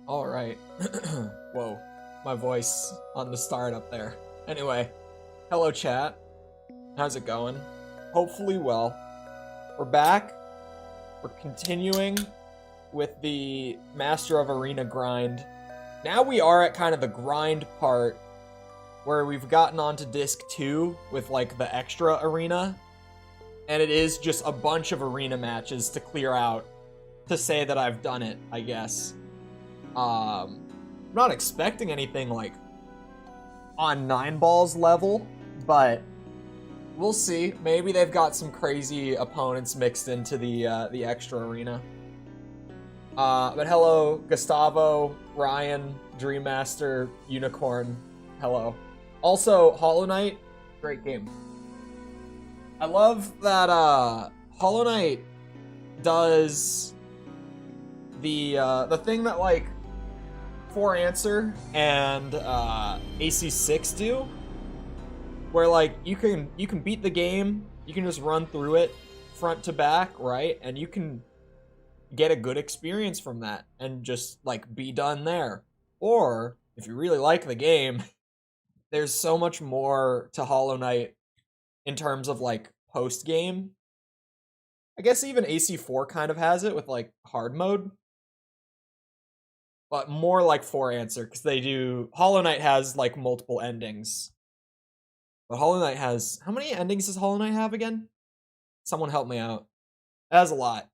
All right. Whoa, my voice on the start up there. Anyway, hello chat. How's it going? Hopefully well. We're back. We're continuing with the Master of Arena grind. Now we are at kind of the grind part where we've gotten onto disc 2 with like the extra arena. And it is just a bunch of arena matches to clear out to say that I've done it, I guess. I'm not expecting anything like on 9 balls level, but we'll see. Maybe they've got some crazy opponents mixed into the extra arena. But hello, Gustavo, Ryan, Dreammaster, Unicorn. Hello. Also, Hollow Knight, great game. I love that Hollow Knight does the thing that like 4Answer and AC6 do, where like you can beat the game, you can just run through it front to back, right? And you can get a good experience from that and just like be done there. Or if you really like the game, there's so much more to Hollow Knight in terms of like post game. I guess even AC4 kind of has it with like hard mode, but more like 4Answer, because they do. Hollow Knight has like multiple endings, but Hollow Knight has, how many endings does Hollow Knight have again? Someone help me out. It has a lot.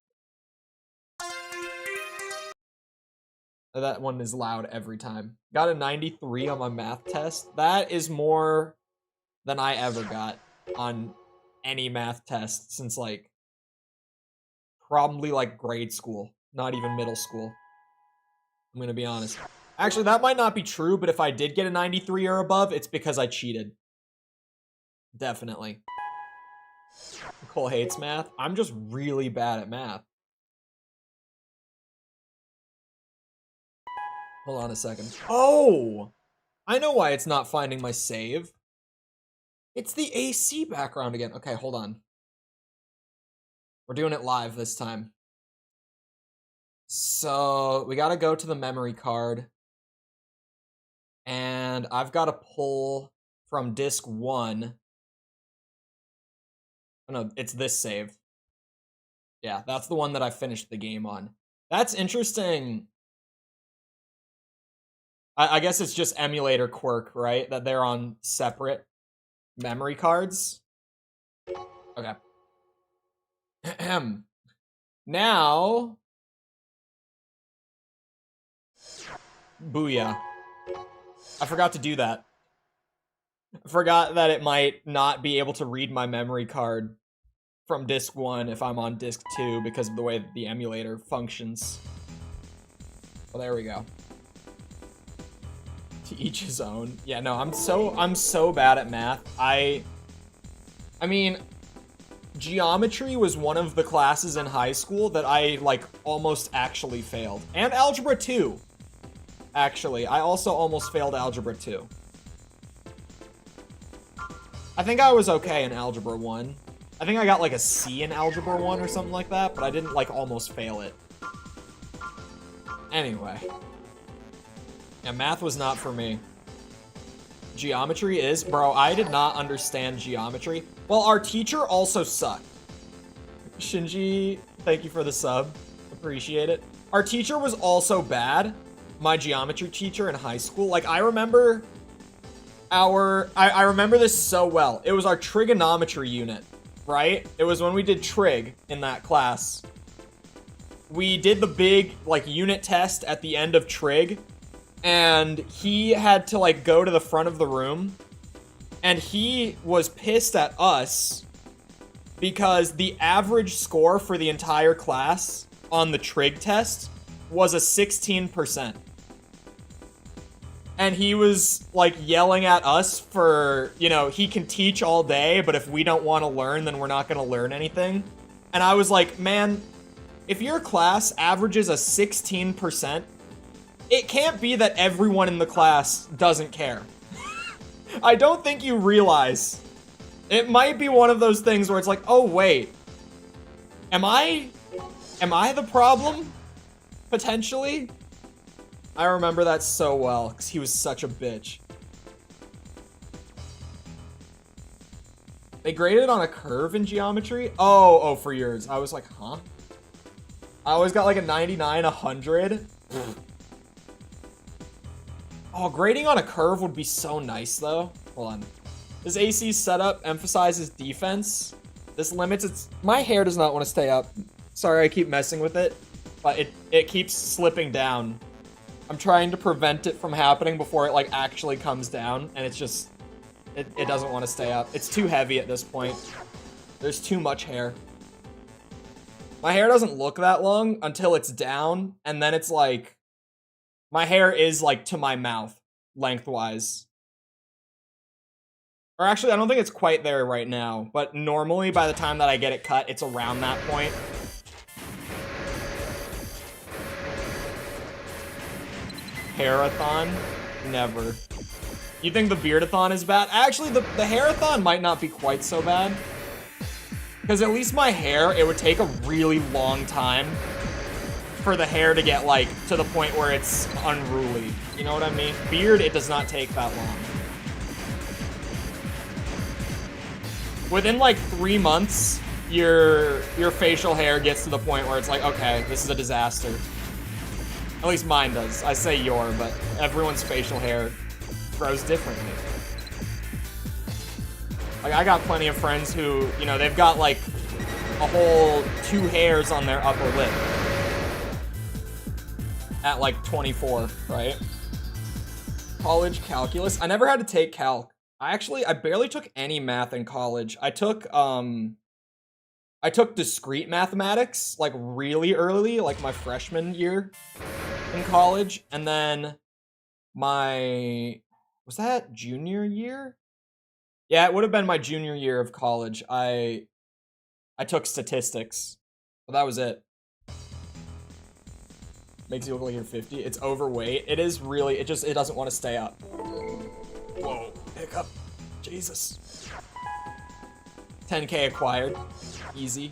That one is loud every time. Got a 93 on my math test. That is more than I ever got on any math test since like probably like grade school, not even middle school. I'm gonna be honest. Actually, that might not be true, but if I did get a 93 or above, it's because I cheated. Definitely. Nicole hates math. I'm just really bad at math. Hold on a second. Oh! I know why it's not finding my save. It's the AC background again. Okay, hold on. We're doing it live this time. So, we gotta go to the memory card. And I've gotta pull from disc 1. Oh no, it's this save. Yeah, that's the one that I finished the game on. That's interesting. I guess it's just emulator quirk, right? That they're on separate memory cards. Okay. Now... Booyah. I forgot to do that. I forgot that it might not be able to read my memory card from disc 1 if I'm on disc 2 because of the way that the emulator functions. Well, there we go. To each his own. Yeah, no, I'm so bad at math. I mean, geometry was one of the classes in high school that I like almost actually failed. And algebra 2. Actually, I also almost failed algebra 2. I think I was okay in algebra 1. I think I got like a C in algebra 1 or something like that, but I didn't like almost fail it. Anyway. Yeah, math was not for me. Geometry is? Bro, I did not understand geometry. Well, our teacher also sucked. Shinji, thank you for the sub. Appreciate it. Our teacher was also bad. My geometry teacher in high school. Like, I remember I remember this so well. It was our trigonometry unit, right? It was when we did trig in that class. We did the big, like, unit test at the end of trig. And he had to like go to the front of the room, and he was pissed at us because the average score for the entire class on the trig test was a 16%. And he was like yelling at us for, you know, he can teach all day, but if we don't want to learn, then we're not going to learn anything. And I was like, man, if your class averages a 16%, it can't be that everyone in the class doesn't care. I don't think you realize. It might be one of those things where it's like, oh wait, am I the problem? Potentially? I remember that so well, because he was such a bitch. They graded on a curve in geometry? Oh, for yours. I was like, huh? I always got like a 99, 100. Oh, grading on a curve would be so nice, though. Hold on. This AC's setup emphasizes defense. This limits its... My hair does not want to stay up. Sorry, I keep messing with it. But it keeps slipping down. I'm trying to prevent it from happening before it, like, actually comes down. And it's just... It doesn't want to stay up. It's too heavy at this point. There's too much hair. My hair doesn't look that long until it's down. And then it's like... My hair is, like, to my mouth, lengthwise. Or actually, I don't think it's quite there right now. But normally, by the time that I get it cut, it's around that point. Hairathon? Never. You think the beardathon is bad? Actually, the hairathon might not be quite so bad. Because at least my hair, it would take a really long time for the hair to get, like, to the point where it's unruly. You know what I mean? Beard, it does not take that long. Within, like, 3 months, your facial hair gets to the point where it's like, okay, this is a disaster. At least mine does. I say your, but everyone's facial hair grows differently. Like, I got plenty of friends who, you know, they've got, like, a whole 2 hairs on their upper lip. At, like, 24, right? College calculus. I never had to take calc. I barely took any math in college. I took discrete mathematics, like, really early, like, my freshman year in college. And then was that junior year? Yeah, it would have been my junior year of college. I took statistics, but that was it. Makes you look like you're 50. It's overweight. It is really, it doesn't want to stay up. Whoa, hiccup. Jesus. 10K acquired. Easy.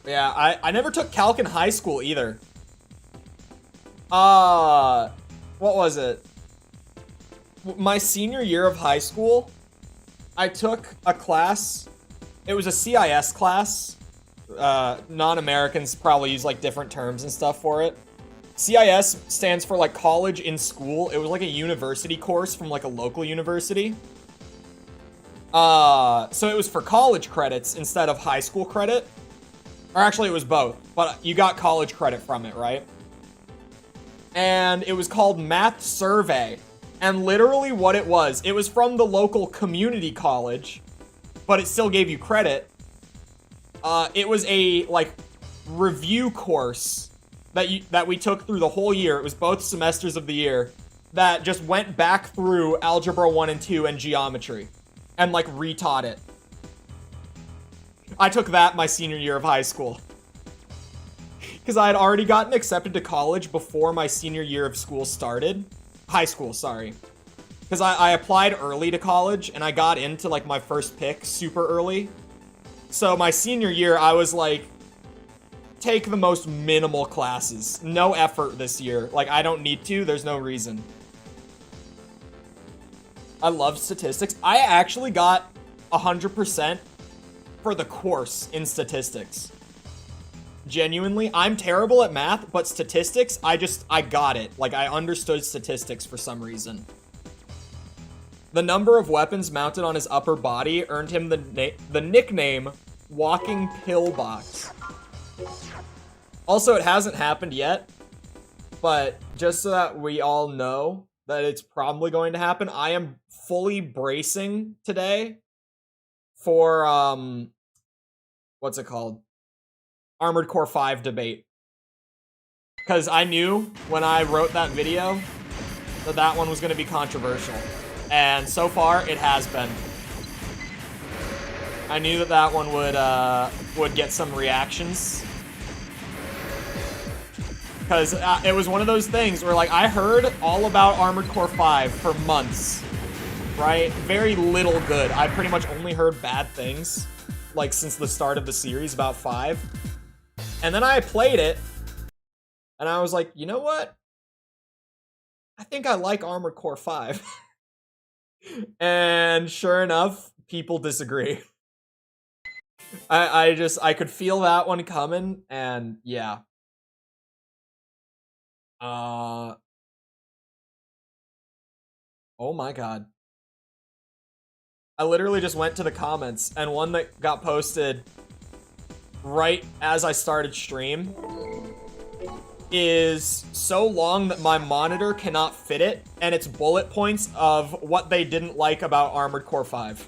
But yeah, I never took calc in high school either. What was it? My senior year of high school, I took a class. It was a CIS class. Non-Americans probably use, like, different terms and stuff for it. CIS stands for, like, college in school. It was like a university course from, like, a local university. So it was for college credits instead of high school credit. Or actually, it was both. But you got college credit from it, right? And it was called Math Survey. And literally what it was from the local community college, but it still gave you credit. It was a, like, review course that we took through the whole year. It was both semesters of the year that just went back through Algebra 1 and 2 and Geometry and, like, retaught it. I took that my senior year of high school. Because I had already gotten accepted to college before my senior year of school started. High school, sorry. Because I applied early to college, and I got into, like, my first pick super early. So my senior year, I was like, take the most minimal classes. No effort this year. Like, I don't need to. There's no reason. I love statistics. I actually got 100% for the course in statistics. Genuinely, I'm terrible at math, but statistics, I got it. Like, I understood statistics for some reason. The number of weapons mounted on his upper body earned him the nickname Walking Pillbox. Also, it hasn't happened yet, but just so that we all know that it's probably going to happen, I am fully bracing today for, what's it called? Armored Core 5 debate. Because I knew when I wrote that video that one was going to be controversial. And so far, it has been. I knew that one would get some reactions. Because it was one of those things where, like, I heard all about Armored Core 5 for months. Right? Very little good. I pretty much only heard bad things, like, since the start of the series about 5. And then I played it, and I was like, you know what? I think I like Armored Core 5. And sure enough, people disagree. I could feel that one coming, and yeah. Oh my god. I literally just went to the comments, and one that got posted right as I started stream is so long that my monitor cannot fit it, and it's bullet points of what they didn't like about Armored Core 5.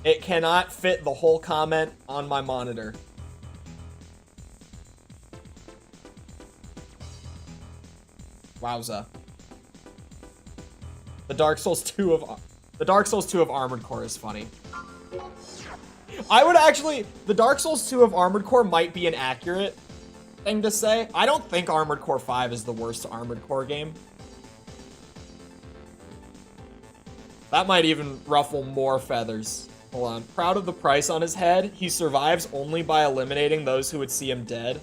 It cannot fit the whole comment on my monitor. Wowza. The Dark Souls 2 of Armored Core is funny. I would actually, the Dark Souls 2 of Armored Core might be an accurate thing to say. I don't think Armored Core 5 is the worst Armored Core game. That might even ruffle more feathers. Hold on. Proud of the price on his head. He survives only by eliminating those who would see him dead.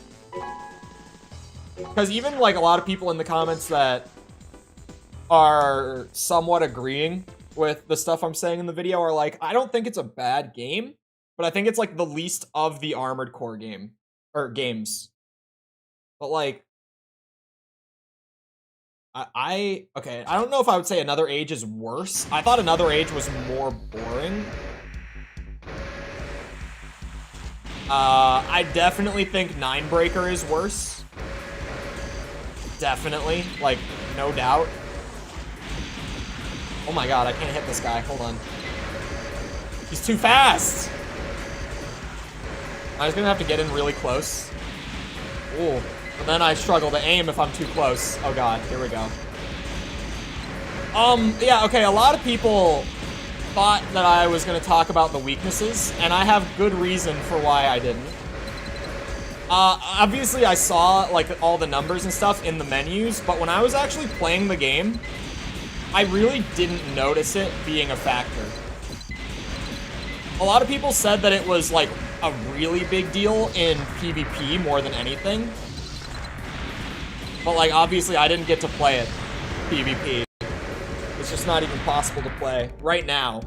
Because even, like, a lot of people in the comments that are somewhat agreeing with the stuff I'm saying in the video are like, I don't think it's a bad game, but I think it's, like, the least of the Armored Core game. Or games. But, like, okay, I don't know if I would say Another Age is worse. I thought Another Age was more boring. I definitely think Ninebreaker is worse. Definitely, like, no doubt. Oh my god, I can't hit this guy. Hold on. He's too fast! I'm just gonna have to get in really close. Ooh. And then I struggle to aim if I'm too close. Oh god, here we go. Yeah, okay, a lot of people thought that I was gonna talk about the weaknesses, and I have good reason for why I didn't. Obviously I saw, like, all the numbers and stuff in the menus, but when I was actually playing the game, I really didn't notice it being a factor. A lot of people said that it was, like, a really big deal in PvP more than anything. But, like, obviously I didn't get to play it PvP. It's just not even possible to play right now.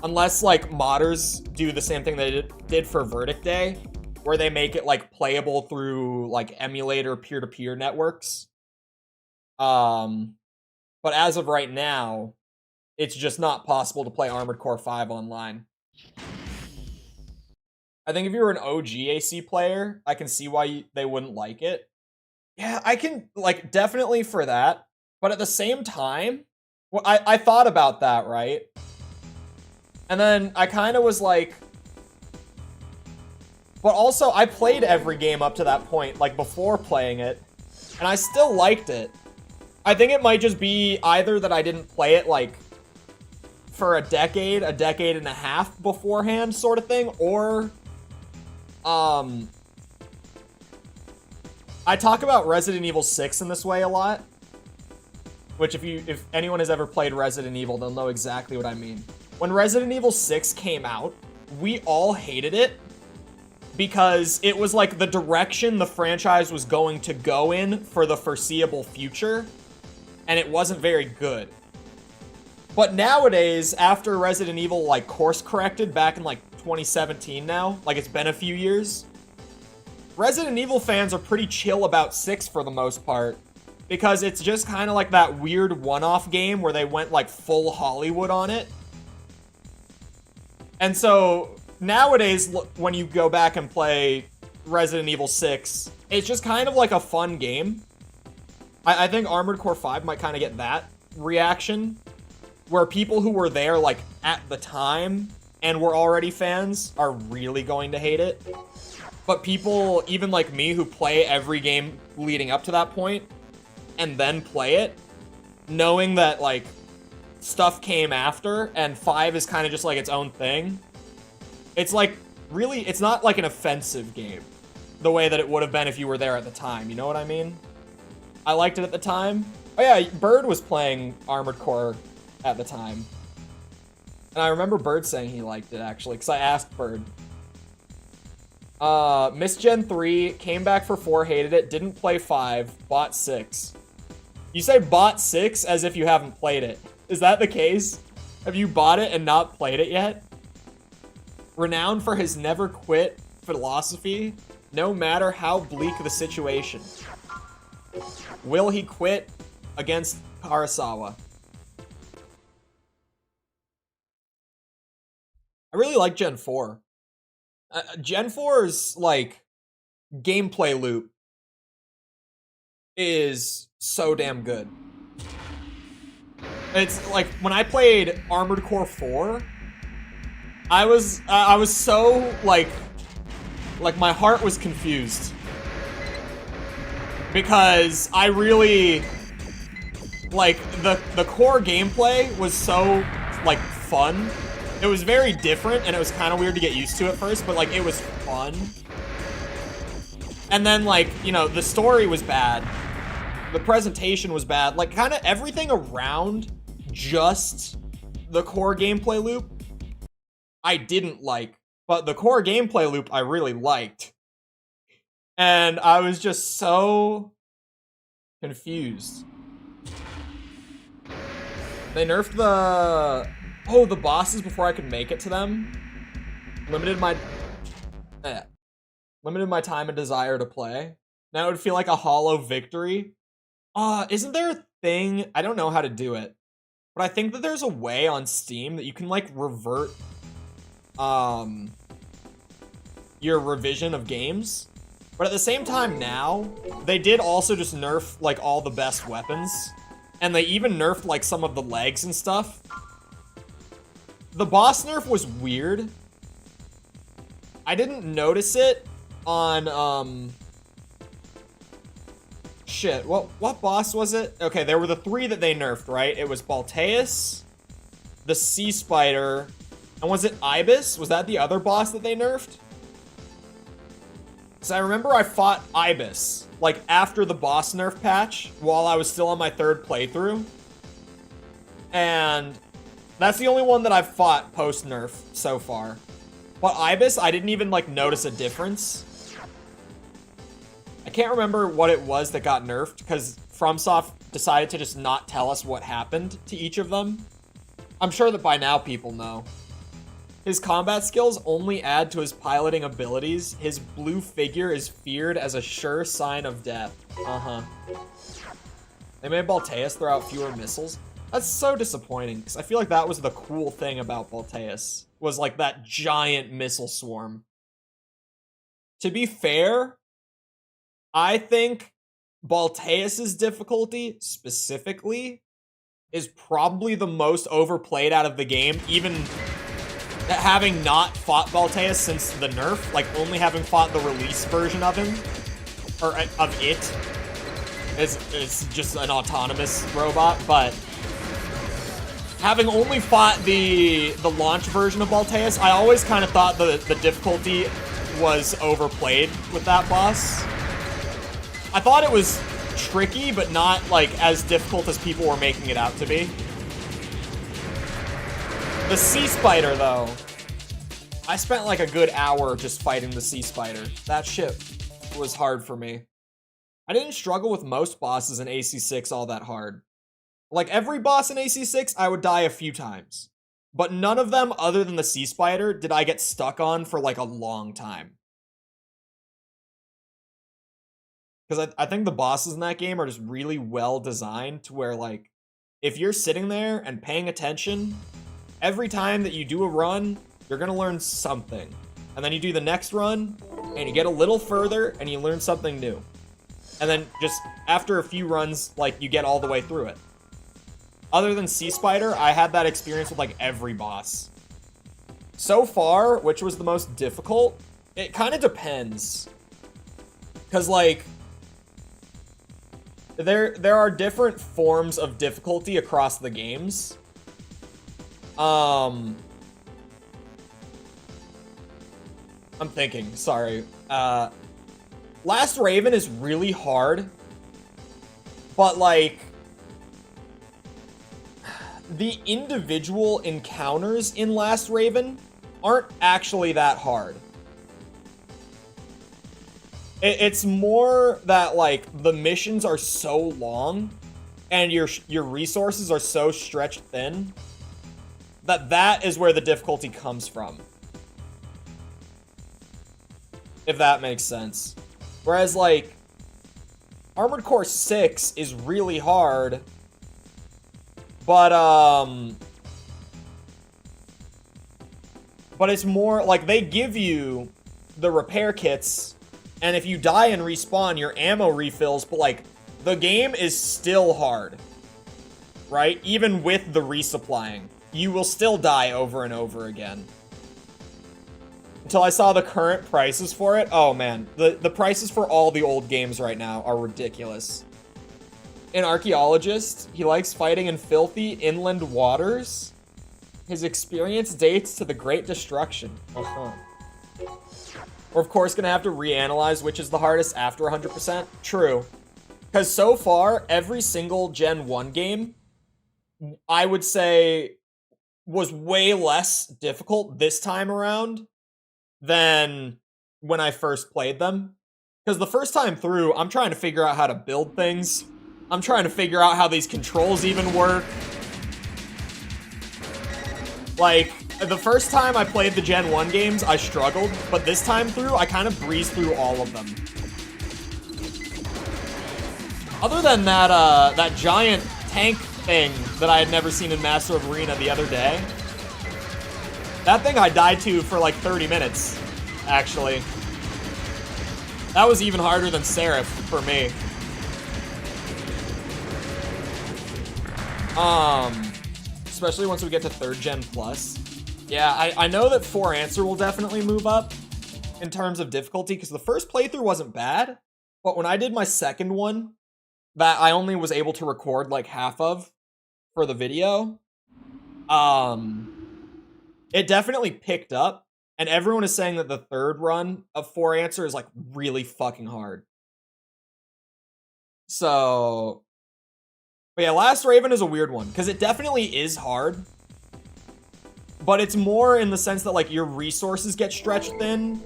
Unless, like, modders do the same thing they did for Verdict Day, where they make it, like, playable through, like, emulator peer-to-peer networks. But as of right now, it's just not possible to play Armored Core 5 online. I think if you were an OG AC player, I can see why they wouldn't like it. Yeah, I can, like, definitely for that. But at the same time, well, I thought about that, right? And then I kind of was like... But also, I played every game up to that point, like, before playing it. And I still liked it. I think it might just be either that I didn't play it, like, for a decade and a half beforehand, sort of thing, or... I talk about Resident Evil 6 in this way a lot. Which, if anyone has ever played Resident Evil, they'll know exactly what I mean. When Resident Evil 6 came out, we all hated it because it was like the direction the franchise was going to go in for the foreseeable future, and it wasn't very good. But nowadays, after Resident Evil, like, course corrected back in, like, 2017 now, like, it's been a few years, Resident Evil fans are pretty chill about 6 for the most part. Because it's just kind of like that weird one-off game where they went, like, full Hollywood on it. And so, nowadays, when you go back and play Resident Evil 6, it's just kind of like a fun game. I think Armored Core 5 might kind of get that reaction. Where people who were there, like, at the time and were already fans are really going to hate it. But people, even like me, who play every game leading up to that point, and then play it, knowing that, like, stuff came after, and 5 is kind of just, like, its own thing. It's, like, really, it's not, like, an offensive game, the way that it would have been if you were there at the time, you know what I mean? I liked it at the time. Oh yeah, Bird was playing Armored Core at the time. And I remember Bird saying he liked it, actually, because I asked Bird. Missed Gen 3, came back for 4, hated it, didn't play 5, bought 6. You say bought 6 as if you haven't played it. Is that the case? Have you bought it and not played it yet? Renowned for his never quit philosophy, no matter how bleak the situation. Will he quit against Karasawa? I really like Gen 4. Gen 4's, like, gameplay loop is so damn good. It's like, when I played Armored Core 4, I was so, like my heart was confused. Because I really, like, the core gameplay was so, like, fun. It was very different, and it was kind of weird to get used to at first, but, like, it was fun. And then, like, you know, the story was bad. The presentation was bad. Like, kind of everything around just the core gameplay loop, I didn't like. But the core gameplay loop, I really liked. And I was just so confused. They nerfed the bosses before I could make it to them. Limited my time and desire to play. Now it would feel like a hollow victory. Isn't there a thing? I don't know how to do it, but I think that there's a way on Steam that you can, like, revert your revision of games. But at the same time now, they did also just nerf, like, all the best weapons. And they even nerfed, like, some of the legs and stuff. The boss nerf was weird. I didn't notice it on, shit, what boss was it? Okay, there were the 3 that they nerfed, right? It was Balteus, the Sea Spider, and was it Ibis? Was that the other boss that they nerfed? So I remember I fought Ibis, like, after the boss nerf patch, while I was still on my 3rd playthrough. And that's the only one that I've fought post-nerf so far. But Ibis, I didn't even, like, notice a difference. I can't remember what it was that got nerfed, because FromSoft decided to just not tell us what happened to each of them. I'm sure that by now people know. His combat skills only add to his piloting abilities. His blue figure is feared as a sure sign of death. Uh-huh. They made Balteus throw out fewer missiles. That's so disappointing, because I feel like that was the cool thing about Balteus, was, like, that giant missile swarm. To be fair, I think Balteus's difficulty, specifically, is probably the most overplayed out of the game, even having not fought Balteus since the nerf, like, only having fought the release version of him, or of it. It's just an autonomous robot, but having only fought the launch version of Balteus, I always kind of thought the difficulty was overplayed with that boss. I thought it was tricky, but not, like, as difficult as people were making it out to be. The Sea Spider, though. I spent, like, a good hour just fighting the Sea Spider. That shit was hard for me. I didn't struggle with most bosses in AC6 all that hard. Like, every boss in AC6, I would die a few times. But none of them, other than the Sea Spider, did I get stuck on for, like, a long time. Because I think the bosses in that game are just really well designed to where, like, if you're sitting there and paying attention, every time that you do a run, you're gonna learn something. And then you do the next run, and you get a little further, and you learn something new. And then just after a few runs, like, you get all the way through it. Other than Sea Spider, I had that experience with, like, every boss. So far, which was the most difficult, it kind of depends. Because, like, there are different forms of difficulty across the games. I'm thinking, sorry. Last Raven is really hard, but, like, the individual encounters in Last Raven aren't actually that hard. It's more that, like, the missions are so long and your resources are so stretched thin that is where the difficulty comes from. If that makes sense. Whereas, like, Armored Core 6 is really hard, but it's more, like, they give you the repair kits, and if you die and respawn, your ammo refills, but, like, the game is still hard, right? Even with the resupplying, you will still die over and over again. Until I saw the current prices for it. Oh man, the prices for all the old games right now are ridiculous. An archaeologist, he likes fighting in filthy inland waters. His experience dates to the Great Destruction. We're of course gonna have to reanalyze which is the hardest after 100%. True. Because so far, every single Gen 1 game, I would say, was way less difficult this time around than when I first played them. Because the first time through, I'm trying to figure out how to build things. I'm trying to figure out how these controls even work. Like, the first time I played the Gen 1 games, I struggled, but this time through, I kind of breezed through all of them. Other than that, that giant tank thing that I had never seen in Master of Arena the other day, that thing I died to for like 30 minutes, actually. That was even harder than Seraph for me. Especially once we get to 3rd Gen Plus. Yeah, I know that 4 Answer will definitely move up in terms of difficulty, because the first playthrough wasn't bad, but when I did my second one, that I only was able to record like half of for the video, it definitely picked up, and everyone is saying that the 3rd run of 4 Answer is like really fucking hard. So, but yeah, Last Raven is a weird one, because it definitely is hard, but it's more in the sense that like your resources get stretched thin,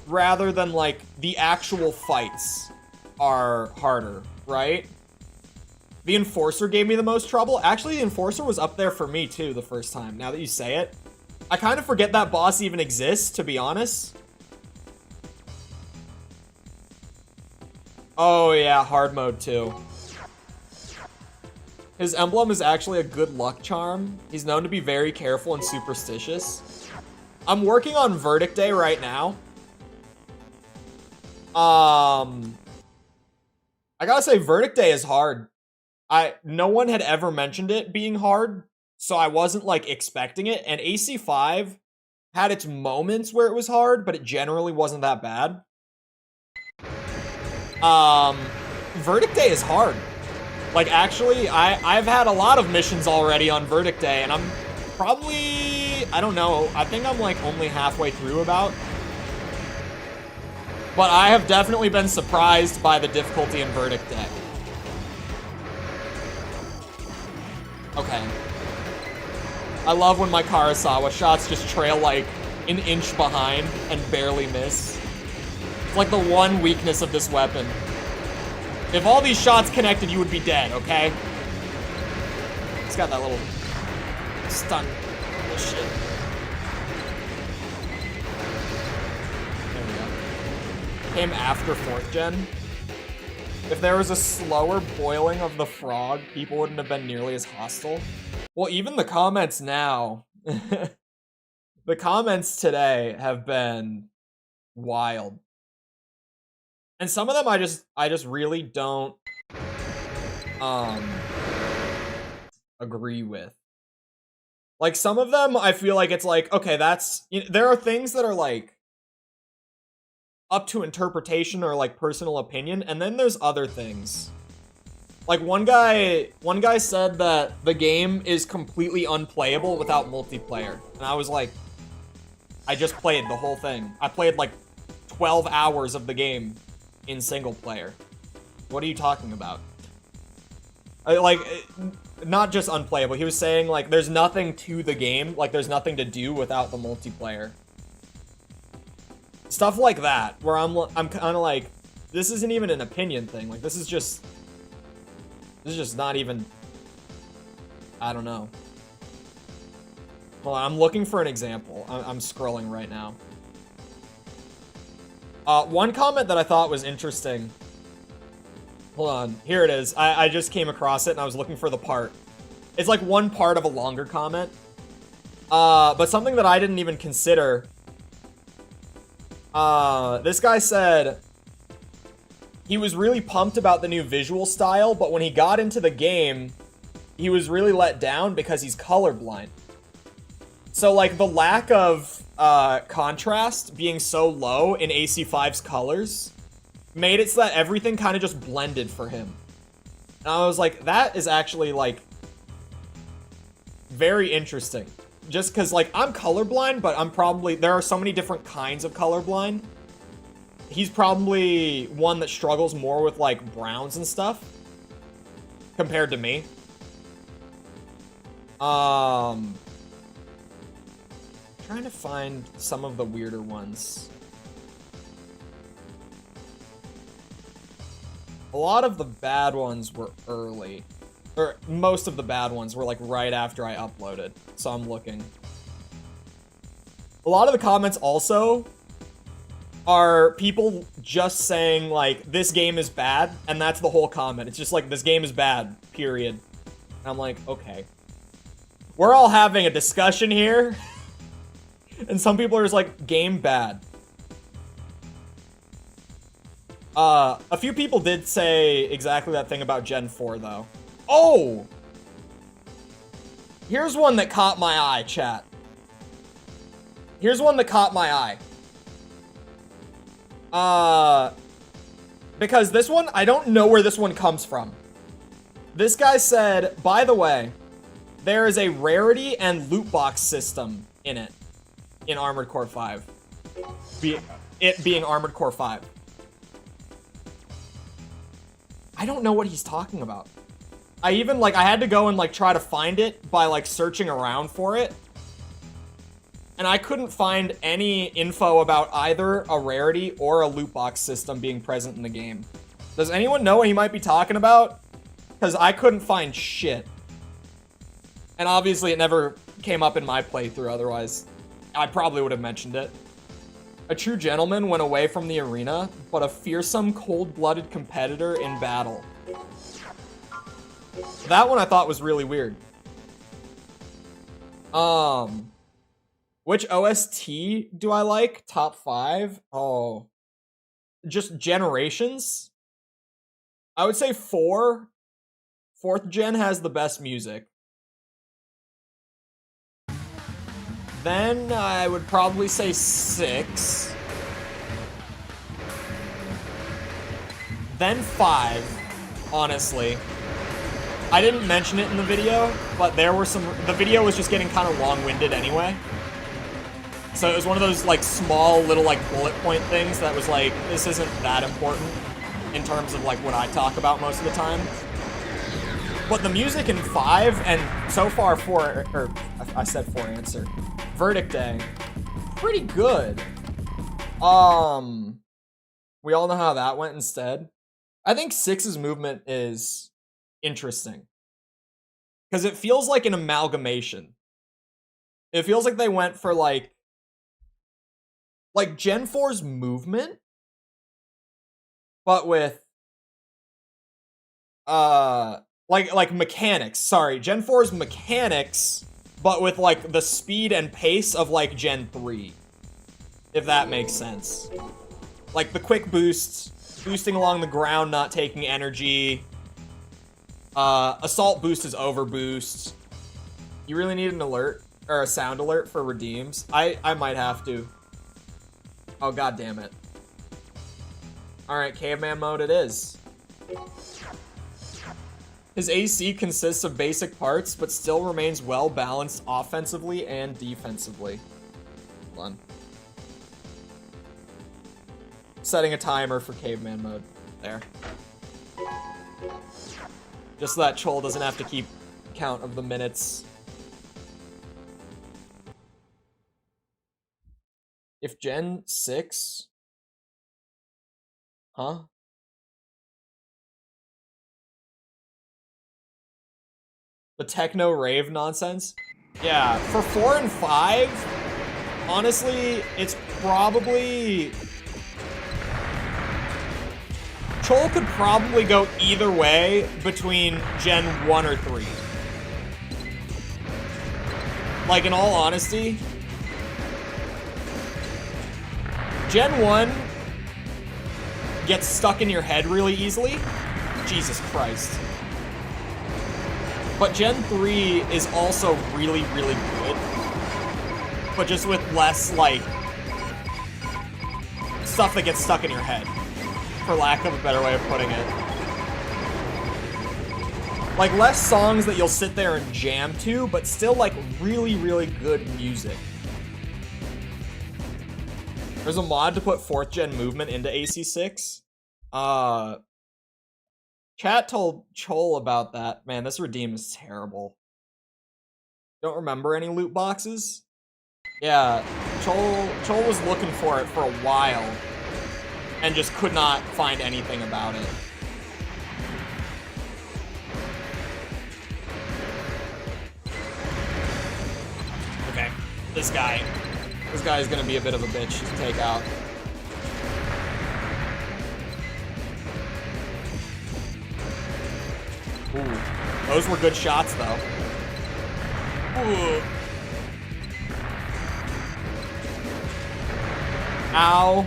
rather than like the actual fights are harder, right? The Enforcer gave me the most trouble. Actually, the Enforcer was up there for me too the first time, now that you say it. I kind of forget that boss even exists, to be honest. Oh yeah, hard mode too. His emblem is actually a good luck charm. He's known to be very careful and superstitious. I'm working on Verdict Day right now. I gotta say, Verdict Day is hard. No one had ever mentioned it being hard, so I wasn't like expecting it, and AC5 had its moments where it was hard, but it generally wasn't that bad. Verdict Day is hard. Like, actually, I've had a lot of missions already on Verdict Day, and I'm probably, I don't know, I think I'm like only halfway through about. But I have definitely been surprised by the difficulty in Verdict Day. Okay. I love when my Karasawa shots just trail like an inch behind and barely miss. It's like the one weakness of this weapon. If all these shots connected, you would be dead, okay? It's got that little stun shit. There we go. Came after 4th Gen. If there was a slower boiling of the frog, people wouldn't have been nearly as hostile. Well, even the comments now, the comments today have been wild. And some of them I just really don't agree with. Like, some of them I feel like it's like, okay, that's, there are things that are like up to interpretation or like personal opinion, and then there's other things. Like one guy said that the game is completely unplayable without multiplayer. And I was like, I just played the whole thing. I played like 12 hours of the game in single player. What are you talking about? Like, not just unplayable. He was saying like there's nothing to the game, like there's nothing to do without the multiplayer. Stuff like that, where I'm kind of like, this isn't even an opinion thing. Like, this is just This is just not even... I don't know. Hold on, I'm looking for an example. I'm scrolling right now. One comment that I thought was interesting. Hold on, here it is. I just came across it and I was looking for the part. It's like one part of a longer comment. But something that I didn't even consider. This guy said he was really pumped about the new visual style, but when he got into the game, he was really let down because he's colorblind. So, like, the lack of contrast being so low in AC5's colors made it so that everything kind of just blended for him. And I was like, that is actually, like, very interesting. Just because, like, I'm colorblind, but I'm probably... There are so many different kinds of colorblind. He's probably one that struggles more with, like, browns and stuff compared to me. Trying to find some of the weirder ones. A lot of the bad ones were early. Or most of the bad ones were like right after I uploaded. So I'm looking. A lot of the comments also are people just saying like, this game is bad. And that's the whole comment. It's just like, this game is bad, period. And I'm like, okay. We're all having a discussion here. And some people are just like, game bad. A few people did say exactly that thing about Gen 4, though. Oh! Here's one that caught my eye, chat. Here's one that caught my eye. Because this one, I don't know where this one comes from. This guy said, by the way, there is a rarity and loot box system in it. In Armored Core 5. It being Armored Core 5. I don't know what he's talking about. I even, like, I had to go and, like, try to find it by, like, searching around for it. And I couldn't find any info about either a rarity or a loot box system being present in the game. Does anyone know what he might be talking about? Because I couldn't find shit. And obviously it never came up in my playthrough otherwise. I probably would have mentioned it. A true gentleman went away from the arena, but a fearsome, cold-blooded competitor in battle. That one I thought was really weird. Which OST do I like? Top 5? Oh. Just generations? I would say 4. 4th gen has the best music. Then I would probably say 6. Then 5, honestly. I didn't mention it in the video, but there were some... The video was just getting kind of long-winded anyway. So it was one of those, like, small little, like, bullet point things that was like, this isn't that important in terms of, like, what I talk about most of the time. But the music in 5, and so far 4, or I said 4 answer. Verdict Day. Pretty good. We all know how that went instead. I think 6's movement is interesting. Because it feels like an amalgamation. It feels like they went for like Gen 4's movement, but with like mechanics. Sorry, Gen 4's mechanics, but with like the speed and pace of like Gen 3. If that makes sense. Like the quick boosts, boosting along the ground, not taking energy. Assault boost is overboost. You really need an alert or a sound alert for redeems. I might have to. Oh, god damn it. Alright, caveman mode it is. His AC consists of basic parts, but still remains well balanced offensively and defensively. Hold on. Setting a timer for caveman mode. There. Just so that Chole doesn't have to keep count of the minutes. If Gen 6... Huh? The techno rave nonsense. Yeah, for 4 and 5, honestly, it's probably... Chole could probably go either way between Gen 1 or 3. Like, in all honesty, Gen 1 gets stuck in your head really easily. Jesus Christ. But Gen 3 is also really, really good. But just with less, like, stuff that gets stuck in your head. For lack of a better way of putting it. Like, less songs that you'll sit there and jam to, but still, like, really, really good music. There's a mod to put 4th gen movement into AC6. Chat told Chole about that. Man, this redeem is terrible. Don't remember any loot boxes? Yeah, Chole was looking for it for a while and just could not find anything about it. Okay, this guy's gonna be a bit of a bitch to take out. Ooh, those were good shots, though. Ooh. Ow.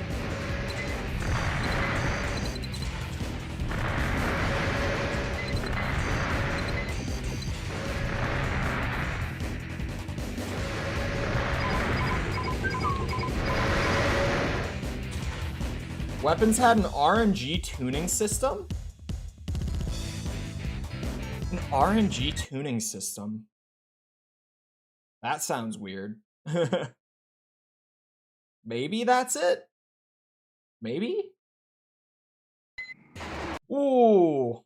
Weapons had an RNG tuning system? An RNG tuning system? That sounds weird. Maybe that's it? Maybe? Ooh.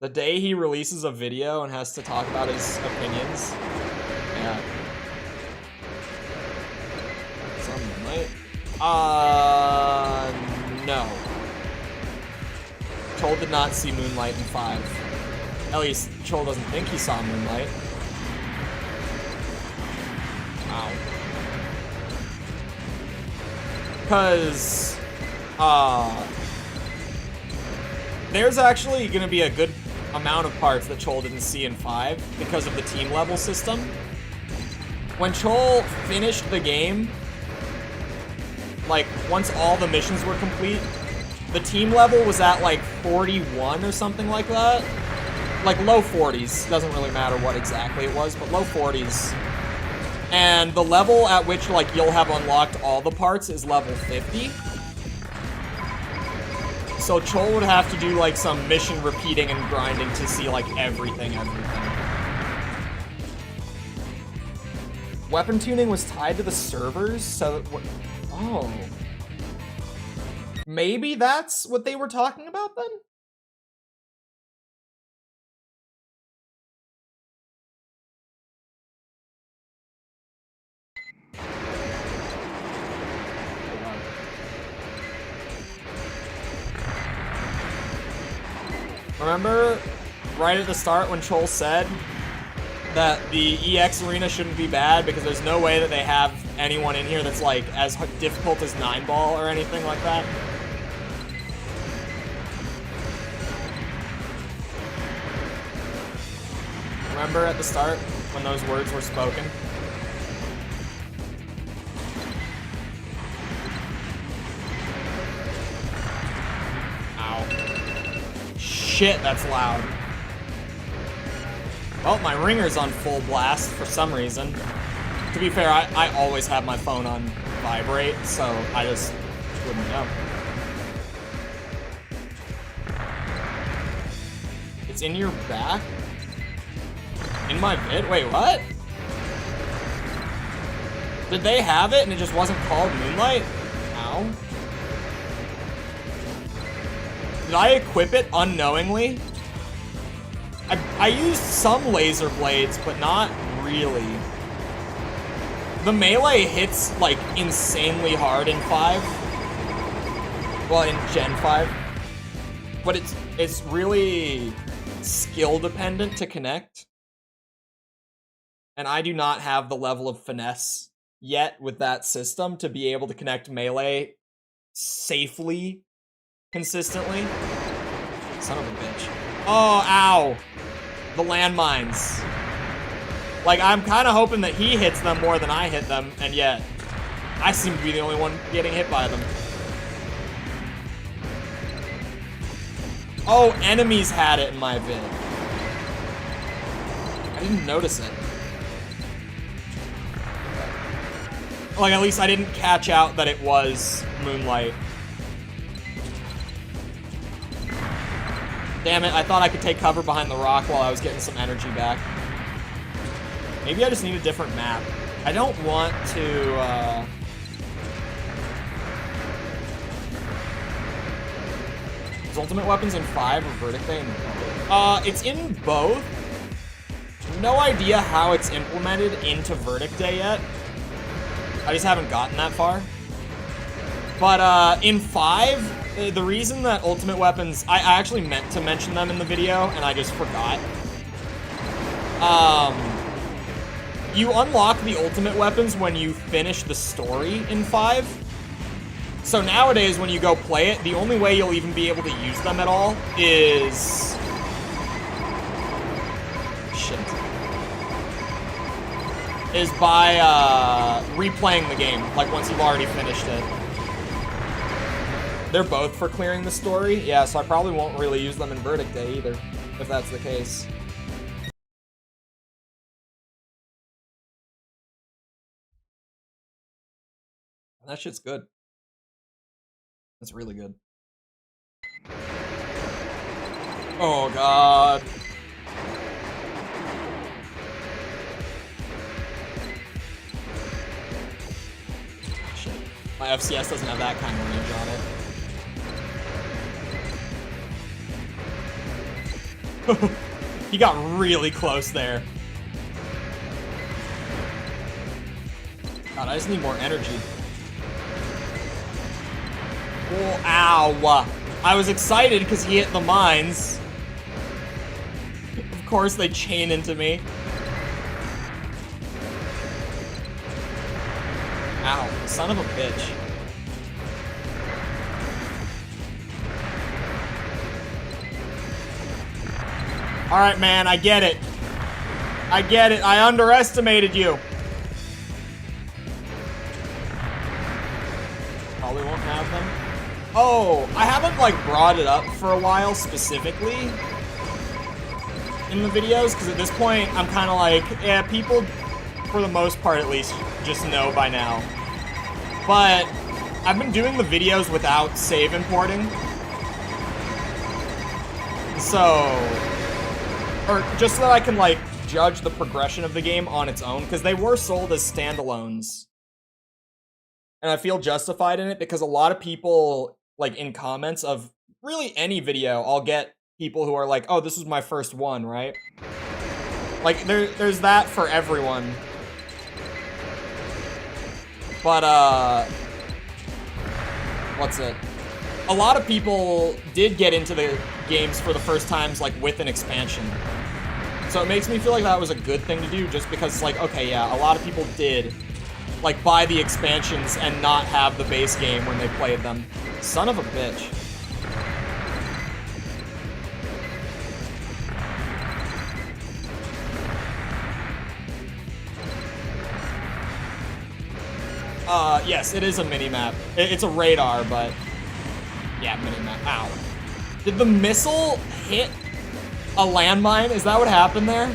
The day he releases a video and has to talk about his opinions. Yeah. Something, right? No. Chole did not see Moonlight in 5. At least, Chole doesn't think he saw Moonlight. Ow. Because, there's actually gonna be a good amount of parts that Chole didn't see in 5 because of the team level system. When Chole finished the game, like, once all the missions were complete, the team level was at, like, 41 or something like that. Like, low 40s. Doesn't really matter what exactly it was, but low 40s. And the level at which, like, you'll have unlocked all the parts is level 50. So Chole would have to do, like, some mission repeating and grinding to see, like, everything. Weapon tuning was tied to the servers, so... Oh. Maybe that's what they were talking about then? Remember right at the start when Chole said that the EX arena shouldn't be bad because there's no way that they have anyone in here that's like as difficult as 9-ball or anything like that? Remember at the start when those words were spoken? Ow. Shit, that's loud. Well, my ringer's on full blast for some reason. To be fair, I always have my phone on vibrate, so I just wouldn't know. It's in your back? In my vid? Wait, what? Did they have it and it just wasn't called Moonlight? Ow. Did I equip it unknowingly? I used some laser blades, but not really. The melee hits, like, insanely hard in 5. Well, in Gen 5. But it's really skill dependent to connect. And I do not have the level of finesse yet with that system to be able to connect melee safely, consistently. Son of a bitch. Oh, ow. The landmines. Like, I'm kind of hoping that he hits them more than I hit them, and yet I seem to be the only one getting hit by them. Oh, enemies had it in my vid. I didn't notice it. Like, at least I didn't catch out that it was Moonlight. Damn it, I thought I could take cover behind the rock while I was getting some energy back. Maybe I just need a different map. I don't want to, Is Ultimate Weapons in 5 or Verdict Day? It's in both. No idea how it's implemented into Verdict Day yet. I just haven't gotten that far. But in 5, the reason that Ultimate Weapons, I actually meant to mention them in the video, and I just forgot. You unlock the Ultimate Weapons when you finish the story in 5. So nowadays, when you go play it, the only way you'll even be able to use them at all is... Shit. Is by replaying the game, like once you've already finished it. They're both for clearing the story. Yeah, so I probably won't really use them in Verdict Day either, if that's the case. That shit's good. That's really good. Oh, God. Shit. My FCS doesn't have that kind of range on it. He got really close there. God, I just need more energy. Oh, ow. I was excited because he hit the mines. Of course, they chain into me. Ow, son of a bitch. Alright, man, I get it. I get it. I underestimated you. Probably won't have them. Oh, I haven't, like, brought it up for a while specifically in the videos, because at this point, I'm kind of like, yeah, people, for the most part at least, just know by now. But I've been doing the videos without save importing. So, or just so that I can, like, judge the progression of the game on its own, because they were sold as standalones. And I feel justified in it, because a lot of people, like, in comments of really any video, I'll get people who are like, oh, this was my first one, right? Like, there's that for everyone. But, what's it? A lot of people did get into the games for the first times, like, with an expansion. So it makes me feel like that was a good thing to do, just because, like, okay, yeah, a lot of people did, like, buy the expansions and not have the base game when they played them. Son of a bitch. Yes, it is a mini-map. It's a radar, but... yeah, mini-map. Ow. Did the missile hit a landmine? Is that what happened there?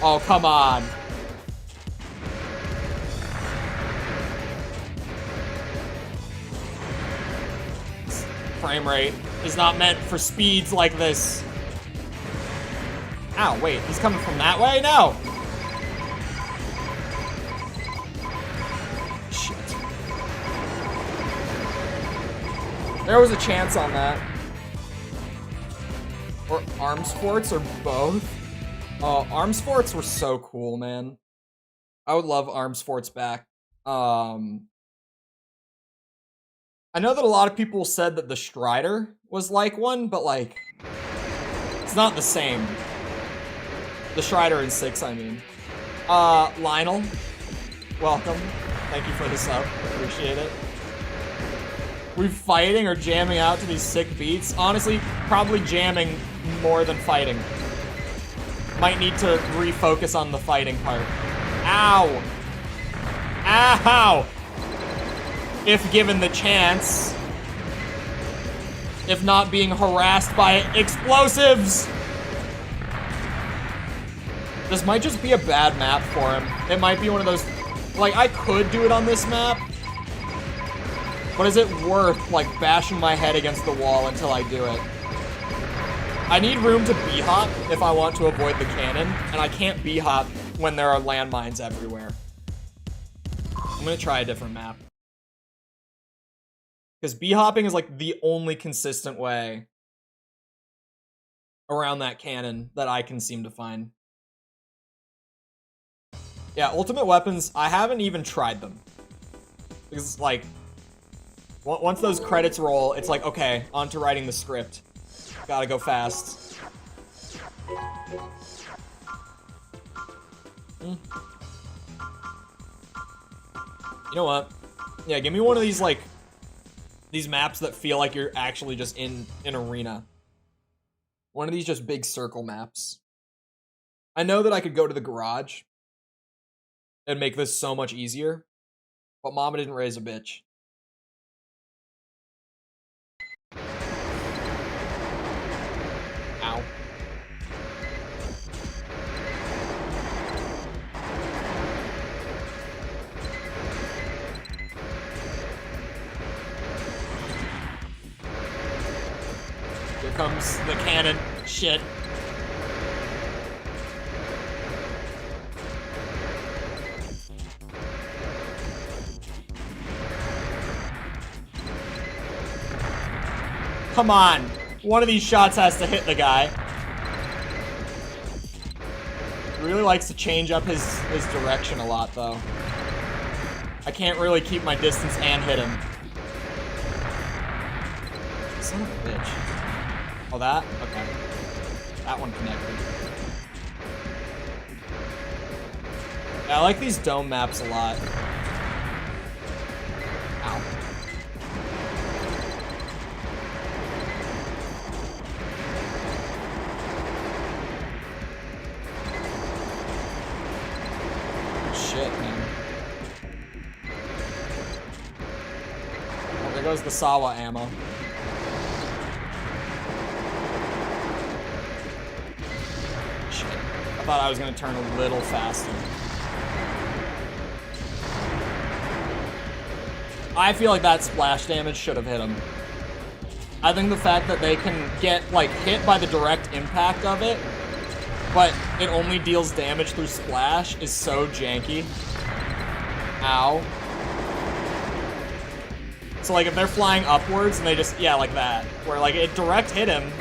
Oh, come on. Frame rate is not meant for speeds like this. Ow, wait, he's coming from that way? No! Shit. There was a chance on that. Or arms forts, or both. Arms forts were so cool, man. I would love arms forts back. I know that a lot of people said that the Strider was like one, but like, it's not the same. The Strider in 6, I mean. Lionel, welcome. Thank you for the sub, appreciate it. We fighting or jamming out to these sick beats? Honestly, probably jamming more than fighting. Might need to refocus on the fighting part. Ow! Ow! If given the chance. If not being harassed by explosives. This might just be a bad map for him. It might be one of those, like, I could do it on this map, but is it worth, like, bashing my head against the wall until I do it? I need room to b-hop if I want to avoid the cannon, and I can't b-hop when there are landmines everywhere. I'm gonna try a different map. Because b-hopping is, like, the only consistent way around that cannon that I can seem to find. Yeah, ultimate weapons, I haven't even tried them. Because, like, once those credits roll, it's like, okay, on to writing the script. Gotta go fast. You know what? Yeah, give me one of these, like, these maps that feel like you're actually just in an arena. One of these just big circle maps. I know that I could go to the garage and make this so much easier, but mama didn't raise a bitch. Ow. Here comes the cannon. Shit. Come on. One of these shots has to hit the guy. He really likes to change up his direction a lot, though. I can't really keep my distance and hit him. Son of a bitch. Oh, that? Okay. That one connected. Yeah, I like these dome maps a lot. Ow. Shit, man. Oh, there goes the Sawa ammo. Shit. I thought I was gonna turn a little faster. I feel like that splash damage should have hit him. I think the fact that they can get, like, hit by the direct impact of it, but it only deals damage through splash is so janky. Ow. So, like, if they're flying upwards and they just, yeah, like that, where, like, it direct hit him,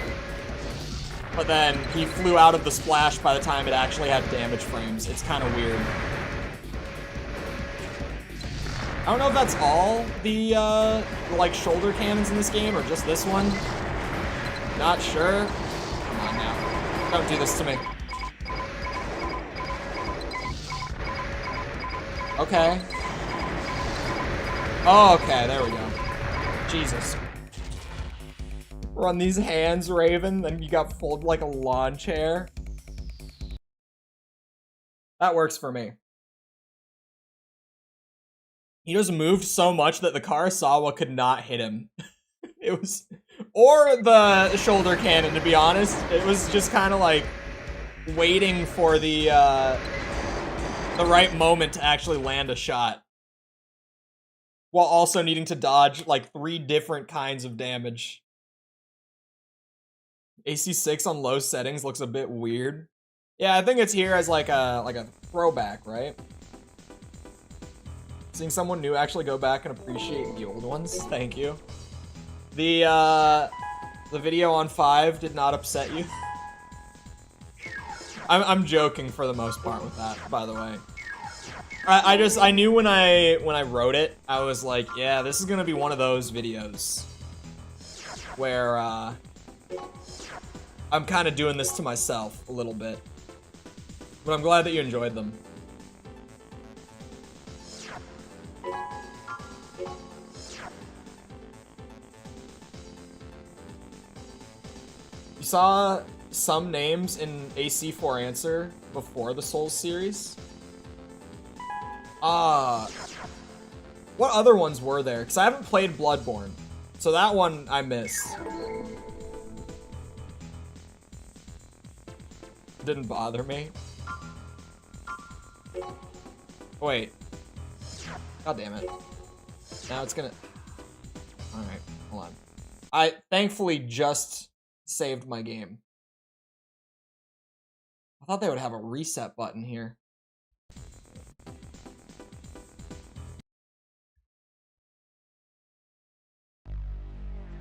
but then he flew out of the splash by the time it actually had damage frames. It's kind of weird. I don't know if that's all the, like, shoulder cannons in this game, or just this one. Not sure. Come on now. Don't do this to me. Okay. Oh, okay, there we go. Jesus. Run these hands, Raven, then you got folded like a lawn chair. That works for me. He just moved so much that the Karasawa could not hit him. It was... Or the shoulder cannon, to be honest. It was just kind of like waiting for the right moment to actually land a shot. While also needing to dodge like 3 different kinds of damage. AC6 on low settings looks a bit weird. Yeah, I think it's here as like a throwback, right? Seeing someone new actually go back and appreciate the old ones. Thank you. The video on 5 did not upset you. I'm joking for the most part with that, by the way. I knew when I wrote it, I was like, yeah, this is gonna be one of those videos where I'm kind of doing this to myself a little bit. But I'm glad that you enjoyed them. You saw some names in AC4 Answer before the Souls series? What other ones were there? Because I haven't played Bloodborne. So that one I missed. Didn't bother me. Wait. God damn it. Now it's gonna... Alright, hold on. I thankfully just saved my game. I thought they would have a reset button here.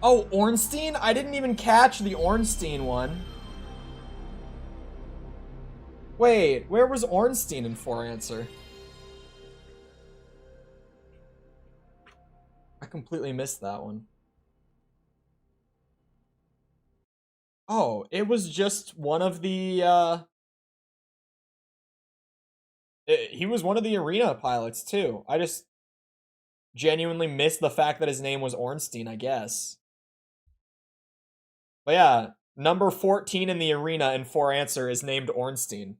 Oh, Ornstein? I didn't even catch the Ornstein one. Wait, where was Ornstein in 4 Answer? I completely missed that one. Oh, it was just one of the, he was one of the arena pilots, too. I just genuinely missed the fact that his name was Ornstein, I guess. But yeah, number 14 in the arena in 4 Answer is named Ornstein.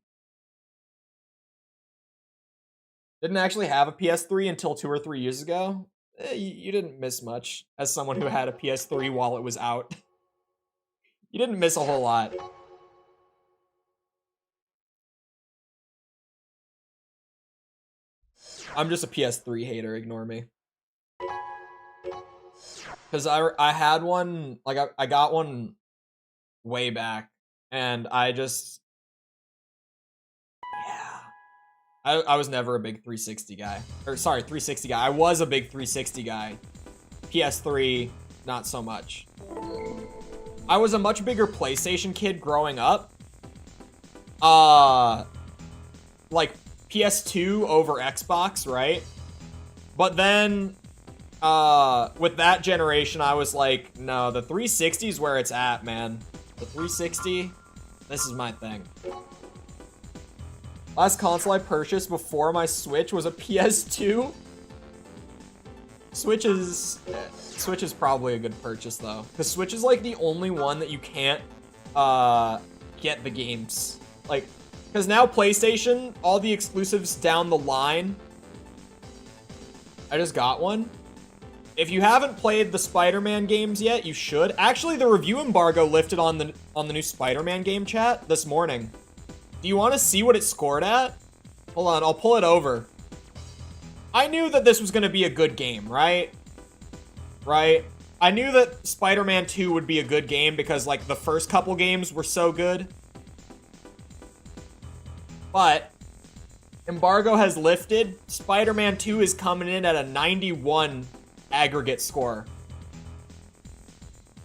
Didn't actually have a PS3 until 2 or 3 years ago. You didn't miss much as someone who had a PS3 while it was out. You didn't miss a whole lot. I'm just a PS3 hater, ignore me. Because I had one, like, I got one way back, and I just... Yeah. I was never a big 360 guy. Or, sorry, 360 guy. I was a big 360 guy. PS3, not so much. I was a much bigger PlayStation kid growing up. Like, PS2 over Xbox, right? But then... with that generation, I was like, no, the 360 is where it's at, man. The 360, this is my thing. Last console I purchased before my Switch was a PS2. Switch is probably a good purchase, though. Because Switch is, like, the only one that you can't, get the games. Like, because now PlayStation, all the exclusives down the line... I just got one. If you haven't played the Spider-Man games yet, you should. Actually, the review embargo lifted on the new Spider-Man game, chat, this morning. Do you want to see what it scored at? Hold on, I'll pull it over. I knew that this was going to be a good game, right? Right? I knew that Spider-Man 2 would be a good game because, like, the first couple games were so good. But... embargo has lifted. Spider-Man 2 is coming in at a 91 aggregate score.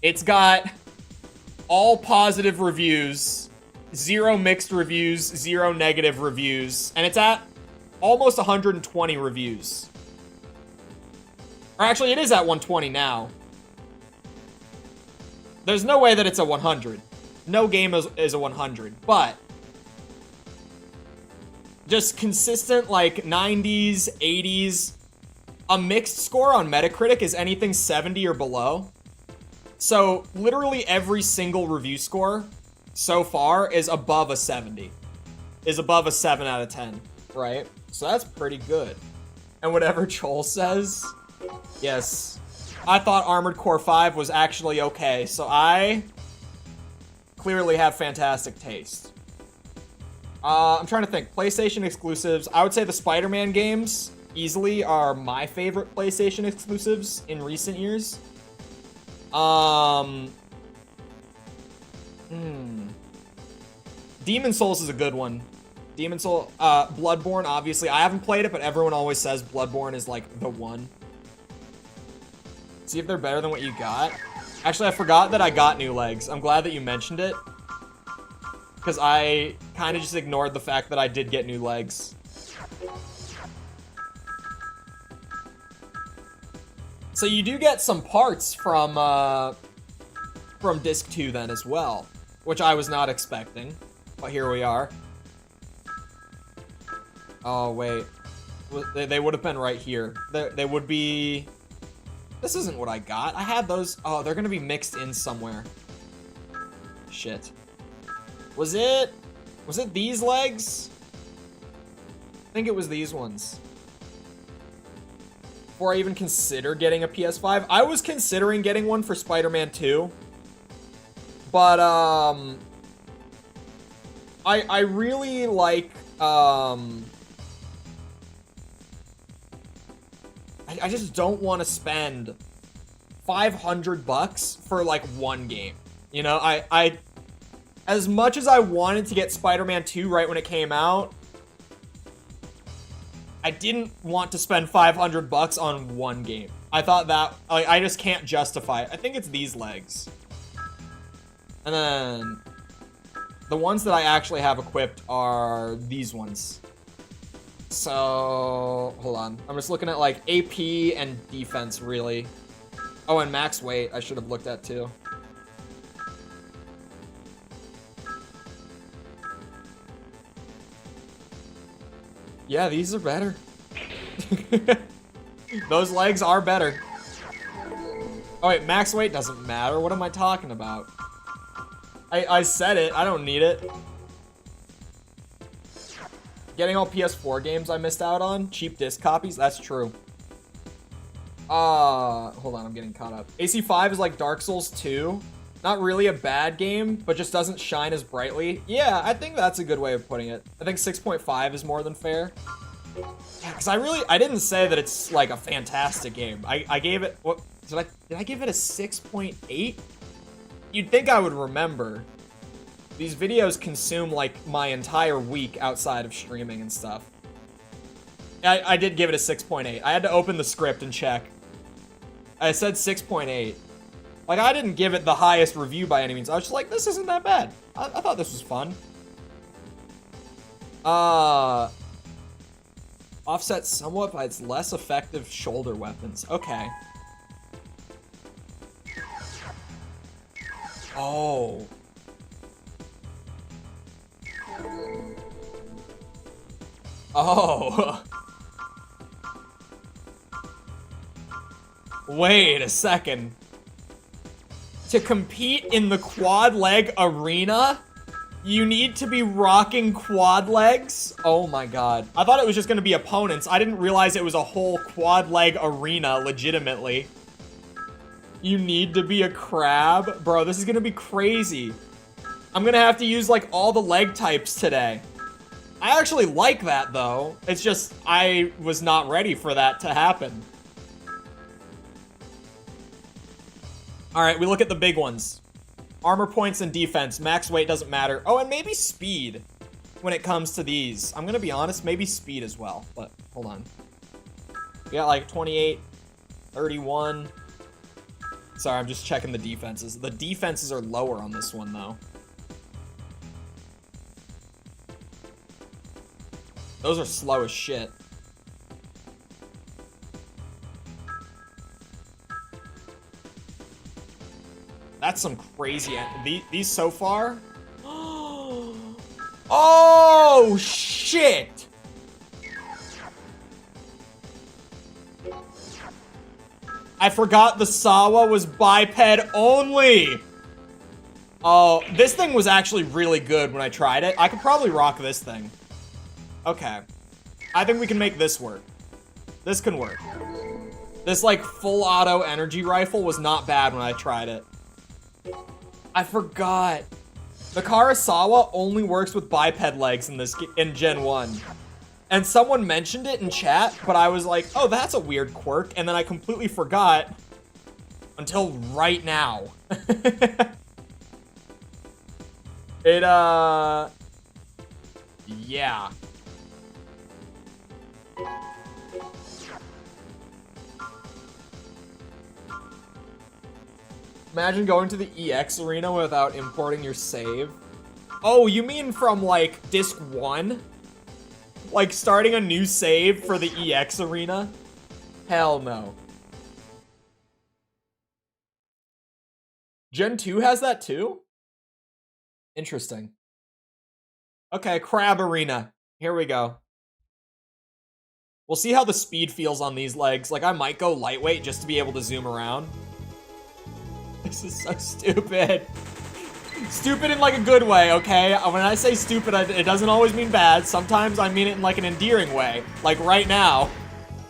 It's got all positive reviews, 0 mixed reviews, 0 negative reviews, and it's at almost 120 reviews. Or actually, it is at 120 now. There's no way that it's a 100. No game is a 100, but... just consistent, like, 90s, 80s. A mixed score on Metacritic is anything 70 or below. So, literally every single review score so far is above a 70. Is above a 7 out of 10, right? So that's pretty good. And whatever Chole says, yes. I thought Armored Core 5 was actually okay, so I clearly have fantastic taste. I'm trying to think. PlayStation exclusives. I would say the Spider-Man games easily are my favorite PlayStation exclusives in recent years. Demon Souls is a good one. Demon Soul, Bloodborne, obviously. I haven't played it, but everyone always says Bloodborne is, like, the one. See if they're better than what you got. Actually, I forgot that I got new legs. I'm glad that you mentioned it. Because I kind of just ignored the fact that I did get new legs. So you do get some parts from disc 2 then as well, which I was not expecting, but here we are. Oh wait, they would have been right here. They would be. This isn't what I got. I had those. Oh, they're gonna be mixed in somewhere. Shit. Was it these legs? I think it was these ones. Before I even consider getting a PS5, I was considering getting one for Spider-Man 2. But, I really like, I just don't want to spend $500 for, like, one game. You know, I as much as I wanted to get Spider-Man 2 right when it came out, I didn't want to spend $500 on one game. I thought that, I just can't justify it. I think it's these legs. And then the ones that I actually have equipped are these ones. So, hold on. I'm just looking at like AP and defense, really. Oh, and max weight I should have looked at too. Yeah, these are better. Those legs are better. Oh wait, max weight doesn't matter. What am I talking about? I said it. I don't need it. Getting all PS4 games I missed out on. Cheap disc copies. That's true. Hold on. I'm getting caught up. AC5 is like Dark Souls 2. Not really a bad game, but just doesn't shine as brightly. Yeah, I think that's a good way of putting it. I think 6.5 is more than fair. Yeah, because I didn't say that it's like a fantastic game. I gave it, what, did I give it a 6.8? You'd think I would remember. These videos consume like my entire week outside of streaming and stuff. I did give it a 6.8. I had to open the script and check. I said 6.8. Like, I didn't give it the highest review by any means. I was just like, this isn't that bad. I thought this was fun. Offset somewhat by its less effective shoulder weapons. Okay. Oh. Oh. Wait a second. To compete in the quad leg arena, you need to be rocking quad legs? Oh my god. I thought it was just gonna be opponents. I didn't realize it was a whole quad leg arena, legitimately. You need to be a crab? Bro, this is gonna be crazy. I'm gonna have to use, like, all the leg types today. I actually like that, though. It's just, I was not ready for that to happen. Alright, we look at the big ones. Armor points and defense. Max weight doesn't matter. Oh, and maybe speed when it comes to these. I'm gonna be honest, maybe speed as well. But, hold on. We got, like, 28, 31... Sorry, I'm just checking the defenses. The defenses are lower on this one, though. Those are slow as shit. That's some crazy... These so far? Oh, shit! I forgot the Sawa was biped only. Oh, this thing was actually really good when I tried it. I could probably rock this thing. Okay. I think we can make this work. This can work. This, like, full auto energy rifle was not bad when I tried it. I forgot. The Karasawa only works with biped legs in Gen 1. And someone mentioned it in chat, but I was like, oh, that's a weird quirk. And then I completely forgot until right now. Yeah. Imagine going to the EX arena without importing your save. Oh, you mean from, like, disc 1? Like, starting a new save for the EX arena? Hell no. Gen 2 has that too? Interesting. Okay, Crab Arena. Here we go. We'll see how the speed feels on these legs. Like, I might go lightweight just to be able to zoom around. This is so stupid. Stupid in like a good way, okay? When I say stupid, it doesn't always mean bad. Sometimes I mean it in like an endearing way. Like right now,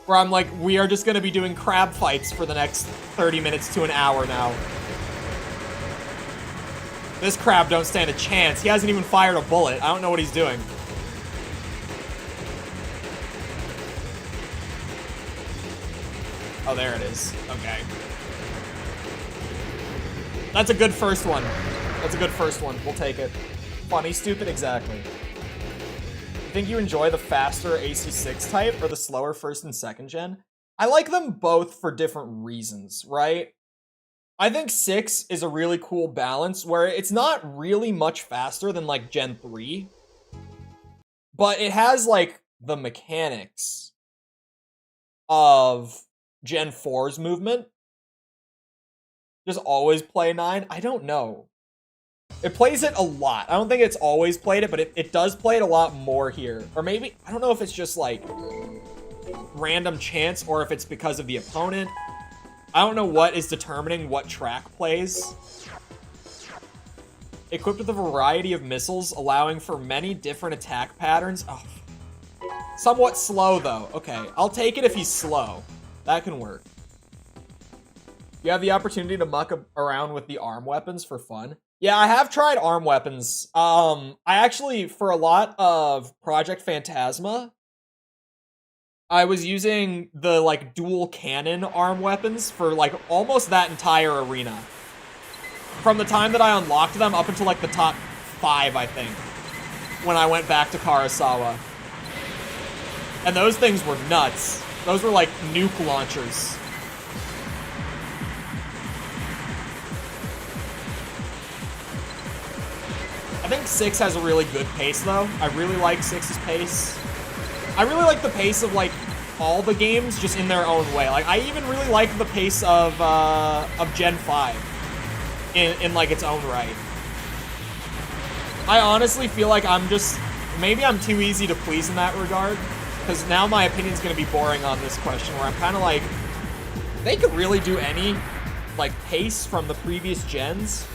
where I'm like, we are just gonna be doing crab fights for the next 30 minutes to an hour now. This crab don't stand a chance. He hasn't even fired a bullet. I don't know what he's doing. Oh, there it is. Okay. That's a good first one. That's a good first one. We'll take it. Funny, stupid, exactly. You think you enjoy the faster AC6 type or the slower first and second gen? I like them both for different reasons, right? I think 6 is a really cool balance where it's not really much faster than like Gen 3, but it has like the mechanics of Gen 4's movement. Just always play 9? I don't know. It plays it a lot. I don't think it's always played it, but it does play it a lot more here. Or maybe, I don't know if it's just like random chance or if it's because of the opponent. I don't know what is determining what track plays. Equipped with a variety of missiles, allowing for many different attack patterns. Oh, somewhat slow though. Okay, I'll take it if he's slow. That can work. You have the opportunity to muck around with the arm weapons for fun. Yeah, I have tried arm weapons. I actually, for a lot of Project Phantasma, I was using the, like, dual cannon arm weapons for, like, almost that entire arena. From the time that I unlocked them up until, like, the top 5, I think, when I went back to Karasawa. And those things were nuts. Those were, like, nuke launchers. I think 6 has a really good pace, though. I really like 6's pace. I really like the pace of, like, all the games just in their own way. Like, I even really like the pace of Gen 5 in like, its own right. I honestly feel like maybe I'm too easy to please in that regard, because now my opinion's gonna be boring on this question, where I'm kind of like, they could really do any, like, pace from the previous gens,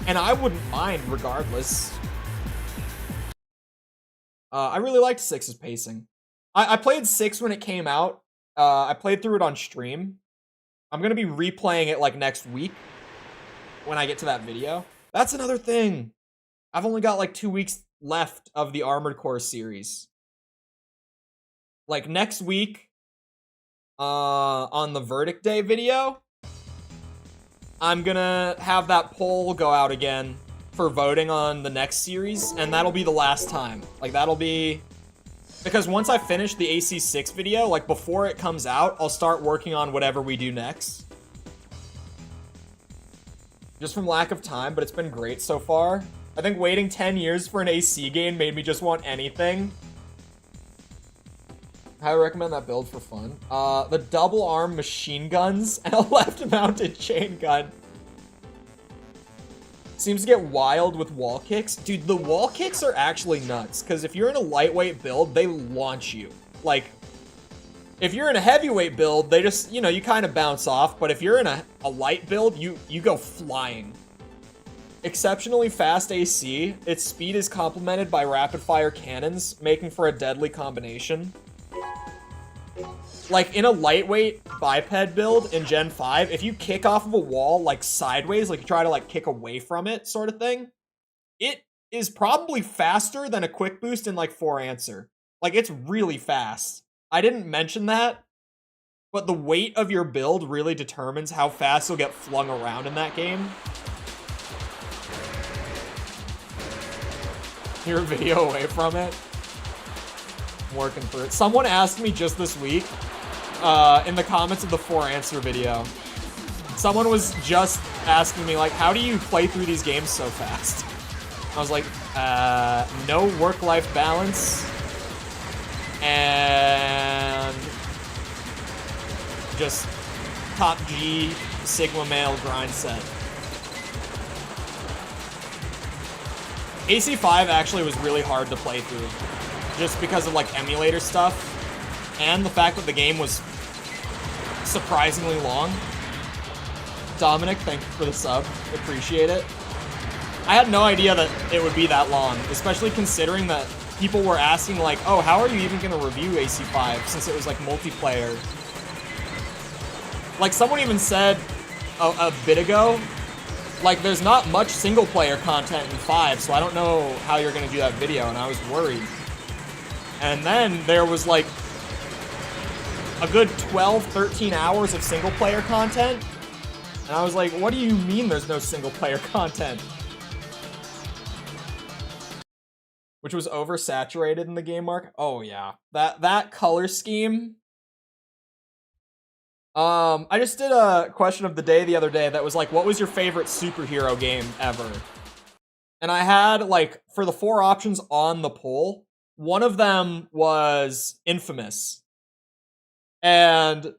and I wouldn't mind regardless. I really liked 6's pacing. I played 6 when it came out. I played through it on stream. I'm gonna be replaying it like next week when I get to that video. That's another thing. I've only got like 2 weeks left of the Armored Core series. Like next week, on the Verdict Day video, I'm gonna have that poll go out again for voting on the next series, and that'll be the last time. Like, that'll be... Because once I finish the AC6 video, like, before it comes out, I'll start working on whatever we do next. Just from lack of time, but it's been great so far. I think waiting 10 years for an AC game made me just want anything. I recommend that build for fun. The double arm machine guns and a left-mounted chain gun. Seems to get wild with wall kicks. Dude, the wall kicks are actually nuts, because if you're in a lightweight build, they launch you. Like, if you're in a heavyweight build, they just, you know, you kind of bounce off, but if you're in a light build, you go flying. Exceptionally fast AC, its speed is complemented by rapid-fire cannons, making for a deadly combination. Like, in a lightweight biped build in Gen 5, if you kick off of a wall, like, sideways, like, you try to, like, kick away from it, sort of thing, it is probably faster than a quick boost in, like, 4-answer. Like, it's really fast. I didn't mention that, but the weight of your build really determines how fast you'll get flung around in that game. You're a video away from it. I'm working for it. Someone asked me just this week, in the comments of the 4-answer video, someone was just asking me, like, how do you play through these games so fast? I was like, no work-life balance, and just top G Sigma male grind set. AC5 actually was really hard to play through, just because of like emulator stuff, and the fact that the game was surprisingly long. Dominic, thank you for the sub. Appreciate it. I had no idea that it would be that long, especially considering that people were asking like, oh, how are you even going to review AC5 since it was like multiplayer? Like someone even said a bit ago, like there's not much single player content in 5, so I don't know how you're going to do that video, and I was worried. And then there was like a good 12, 13 hours of single player content. And I was like, what do you mean there's no single player content? Which was oversaturated in the game market. Oh yeah, that color scheme. I just did a question of the day the other day that was like, what was your favorite superhero game ever? And I had like, for the 4 options on the poll, one of them was Infamous. And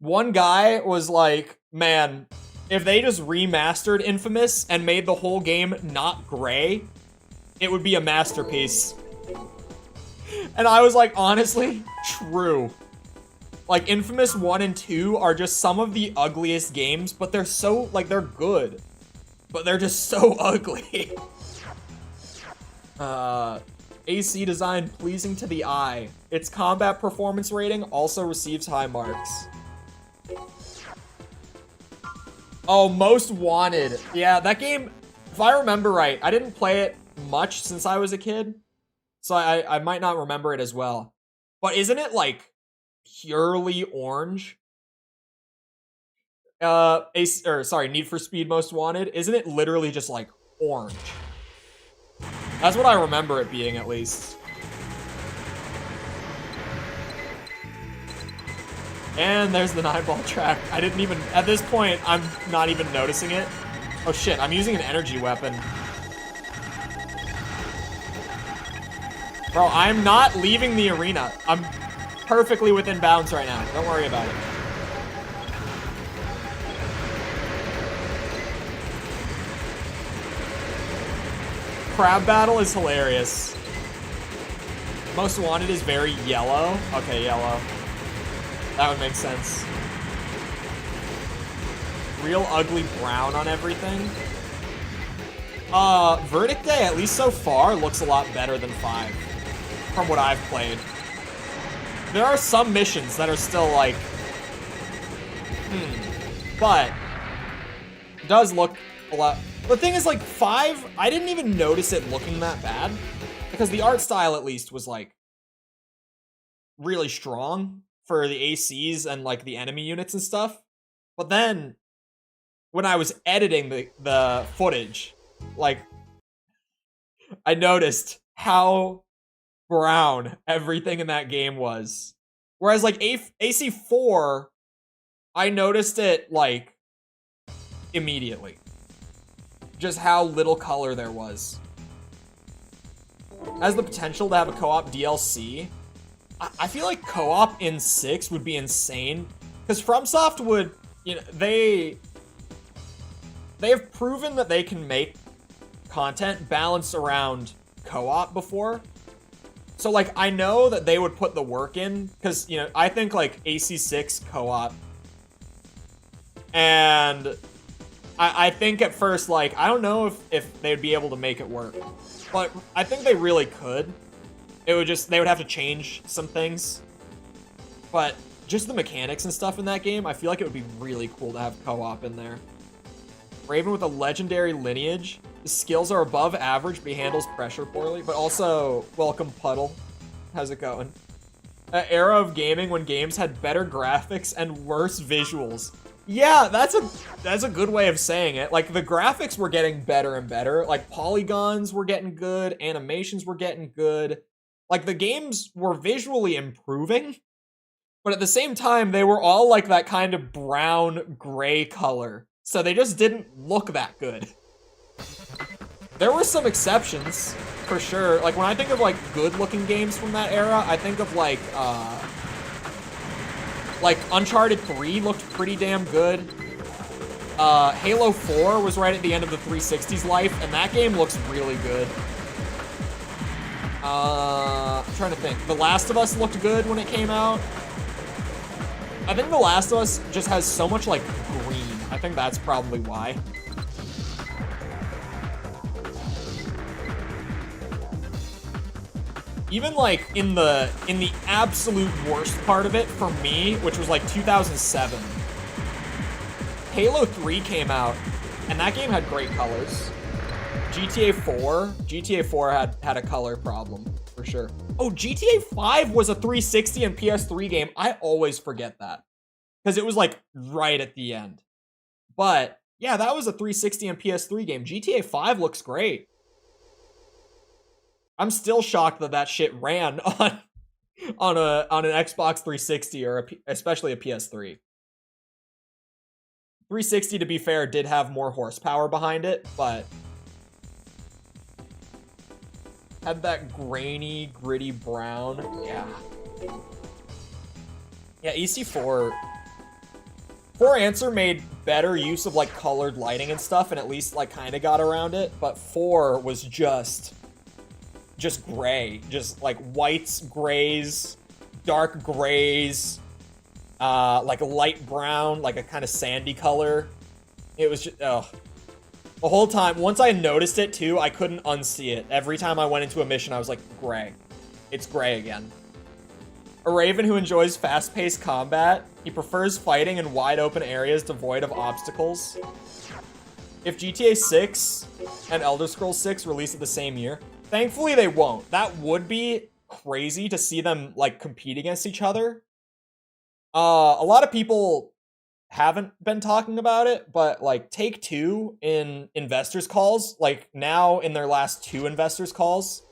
one guy was like, man, if they just remastered Infamous and made the whole game not gray, it would be a masterpiece. And I was like, honestly, true. Like, Infamous 1 and 2 are just some of the ugliest games, but they're so, like, they're good. But they're just so ugly. AC design pleasing to the eye. Its combat performance rating also receives high marks. Oh, Most Wanted. Yeah, that game, if I remember right, I didn't play it much since I was a kid, so I might not remember it as well. But isn't it, like, purely orange? Need for Speed Most Wanted. Isn't it literally just, like, orange? That's what I remember it being, at least. And there's the 9-ball track. I didn't even... At this point, I'm not even noticing it. Oh shit, I'm using an energy weapon. Bro, I'm not leaving the arena. I'm perfectly within bounds right now. Don't worry about it. Crab battle is hilarious. Most Wanted is very yellow. Okay, yellow. That would make sense. Real ugly brown on everything. Verdict Day, at least so far, looks a lot better than 5. From what I've played. There are some missions that are still like... But... it does look a lot... The thing is, like, 5, I didn't even notice it looking that bad. Because the art style, at least, was, like... really strong for the ACs and, like, the enemy units and stuff. But then... when I was editing the footage, like... I noticed how brown everything in that game was. Whereas, like, AC4, I noticed it, like, immediately. Just how little color there was. Has the potential to have a co-op DLC. I feel like co-op in 6 would be insane. Because FromSoft would, you know, they have proven that they can make content balanced around co-op before. So, like, I know that they would put the work in, because, you know, I think, like, AC6 co-op, and I think at first, like, I don't know if they would be able to make it work, but I think they really could. It would just, they would have to change some things, but just the mechanics and stuff in that game, I feel like it would be really cool to have co-op in there. Raven with a legendary lineage. His skills are above average, but he handles pressure poorly. But also, welcome Puddle. How's it going? An era of gaming when games had better graphics and worse visuals. Yeah, that's a good way of saying it. Like, the graphics were getting better and better. Like, polygons were getting good, animations were getting good. Like, the games were visually improving, but at the same time, they were all like that kind of brown gray color. So they just didn't look that good. There were some exceptions, for sure. Like, when I think of, like, good-looking games from that era, I think of, like, Uncharted 3 looked pretty damn good. Halo 4 was right at the end of the 360's life, and that game looks really good. I'm trying to think. The Last of Us looked good when it came out. I think The Last of Us just has so much, like, green. I think that's probably why. Even, like, in the absolute worst part of it, for me, which was, like, 2007, Halo 3 came out, and that game had great colors. GTA 4 had a color problem, for sure. Oh, GTA 5 was a 360 and PS3 game. I always forget that, because it was, like, right at the end. But, yeah, that was a 360 and PS3 game. GTA 5 looks great. I'm still shocked that that shit ran on an Xbox 360 or especially a PS3. 360, to be fair, did have more horsepower behind it, but had that grainy, gritty brown. Yeah. Yeah, EC4. 4 made better use of, like, colored lighting and stuff, and at least, like, kind of got around it, but 4 was just gray. Just, like, whites, grays, dark grays, like a light brown, like a kind of sandy color. It was just, oh. The whole time, once I noticed it too, I couldn't unsee it. Every time I went into a mission, I was like, gray. It's gray again. A Raven who enjoys fast-paced combat. He prefers fighting in wide-open areas devoid of obstacles. If GTA 6 and Elder Scrolls 6 release at the same year, thankfully they won't. That would be crazy to see them, like, compete against each other. A lot of people haven't been talking about it, but, like, Take-Two in investors calls, like, now in their last 2 investors calls,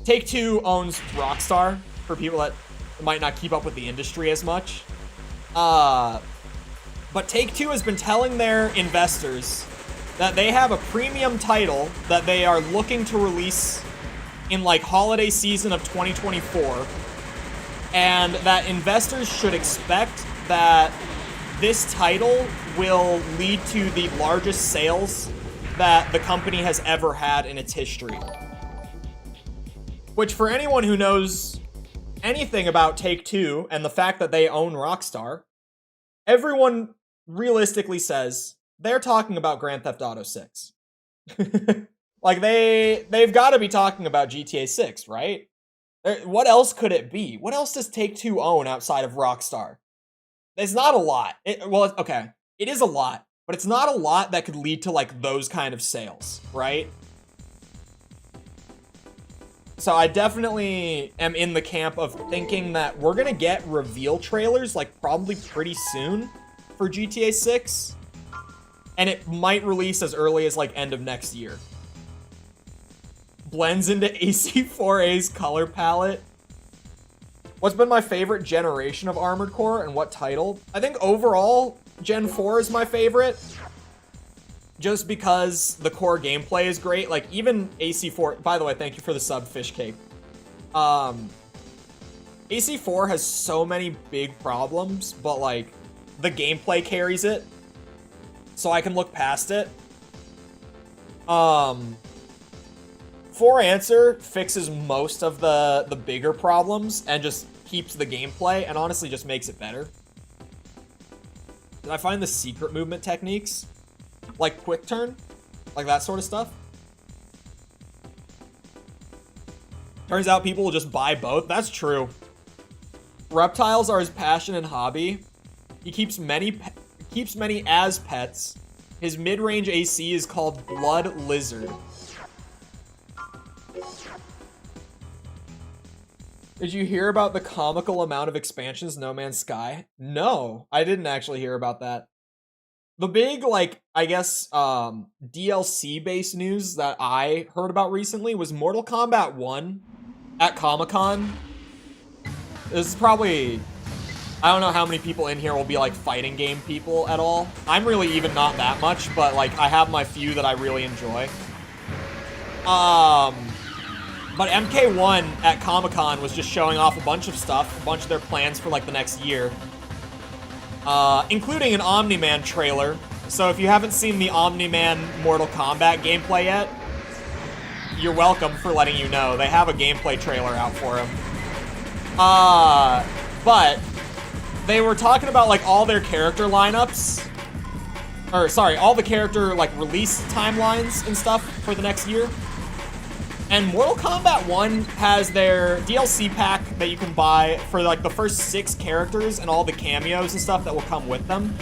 Take-Two owns Rockstar, for people that might not keep up with the industry as much. But Take-Two has been telling their investors that they have a premium title that they are looking to release in, like, holiday season of 2024, and that investors should expect that this title will lead to the largest sales that the company has ever had in its history. Which, for anyone who knows anything about Take-Two and the fact that they own Rockstar, everyone realistically says they're talking about Grand Theft Auto 6. Like, they've got to be talking about GTA 6, right? What else could it be? What else does Take-Two own outside of Rockstar? It's not a lot. Well, okay, it is a lot, but it's not a lot that could lead to, like, those kind of sales, right? So I definitely am in the camp of thinking that we're gonna get reveal trailers, like, probably pretty soon for GTA 6. And it might release as early as, like, end of next year. Blends into AC4A's color palette. What's been my favorite generation of Armored Core and what title? I think overall, Gen 4 is my favorite. Just because the core gameplay is great. Like, even AC4... By the way, thank you for the sub, Fish Cake. AC4 has so many big problems, but, like, the gameplay carries it. So I can look past it. 4 fixes most of the bigger problems and just keeps the gameplay and honestly just makes it better. Did I find the secret movement techniques? Like quick turn? Like that sort of stuff? Turns out people will just buy both. That's true. Reptiles are his passion and hobby. He keeps many as pets. His mid-range AC is called Blood Lizard. Did you hear about the comical amount of expansions No Man's Sky? No, I didn't actually hear about that. The big, like, I guess, DLC-based news that I heard about recently was Mortal Kombat 1 at Comic-Con. This is probably... I don't know how many people in here will be, like, fighting game people at all. I'm really even not that much, but, like, I have my few that I really enjoy. But MK1 at Comic-Con was just showing off a bunch of stuff, a bunch of their plans for, like, the next year. including an Omni-Man trailer. So if you haven't seen the Omni-Man Mortal Kombat gameplay yet, you're welcome for letting you know. They have a gameplay trailer out for him. But they were talking about like all their character lineups, or sorry, all the character like release timelines and stuff for the next year. And Mortal Kombat 1 has their DLC pack that you can buy for like the first 6 characters and all the cameos and stuff that will come with them.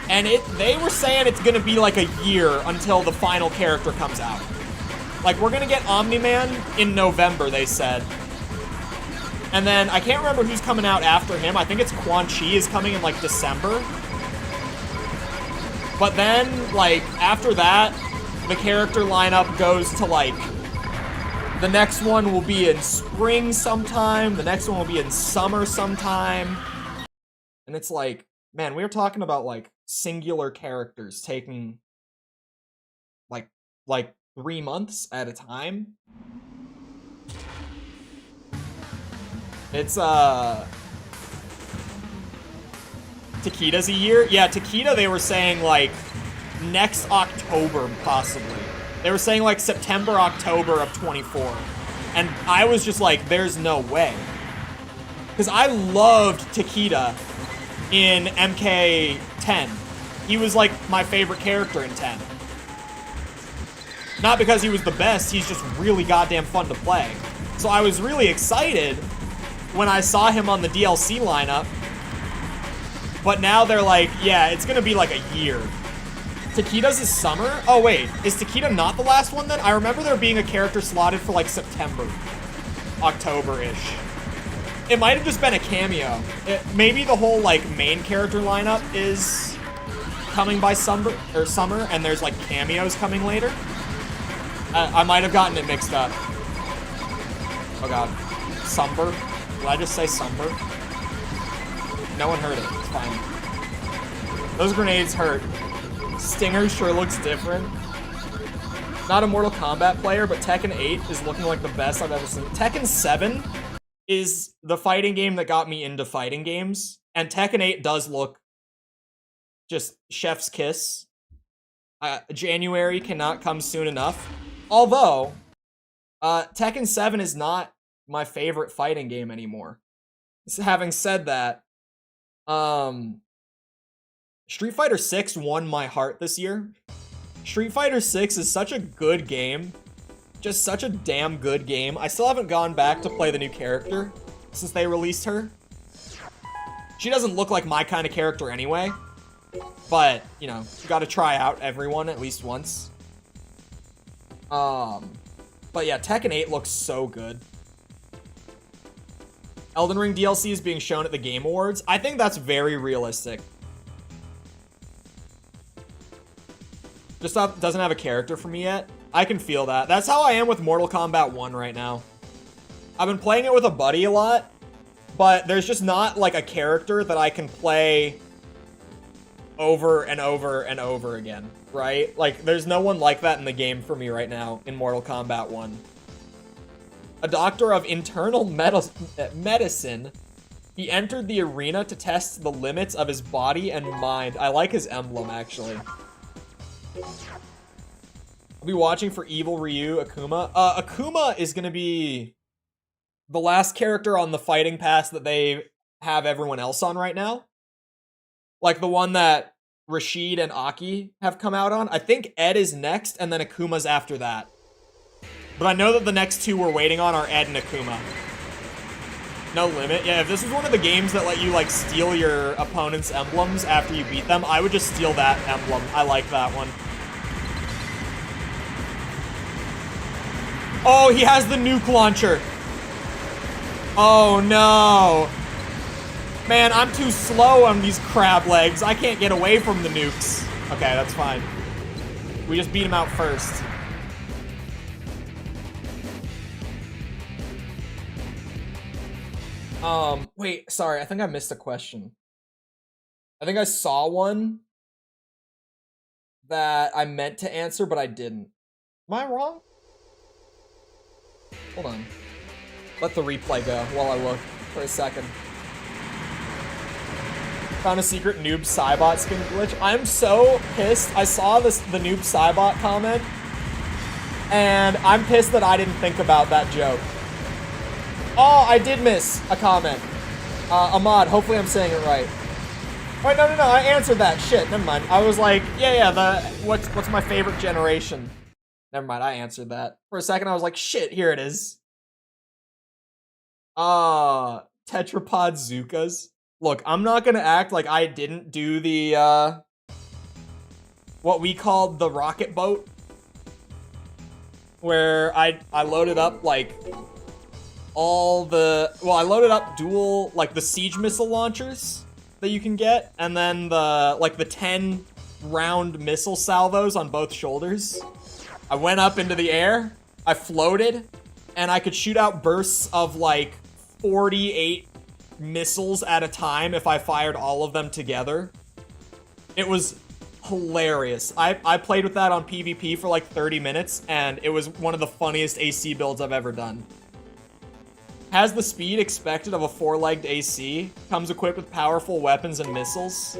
And they were saying it's gonna be like a year until the final character comes out. Like, we're gonna get Omni-Man in November, they said. And then, I can't remember who's coming out after him. I think it's Quan Chi is coming in, like, December. But then, like, after that, the character lineup goes to, like, the next one will be in spring sometime. The next one will be in summer sometime. And it's like, man, we were talking about, like, singular characters taking, like 3 months at a time. It's, Takeda's a year? Yeah, Takeda, they were saying, like, next October, possibly. They were saying, like, September, October of 24. And I was just like, there's no way. Because I loved Takeda in MK10. He was, like, my favorite character in 10. Not because he was the best, he's just really goddamn fun to play. So I was really excited when I saw him on the DLC lineup. But now they're like, yeah, it's gonna be like a year. Takeda's is summer? Oh wait, is Takeda not the last one then? I remember there being a character slotted for like September. October-ish. It might have just been a cameo. Maybe the whole like main character lineup is coming by summer, and there's like cameos coming later. I might have gotten it mixed up. Oh god. Sumber? Did I just say Sumber? No one heard it. It's fine. Those grenades hurt. Stinger sure looks different. Not a Mortal Kombat player, but Tekken 8 is looking like the best I've ever seen. Tekken 7 is the fighting game that got me into fighting games. And Tekken 8 does look just chef's kiss. January cannot come soon enough. Although, Tekken 7 is not my favorite fighting game anymore. Having said that, Street Fighter 6 won my heart this year. Street Fighter 6 is such a good game. Just such a damn good game. I still haven't gone back to play the new character since they released her. She doesn't look like my kind of character anyway. But, you know, you gotta try out everyone at least once. But yeah, Tekken 8 looks so good. Elden Ring DLC is being shown at the Game Awards. I think that's very realistic. Just doesn't have a character for me yet. I can feel that. That's how I am with Mortal Kombat 1 right now. I've been playing it with a buddy a lot, but there's just not like a character that I can play over and over and over again, right? Like, there's no one like that in the game for me right now in Mortal Kombat 1. A doctor of internal medicine, he entered the arena to test the limits of his body and mind. I like his emblem, actually. I'll be watching for Evil Ryu Akuma. Akuma is gonna be the last character on the fighting pass that they have everyone else on right now. Like the one that Rashid and Aki have come out on. I think Ed is next, and then Akuma's after that. But I know that the next two we're waiting on are Ed and Akuma. No limit? Yeah, if this was one of the games that let you, like, steal your opponent's emblems after you beat them, I would just steal that emblem. I like that one. Oh, he has the nuke launcher. Oh, no. Man, I'm too slow on these crab legs. I can't get away from the nukes. Okay, that's fine. We just beat him out first. Wait, sorry, I think I missed a question. I think I saw one that I meant to answer, but I didn't. Am I wrong? Hold on. Let the replay go while I look for a second. Found a secret Noob Cybot skin glitch. I'm so pissed. I saw the Noob Cybot comment, and I'm pissed that I didn't think about that joke. Oh, I did miss a comment. Ahmad, hopefully I'm saying it right. Wait, no, I answered that. Shit, never mind. I was like, yeah, what's my favorite generation? Never mind, I answered that. For a second, I was like, shit, here it is. Tetrapod Zukas. Look, I'm not gonna act like I didn't do the, what we called the rocket boat. Where I loaded up, like, I loaded up dual, like, the siege missile launchers that you can get, and then the 10 round missile salvos on both shoulders. I went up into the air, I floated, and I could shoot out bursts of, like, 48 missiles at a time if I fired all of them together. It was hilarious. I played with that on PvP for like 30 minutes, and it was one of the funniest AC builds I've ever done. Has the speed expected of a 4-legged AC. Comes equipped with powerful weapons and missiles.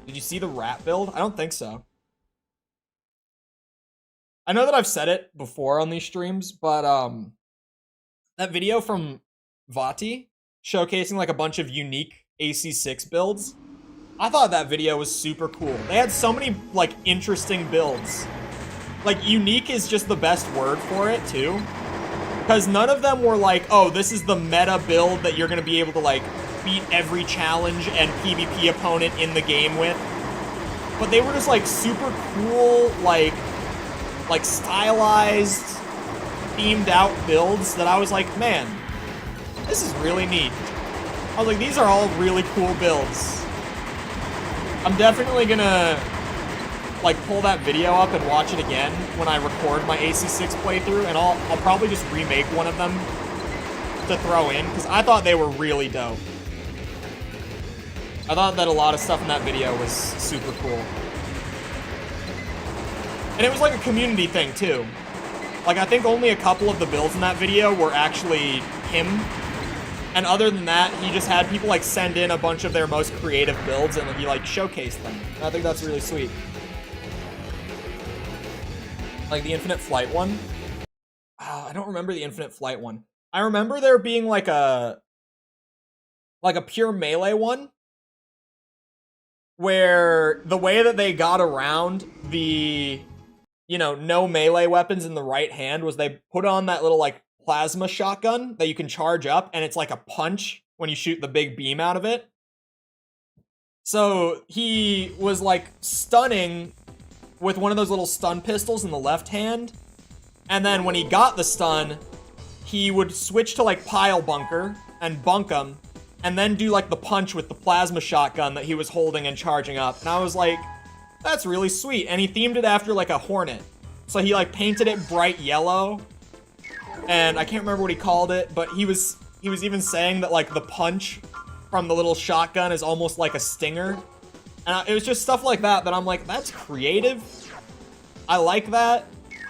Did you see the rat build? I don't think so. I know that I've said it before on these streams, but that video from Vati showcasing like a bunch of unique AC6 builds, I thought that video was super cool. They had so many like interesting builds. Like unique is just the best word for it too, because none of them were like, oh, this is the meta build that you're gonna be able to like beat every challenge and PvP opponent in the game with. But they were just like super cool, like stylized, themed out builds that I was like, man, this is really neat. I was like, these are all really cool builds. I'm definitely gonna like pull that video up and watch it again when I record my AC6 playthrough, and I'll probably just remake one of them to throw in, because I thought they were really dope. I thought that a lot of stuff in that video was super cool. And it was like a community thing too. Like I think only a couple of the builds in that video were actually him. And other than that, he just had people like send in a bunch of their most creative builds and he like showcased them. And I think that's really sweet. Like the Infinite Flight one. Oh, I don't remember the Infinite Flight one. I remember there being like a pure melee one, where the way that they got around the, you know, no melee weapons in the right hand was they put on that little like plasma shotgun that you can charge up, and it's like a punch when you shoot the big beam out of it. So he was like stunning with one of those little stun pistols in the left hand, and then when he got the stun, he would switch to like pile bunker and bunk him, and then do like the punch with the plasma shotgun that he was holding and charging up. And I was like, that's really sweet. And he themed it after like a hornet. So he like painted it bright yellow, and I can't remember what he called it, but he was even saying that like the punch from the little shotgun is almost like a stinger. And it was just stuff like that that I'm like, that's creative. I like that.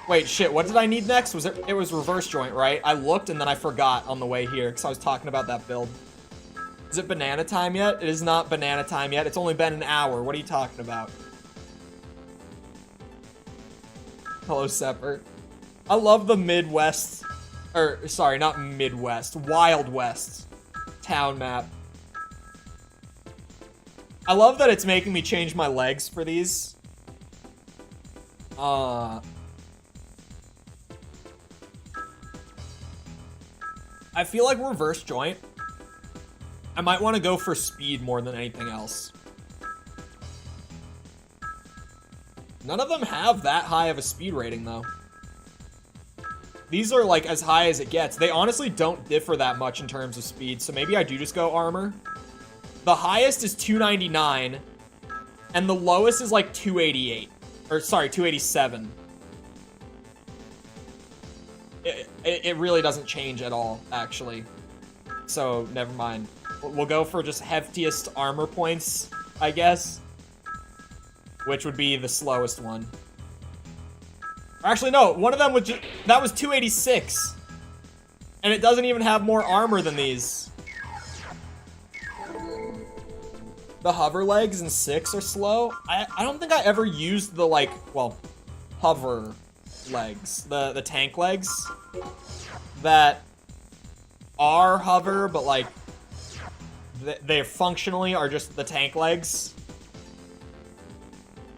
Wait, shit, what did I need next? It was reverse joint, right? I looked and then I forgot on the way here because I was talking about that build. Is it banana time yet? It is not banana time yet. It's only been an hour. What are you talking about? Hello, Sepper. I love the Midwest, or sorry, not Midwest, Wild West town map. I love that it's making me change my legs for these. I feel like reverse joint, I might want to go for speed more than anything else. None of them have that high of a speed rating, though. These are, like, as high as it gets. They honestly don't differ that much in terms of speed, so maybe I do just go armor. The highest is 299, and the lowest is, like, 288. Or, sorry, 287. It really doesn't change at all, actually. So, never mind. We'll go for just heftiest armor points, I guess. Which would be the slowest one. Actually, no, one of them was just, that was 286. And it doesn't even have more armor than these. The hover legs in 6 are slow. I don't think I ever used the, like, well, hover legs. The tank legs. That are hover, but, like, they functionally are just the tank legs.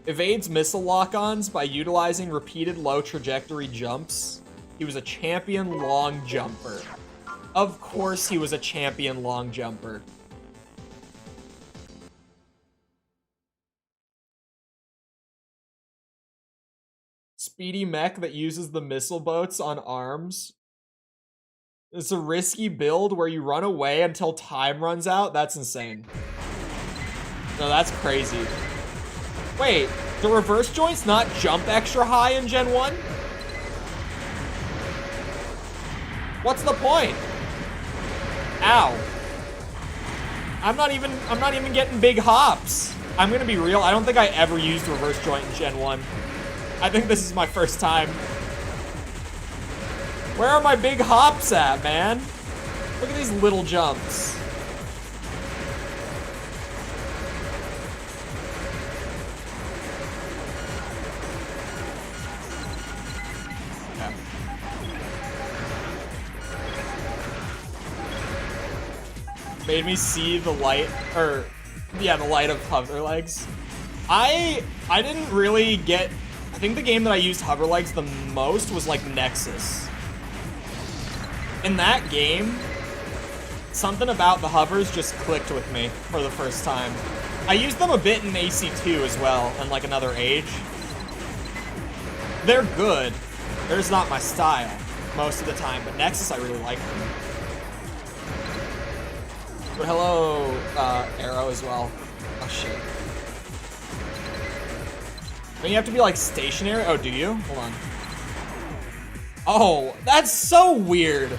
Evades missile lock-ons by utilizing repeated low trajectory jumps. He was a champion long jumper. Of course he was a champion long jumper. Speedy mech that uses the missile boats on arms. It's a risky build where you run away until time runs out. That's insane. No, that's crazy. Wait, the reverse joints not jump extra high in Gen 1? What's the point? Ow. I'm not even getting big hops. I'm gonna be real, I don't think I ever used reverse joint in Gen 1. I think this is my first time. Where are my big hops at, man? Look at these little jumps. Okay. Made me see the light, or yeah, the light of hover legs. I didn't really get, I think the game that I used hover legs the most was like Nexus. In that game, something about the hovers just clicked with me for the first time. I used them a bit in AC2 as well, and like Another Age. They're good. They're just not my style most of the time, but Nexus I really like them. But hello, Arrow as well. Oh shit. Don't you have to be like stationary? Oh, do you? Hold on. Oh, that's so weird.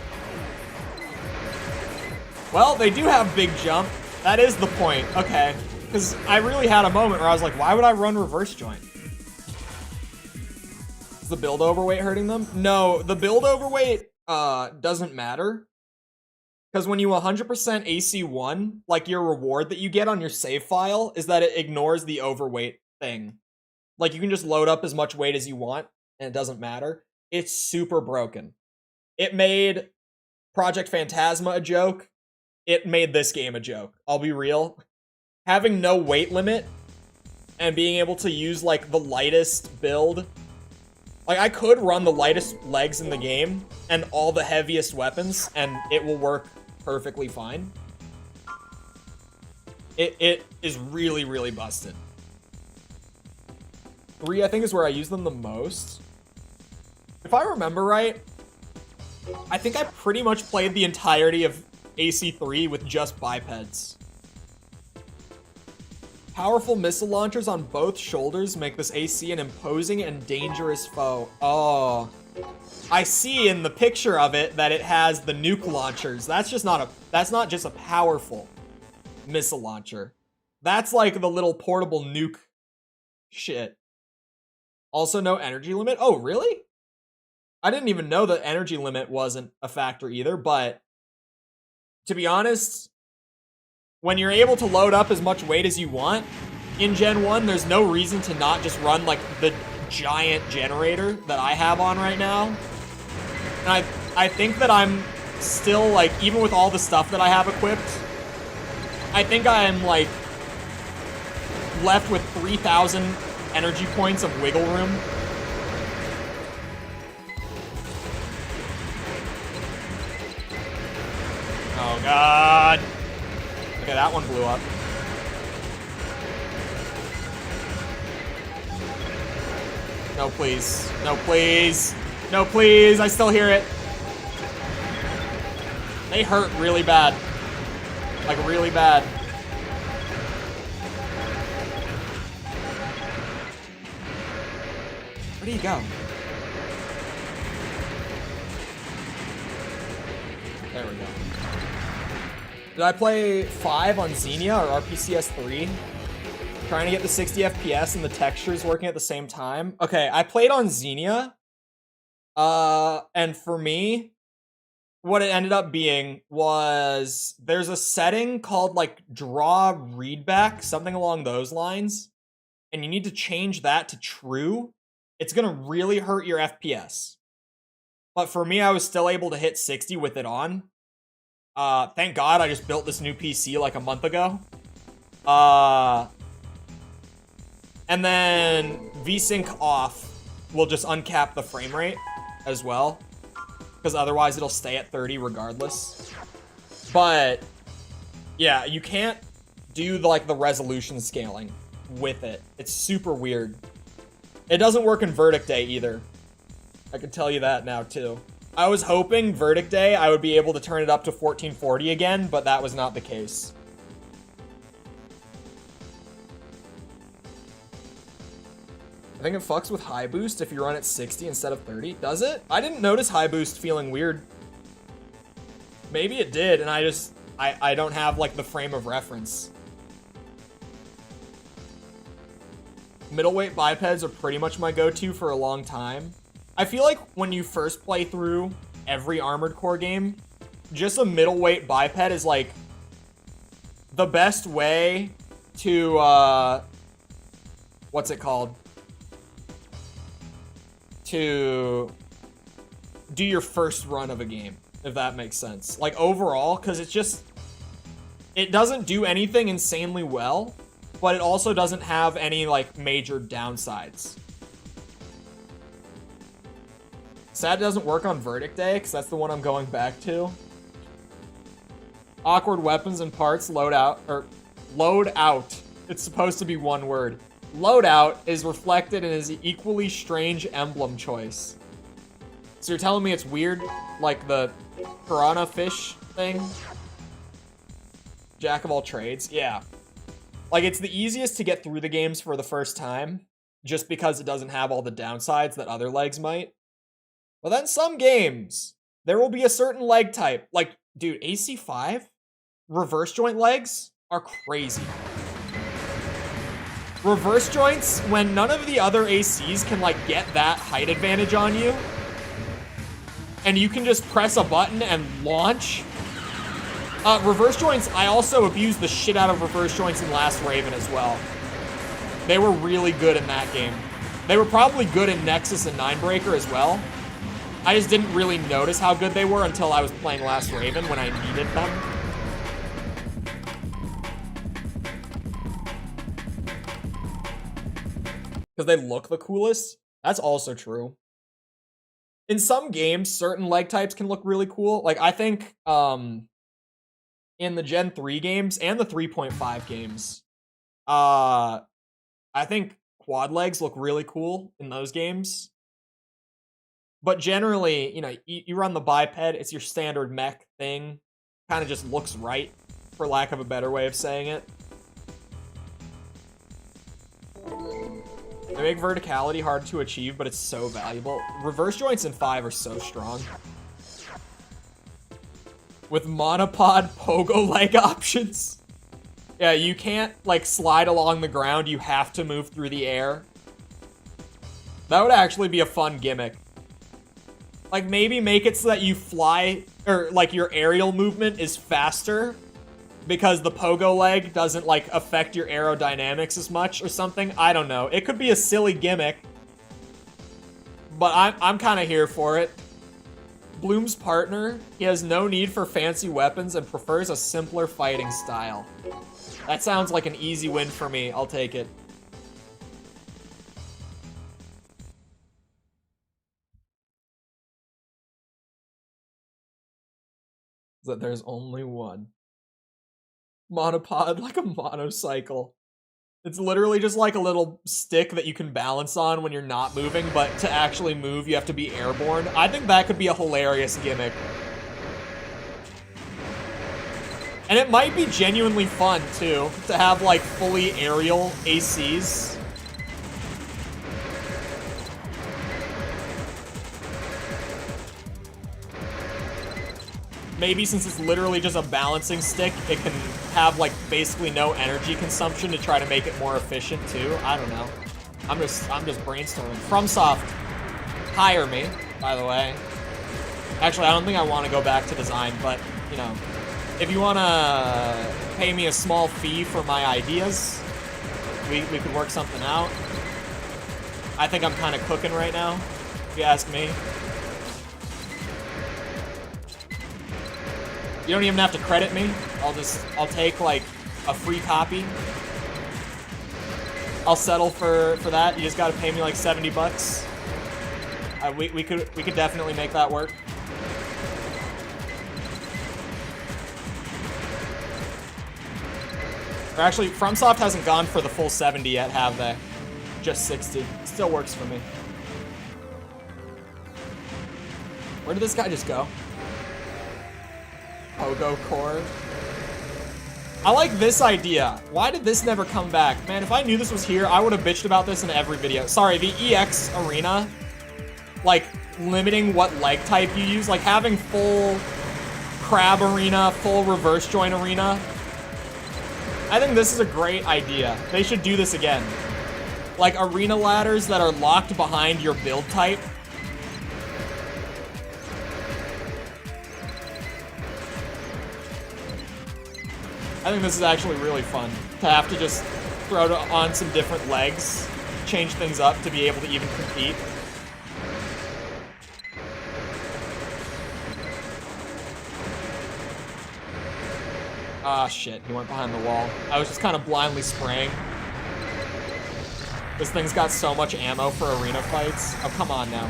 Well, they do have big jump. That is the point. Okay. Because I really had a moment where I was like, why would I run reverse joint? Is the build overweight hurting them? No, the build overweight doesn't matter. Because when you 100% AC1, like your reward that you get on your save file is that it ignores the overweight thing. Like you can just load up as much weight as you want and it doesn't matter. It's super broken. It made Project Phantasma a joke. It made this game a joke. I'll be real. Having no weight limit and being able to use like the lightest build. Like I could run the lightest legs in the game and all the heaviest weapons and it will work perfectly fine. It is really, really busted. 3, I think, is where I use them the most. If I remember right, I think I pretty much played the entirety of AC3 with just bipeds. Powerful missile launchers on both shoulders make this AC an imposing and dangerous foe. Oh, I see in the picture of it that it has the nuke launchers. That's not just a powerful missile launcher. That's like the little portable nuke shit. Also no energy limit. Oh, really? I didn't even know the energy limit wasn't a factor either, but to be honest, when you're able to load up as much weight as you want in Gen 1, there's no reason to not just run like the giant generator that I have on right now. And I think that I'm still like, even with all the stuff that I have equipped, I think I'm like left with 3,000 energy points of wiggle room. Oh god. Okay, that one blew up. No, please. No, please. No, please. I still hear it. They hurt really bad. Like, really bad. Where do you go? There we go. Did I play 5 on Xenia or RPCS 3? Trying to get the 60 FPS and the textures working at the same time. Okay, I played on Xenia. And for me, what it ended up being was there's a setting called like draw readback, something along those lines, and you need to change that to true. It's gonna really hurt your FPS. But for me, I was still able to hit 60 with it on. Thank God I just built this new PC like a month ago. And then VSync off will just uncap the frame rate as well, because otherwise it'll stay at 30 regardless. But yeah, you can't do like the resolution scaling with it. It's super weird. It doesn't work in Verdict Day either. I can tell you that now too. I was hoping Verdict Day I would be able to turn it up to 1440 again, but that was not the case. I think it fucks with high boost if you run at 60 instead of 30. Does it? I didn't notice high boost feeling weird. Maybe it did, and I don't have like the frame of reference. Middleweight bipeds are pretty much my go-to for a long time. I feel like when you first play through every Armored Core game, just a middleweight biped is like the best way to, what's it called? To do your first run of a game, if that makes sense. Like overall, because it doesn't do anything insanely well, but it also doesn't have any like major downsides. Sad it doesn't work on Verdict Day, because that's the one I'm going back to. Awkward weapons and parts load out. It's supposed to be one word. Loadout is reflected in his equally strange emblem choice. So you're telling me it's weird, like the piranha fish thing? Jack of all trades, yeah. Like it's the easiest to get through the games for the first time, just because it doesn't have all the downsides that other legs might. But then some games, there will be a certain leg type. Like, dude, AC5 reverse joint legs are crazy. Reverse joints, when none of the other ACs can like get that height advantage on you, and you can just press a button and launch. Reverse joints, I also abused the shit out of reverse joints in Last Raven as well. They were really good in that game. They were probably good in Nexus and Ninebreaker as well. I just didn't really notice how good they were until I was playing Last Raven when I needed them. Because they look the coolest. That's also true. In some games, certain leg types can look really cool. Like, I think in the Gen 3 games and the 3.5 games, I think quad legs look really cool in those games. But generally, you know, you run the biped, it's your standard mech thing. Kind of just looks right, for lack of a better way of saying it. They make verticality hard to achieve, but it's so valuable. Reverse joints in 5 are so strong. With monopod pogo leg options. Yeah, you can't, like, slide along the ground. You have to move through the air. That would actually be a fun gimmick. Like, maybe make it so that you fly, or, like, your aerial movement is faster because the pogo leg doesn't, like, affect your aerodynamics as much or something. I don't know. It could be a silly gimmick, but I'm kind of here for it. Bloom's partner, he has no need for fancy weapons and prefers a simpler fighting style. That sounds like an easy win for me. I'll take it. That there's only one. Monopod, like a monocycle. It's literally just like a little stick that you can balance on when you're not moving, but to actually move, you have to be airborne. I think that could be a hilarious gimmick. And it might be genuinely fun, too, to have, like, fully aerial ACs. Maybe since it's literally just a balancing stick, it can have, like, basically no energy consumption to try to make it more efficient, too. I don't know. I'm just brainstorming. FromSoft, hire me, by the way. Actually, I don't think I want to go back to design, but, you know, if you want to pay me a small fee for my ideas, we could work something out. I think I'm kind of cooking right now, if you ask me. You don't even have to credit me. I'll take like a free copy. I'll settle for that. You just gotta pay me like 70 bucks. We could definitely make that work. Or actually, FromSoft hasn't gone for the full 70 yet, have they? Just 60. Still works for me. Where did this guy just go? Pogo Core. I like this idea. Why did this never come back? Man, if I knew this was here, I would have bitched about this in every video. Sorry, the EX arena, like, limiting what leg type you use, like having full crab arena, full reverse join arena. I think this is a great idea. They should do this again. Like arena ladders that are locked behind your build type. I think this is actually really fun to have to just throw on some different legs, change things up to be able to even compete. Ah, shit, he went behind the wall. I was just kind of blindly spraying. This thing's got so much ammo for arena fights. Oh, come on now.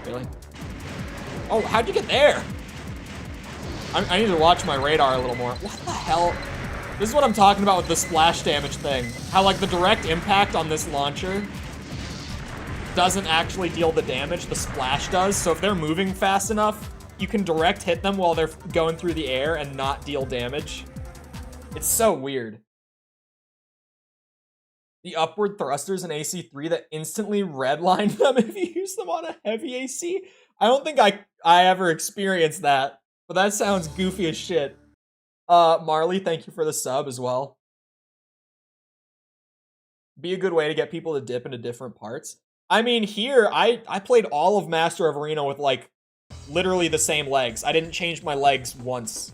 Really? Oh, how'd you get there? I need to watch my radar a little more. What the hell? This is what I'm talking about with the splash damage thing. How, like, the direct impact on this launcher doesn't actually deal the damage, the splash does. So if they're moving fast enough, you can direct hit them while they're going through the air and not deal damage. It's so weird. The upward thrusters in AC3 that instantly redline them if you use them on a heavy AC? I don't think I ever experienced that. But that sounds goofy as shit. Marley, thank you for the sub as well. Be a good way to get people to dip into different parts. I mean, here, I played all of Master of Arena with, like, literally the same legs. I didn't change my legs once.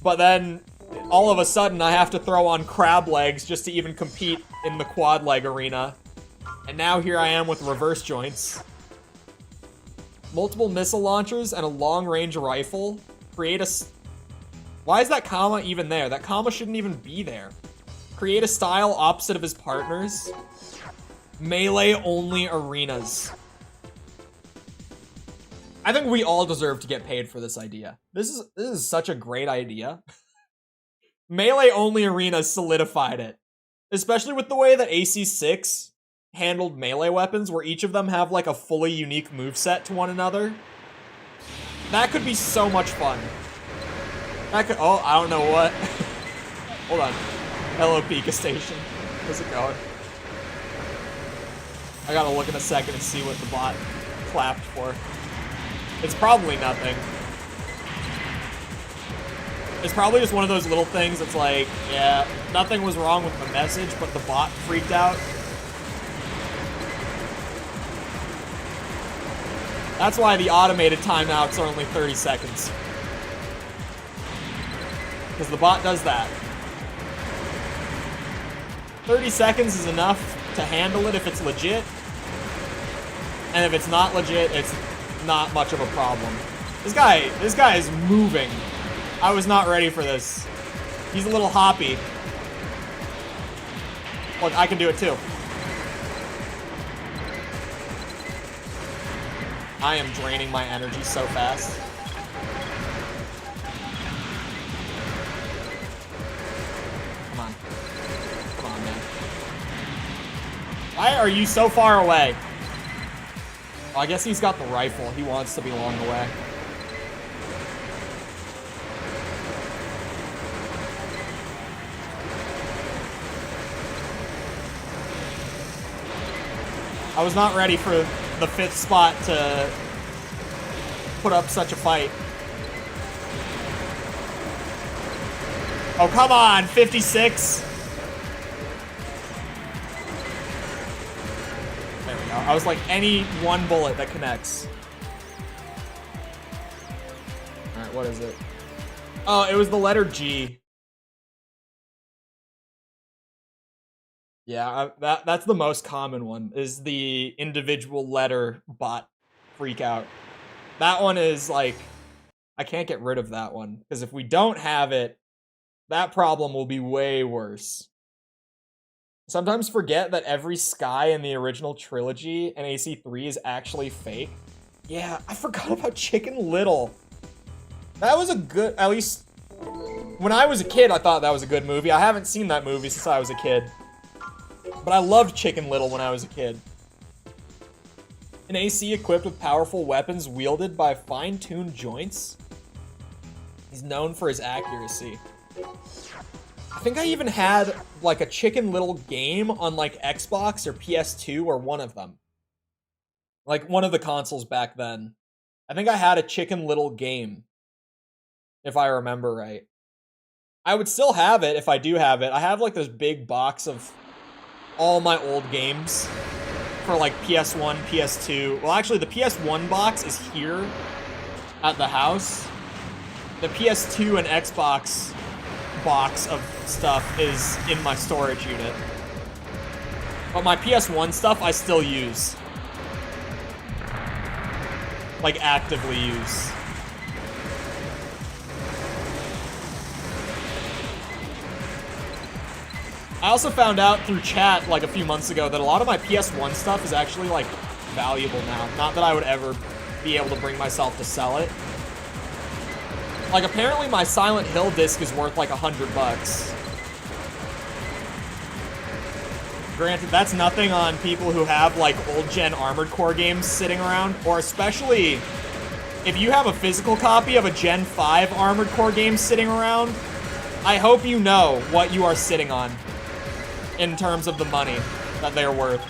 But then, all of a sudden, I have to throw on crab legs just to even compete in the quad leg arena. And now here I am with reverse joints. Multiple missile launchers and a long-range rifle create a... Why is that comma even there? That comma shouldn't even be there. Create a style opposite of his partners. Melee-only arenas. I think we all deserve to get paid for this idea. This is such a great idea. Melee-only arenas solidified it. Especially with the way that AC6 handled melee weapons, where each of them have like a fully unique moveset to one another. That could be so much fun. That could, oh, I don't know what. Hold on. Hello, Pika Station. How's it going? I gotta look in a second and see what the bot clapped for. It's probably nothing. It's probably just one of those little things that's like, yeah, nothing was wrong with the message, but the bot freaked out. That's why the automated timeouts are only 30 seconds. Because the bot does that. 30 seconds is enough to handle it if it's legit. And if it's not legit, it's not much of a problem. This guy is moving. I was not ready for this. He's a little hoppy. Look, I can do it too. I am draining my energy so fast. Come on. Come on, man. Why are you so far away? Oh, I guess he's got the rifle. He wants to be along the way. I was not ready for the 5th spot to put up such a fight. Oh, come on, 56. There we go. I was like, any one bullet that connects. Alright, what is it? Oh, it was the letter G. Yeah, that's the most common one, is the individual letter bot freak out. That one is like, I can't get rid of that one, because if we don't have it, that problem will be way worse. Sometimes forget that every Sky in the original trilogy in AC3 is actually fake. Yeah, I forgot about Chicken Little. That was a good, at least when I was a kid, I thought that was a good movie. I haven't seen that movie since I was a kid. But I loved Chicken Little when I was a kid. An AC equipped with powerful weapons wielded by fine-tuned joints. He's known for his accuracy. I think I even had like a Chicken Little game on like Xbox or PS2 or one of them. Like one of the consoles back then. I think I had a Chicken Little game, if I remember right. I would still have it if I do have it. I have like this big box of all my old games for like PS1, PS2. Well, actually the PS1 box is here at the house. The PS2 and Xbox box of stuff is in my storage unit. But my PS1 stuff I still use. Like actively use. I also found out through chat like a few months ago that a lot of my PS1 stuff is actually like valuable now. Not that I would ever be able to bring myself to sell it. Like apparently my Silent Hill disc is worth like $100. Granted, that's nothing on people who have like old gen Armored Core games sitting around, or especially if you have a physical copy of a Gen 5 Armored Core game sitting around, I hope you know what you are sitting on in terms of the money that they're worth.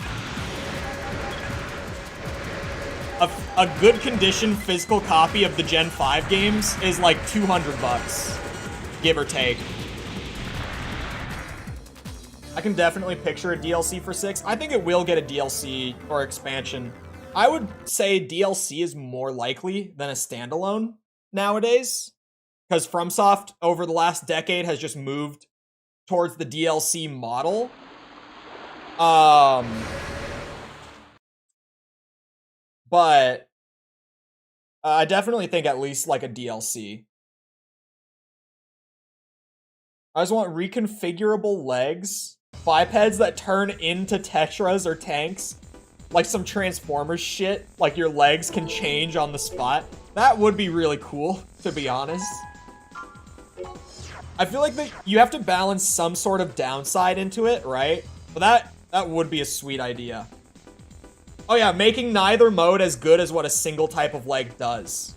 A good condition physical copy of the Gen 5 games is like $200, give or take. I can definitely picture a DLC for 6. I think it will get a DLC or expansion. I would say DLC is more likely than a standalone nowadays, because FromSoft over the last decade has just moved towards the DLC model. But I definitely think at least like a DLC. I just want reconfigurable legs, bipeds that turn into Tetras or tanks, like some Transformers shit, like your legs can change on the spot. That would be really cool, to be honest. I feel like that you have to balance some sort of downside into it, right? But that would be a sweet idea. Oh yeah, making neither mode as good as what a single type of leg does.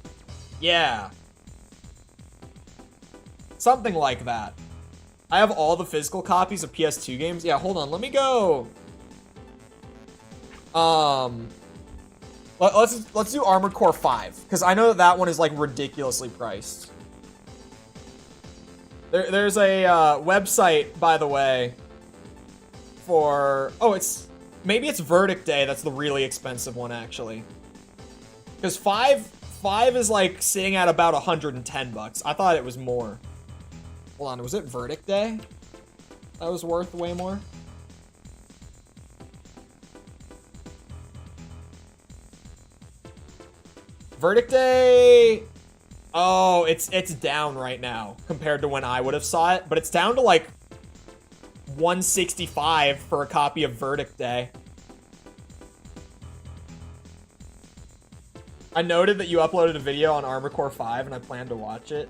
Yeah. Something like that. I have all the physical copies of PS2 games. Yeah, hold on, let me go. Let's do Armored Core 5, because I know that one is like ridiculously priced. There's a website, by the way, for... Oh, maybe it's Verdict Day that's the really expensive one, actually. Because 5 is like sitting at about $110. I thought it was more. Hold on, was it Verdict Day? That was worth way more? Verdict Day... Oh, it's down right now compared to when I would have saw it, but it's down to like $165 for a copy of Verdict Day. I noted that you uploaded a video on Armored Core 5 and I plan to watch it.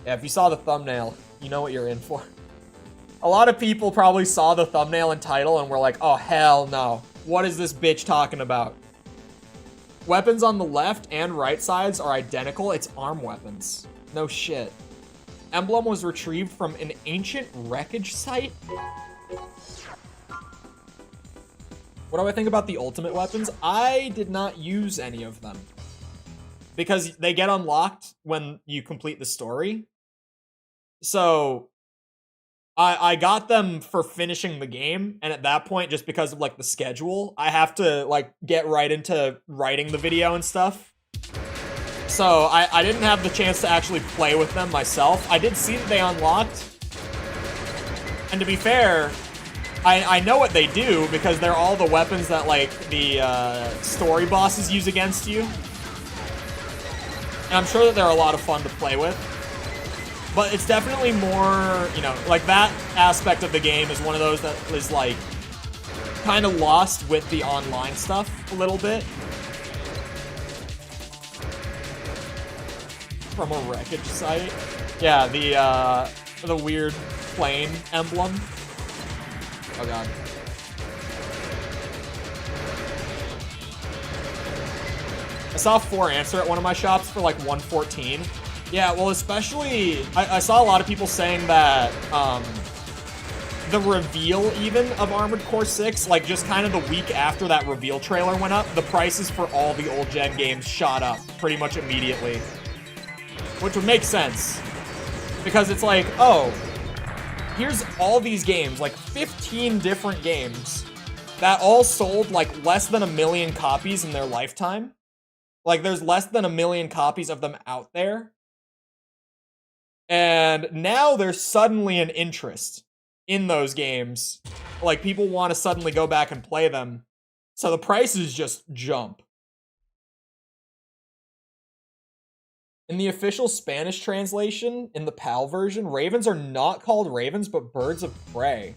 Yeah, if you saw the thumbnail, you know what you're in for. A lot of people probably saw the thumbnail and title and were like, oh hell no, what is this bitch talking about? Weapons on the left and right sides are identical. It's arm weapons. No shit. Emblem was retrieved from an ancient wreckage site? What do I think about the ultimate weapons? I did not use any of them, because they get unlocked when you complete the story. So I got them for finishing the game, and at that point, just because of like the schedule, I have to like get right into writing the video and stuff. So I didn't have the chance to actually play with them myself. I did see that they unlocked, and to be fair, I know what they do because they're all the weapons that like the story bosses use against you. And I'm sure that they're a lot of fun to play with. But it's definitely more, you know, like that aspect of the game is one of those that is like kind of lost with the online stuff a little bit. From a wreckage site. Yeah, the weird plane emblem. Oh god. I saw 4 answer at one of my shops for like 114. Yeah, well, especially, I saw a lot of people saying that the reveal even of Armored Core 6, like just kind of the week after that reveal trailer went up, the prices for all the old gen games shot up pretty much immediately. Which would make sense. Because it's like, oh, here's all these games, like 15 different games that all sold like less than 1 million copies in their lifetime. Like there's less than 1 million copies of them out there. And now there's suddenly an interest in those games. Like, people want to suddenly go back and play them. So the prices just jump. In the official Spanish translation, in the PAL version, ravens are not called ravens, but birds of prey.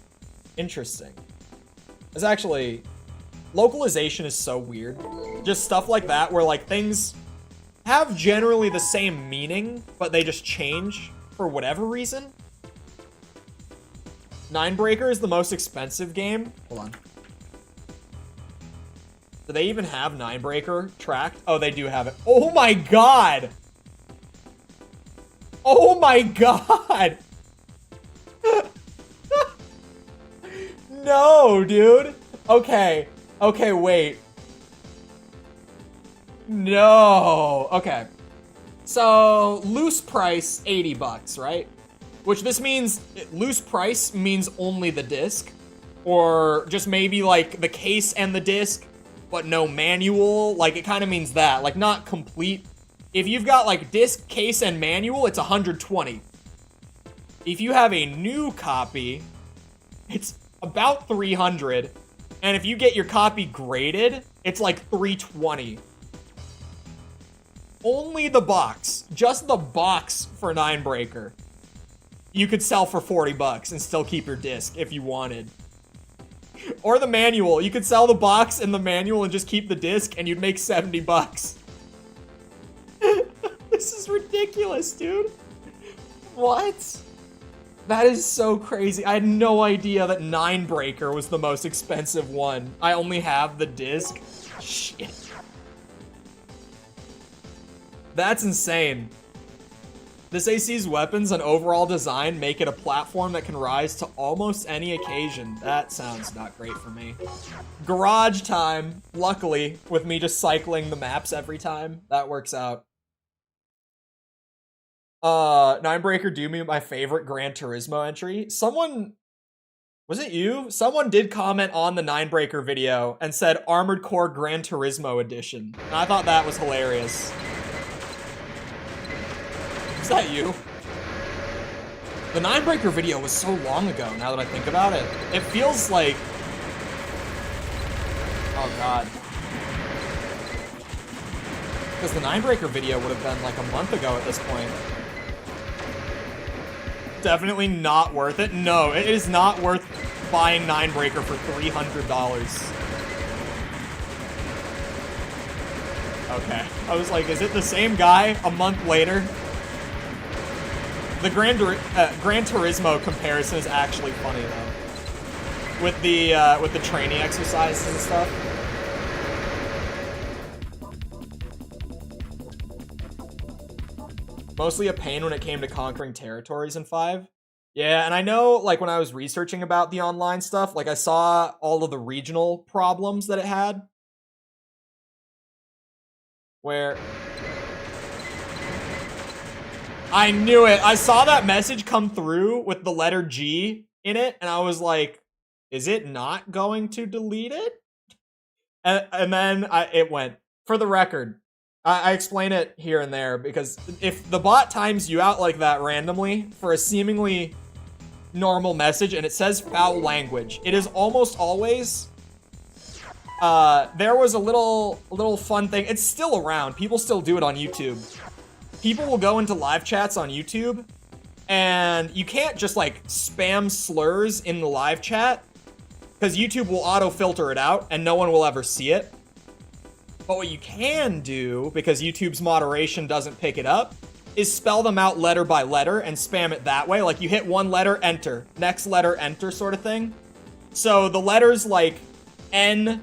Interesting. It's actually... localization is so weird. Just stuff like that, where, like, things have generally the same meaning, but they just change for whatever reason. Ninebreaker is the most expensive game. Hold on. Do they even have Ninebreaker tracked? Oh, they do have it. Oh my god! Oh my god! No, dude. Okay. Okay, wait. No. Okay. So, loose price, 80 bucks, right? Which this means, loose price means only the disc. Or just maybe like the case and the disc, but no manual. Like, it kind of means that. Like, not complete. If you've got like disc, case, and manual, it's 120. If you have a new copy, it's about 300. And if you get your copy graded, it's like 320. Only the box, just the box for Ninebreaker, you could sell for 40 bucks and still keep your disc if you wanted. Or the manual, you could sell the box and the manual and just keep the disc and you'd make 70 bucks. This is ridiculous, dude. What? That is so crazy. I had no idea that Ninebreaker was the most expensive one. I only have the disc. Shit. That's insane. This AC's weapons and overall design make it a platform that can rise to almost any occasion. That sounds not great for me. Garage time. Luckily, with me just cycling the maps every time, that works out. Ninebreaker do me my favorite Gran Turismo entry. Someone, was it you? Someone did comment on the Ninebreaker video and said Armored Core Gran Turismo Edition. And I thought that was hilarious. Is that you? The Ninebreaker video was so long ago, now that I think about it. It feels like... oh god. Because the Ninebreaker video would have been like a month ago at this point. Definitely not worth it. No, it is not worth buying Ninebreaker for $300. Okay. I was like, is it the same guy a month later? The Gran Turismo comparison is actually funny though, with the training exercises and stuff. Mostly a pain when it came to conquering territories in 5. Yeah, and I know, like, when I was researching about the online stuff, like, I saw all of the regional problems that it had. Where... I knew it! I saw that message come through with the letter G, in it, and I was like, is it not going to delete it? And then it went. For the record, I explain it here and there, because if the bot times you out like that randomly for a seemingly normal message and it says foul language, it is almost always... there was a little fun thing. It's still around. People still do it on YouTube. People will go into live chats on YouTube, and you can't just like spam slurs in the live chat, because YouTube will auto-filter it out and no one will ever see it. But what you can do, because YouTube's moderation doesn't pick it up, is spell them out letter by letter and spam it that way. Like, you hit one letter, enter. Next letter, enter, sort of thing. So the letters like N,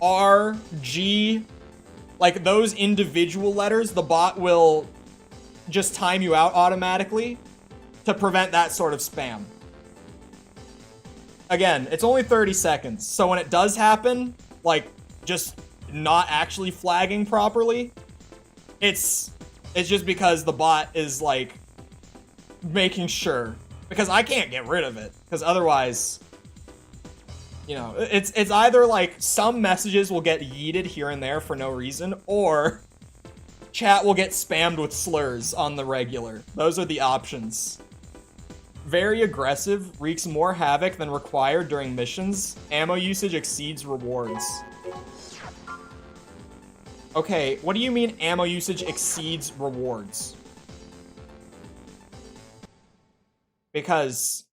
R, G, like those individual letters, the bot will just time you out automatically to prevent that sort of spam. Again, it's only 30 seconds, so when it does happen, like, just not actually flagging properly, it's just because the bot is, like, making sure. Because I can't get rid of it, because otherwise, you know, it's either, like, some messages will get yeeted here and there for no reason, or chat will get spammed with slurs on the regular. Those are the options. Very aggressive, wreaks more havoc than required during missions. Ammo usage exceeds rewards. Okay, what do you mean ammo usage exceeds rewards? Because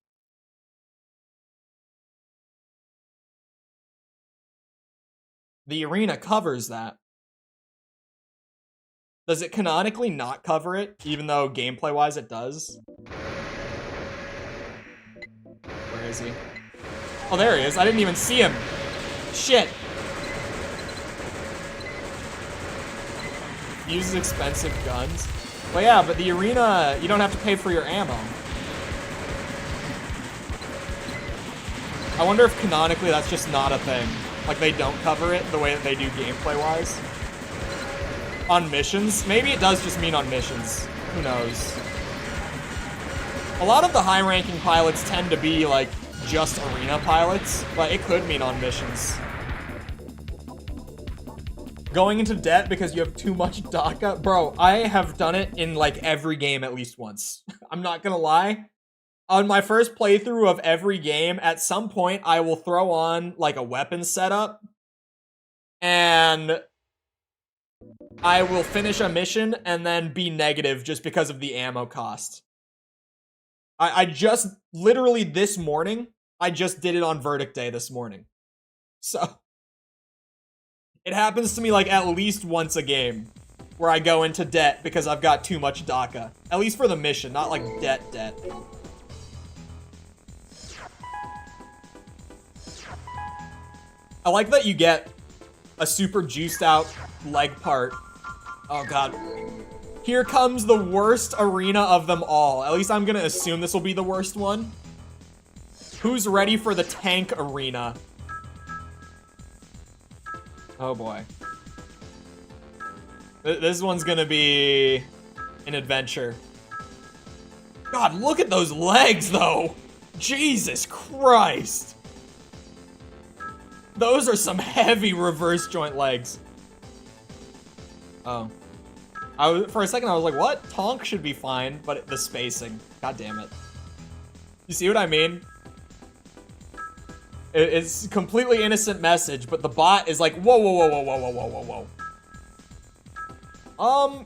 the arena covers that. Does it canonically not cover it, even though gameplay-wise it does? Where is he? Oh, there he is. I didn't even see him. Shit. Uses expensive guns. Well, yeah, but the arena, you don't have to pay for your ammo. I wonder if canonically that's just not a thing. Like, they don't cover it the way that they do gameplay-wise. On missions? Maybe it does just mean on missions. Who knows? A lot of the high-ranking pilots tend to be, like, just arena pilots, but it could mean on missions. Going into debt because you have too much DACA? Bro, I have done it in, like, every game at least once. I'm not gonna lie. On my first playthrough of every game, at some point, I will throw on, like, a weapon setup, and I will finish a mission and then be negative just because of the ammo cost. I just, literally this morning, I just did it on Verdict Day this morning. So, it happens to me like at least once a game where I go into debt because I've got too much DACA. At least for the mission, not like debt. I like that you get a super juiced out leg part. Oh god. Here comes the worst arena of them all. At least I'm gonna assume this will be the worst one. Who's ready for the tank arena? Oh boy. This one's gonna be an adventure. God, look at those legs though! Jesus Christ! Those are some heavy reverse joint legs. Oh. For a second I was like, what? Tonk should be fine, but the spacing. God damn it. You see what I mean? It's a completely innocent message, but the bot is like, whoa, whoa, whoa, whoa, whoa, whoa, whoa, whoa, whoa.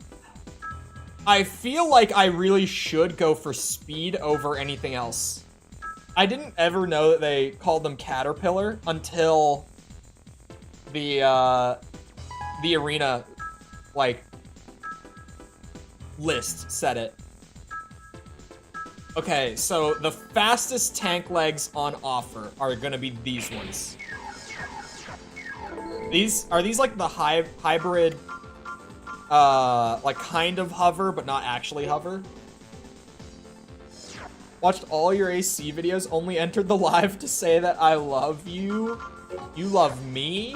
I feel like I really should go for speed over anything else. I didn't ever know that they called them Caterpillar until the arena, like, list said it. Okay, so the fastest tank legs on offer are gonna be these ones. Are these like the hybrid, like kind of hover, but not actually hover? Watched all your AC videos, only entered the live to say that I love you. You love me?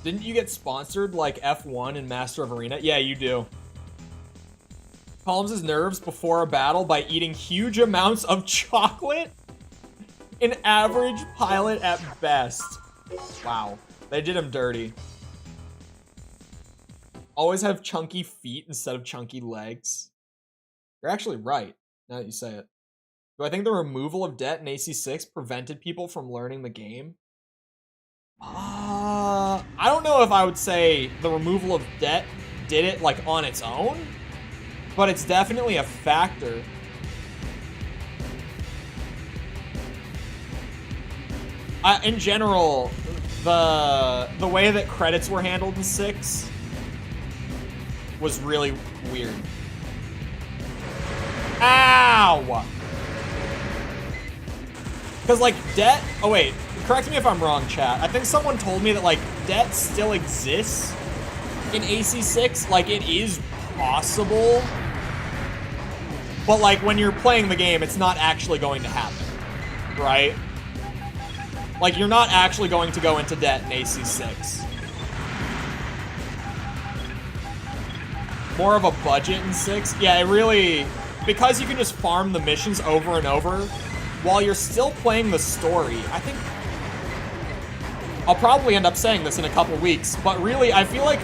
Didn't you get sponsored like F1 and Master of Arena? Yeah, you do. Calms his nerves before a battle by eating huge amounts of chocolate? An average pilot at best. Wow. They did him dirty. Always have chunky feet instead of chunky legs. You're actually right, now that you say it. Do I think the removal of debt in AC6 prevented people from learning the game? I don't know if I would say the removal of debt did it like on its own, but it's definitely a factor. In general, the way that credits were handled in 6 was really weird. Ow! Because, like, debt... Oh, wait. Correct me if I'm wrong, chat. I think someone told me that, like, debt still exists in AC6. Like, it is possible. But, like, when you're playing the game, it's not actually going to happen. Right? Like, you're not actually going to go into debt in AC6. More of a budget in 6? Yeah, it really... Because you can just farm the missions over and over while you're still playing the story, I think... I'll probably end up saying this in a couple weeks, but really, I feel like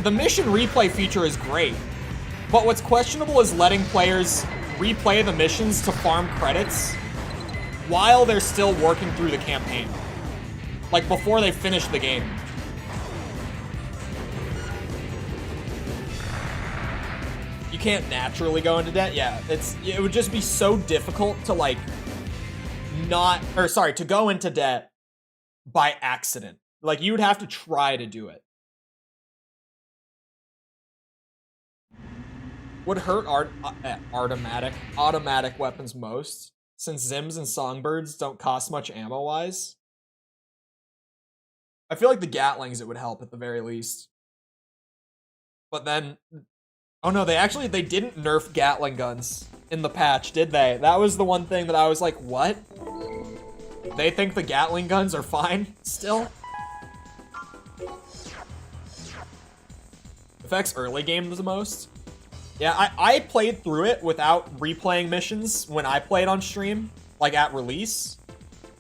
the mission replay feature is great. But what's questionable is letting players replay the missions to farm credits while they're still working through the campaign. Like, before they finish the game. You can't naturally go into debt. Yeah, it would just be so difficult to, like, to go into debt by accident. Like, you would have to try to do it. Would hurt automatic weapons most, since Zims and Songbirds don't cost much ammo-wise. I feel like the Gatlings it would help at the very least. But then... Oh no, they didn't nerf Gatling guns in the patch, did they? That was the one thing that I was like, what? They think the Gatling guns are fine still? Affects early game the most? Yeah, I played through it without replaying missions when I played on stream, like at release,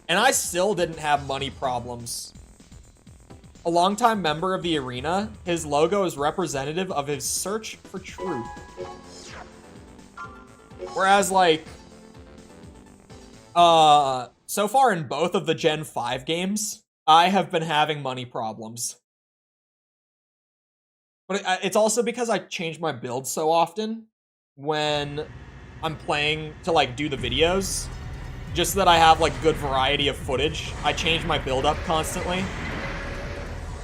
and I still didn't have money problems. A longtime member of the arena, his logo is representative of his search for truth. Whereas, like, so far in both of the Gen 5 games, I have been having money problems. But it's also because I change my build so often when I'm playing to, like, do the videos. Just so that I have, like, good variety of footage. I change my build up constantly.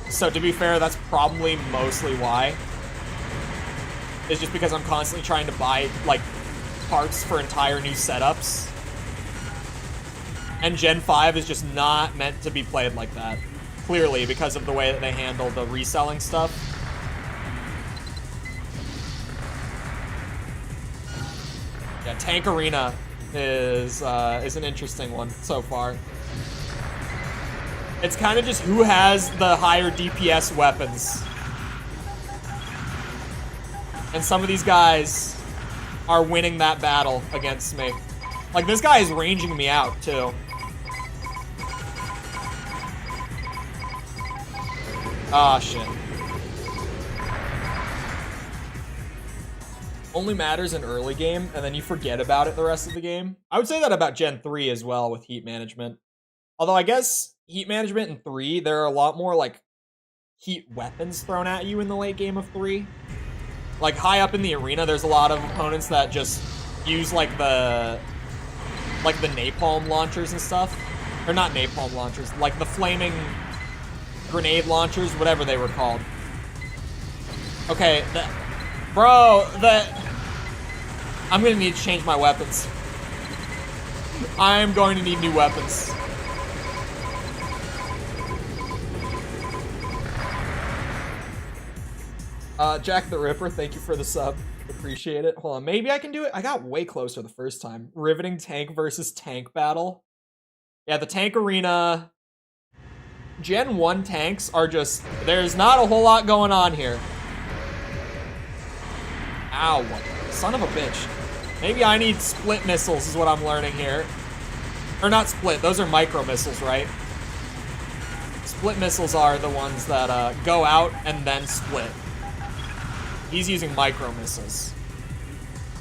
So to be fair, that's probably mostly why. It's just because I'm constantly trying to buy, like, parts for entire new setups. And Gen 5 is just not meant to be played like that. Clearly, because of the way that they handle the reselling stuff. Yeah, Tank Arena is an interesting one so far. It's kind of just who has the higher DPS weapons. And some of these guys are winning that battle against me. Like, this guy is ranging me out, too. Ah, shit. Only matters in early game, and then you forget about it the rest of the game. I would say that about Gen 3 as well with heat management. Although I guess heat management in 3, there are a lot more, like, heat weapons thrown at you in the late game of 3. Like, high up in the arena, there's a lot of opponents that just use, like, the napalm launchers and stuff. Or not napalm launchers, like the flaming grenade launchers, whatever they were called. Okay, I'm gonna need to change my weapons. I'm going to need new weapons. Jack the Ripper, thank you for the sub. Appreciate it. Hold on, maybe I can do it. I got way closer the first time. Riveting tank versus tank battle. Yeah, the tank arena Gen 1 tanks are just, there's not a whole lot going on here. Ow, son of a bitch. Maybe I need split missiles is what I'm learning here. Or not split, those are micro missiles, right? Split missiles are the ones that go out and then split. He's using micro missiles.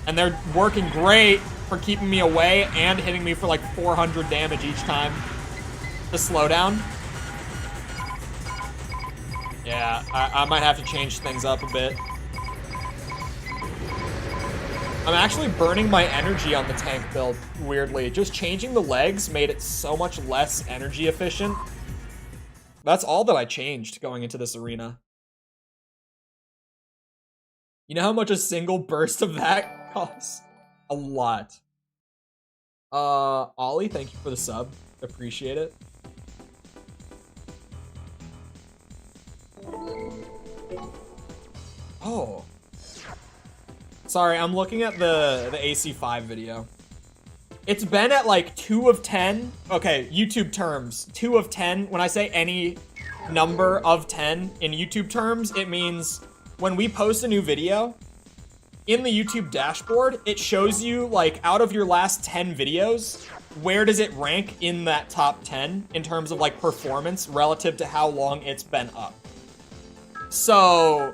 And they're working great for keeping me away and hitting me for like 400 damage each time. The slowdown. Yeah, I might have to change things up a bit. I'm actually burning my energy on the tank build, weirdly. Just changing the legs made it so much less energy efficient. That's all that I changed going into this arena. You know how much a single burst of that costs? A lot. Ollie, thank you for the sub. Appreciate it. Oh. Sorry, I'm looking at the AC5 video. It's been at like 2 of 10. Okay, YouTube terms. 2 of 10. When I say any number of 10 in YouTube terms, it means when we post a new video, in the YouTube dashboard, it shows you like out of your last 10 videos, where does it rank in that top 10 in terms of like performance relative to how long it's been up. So,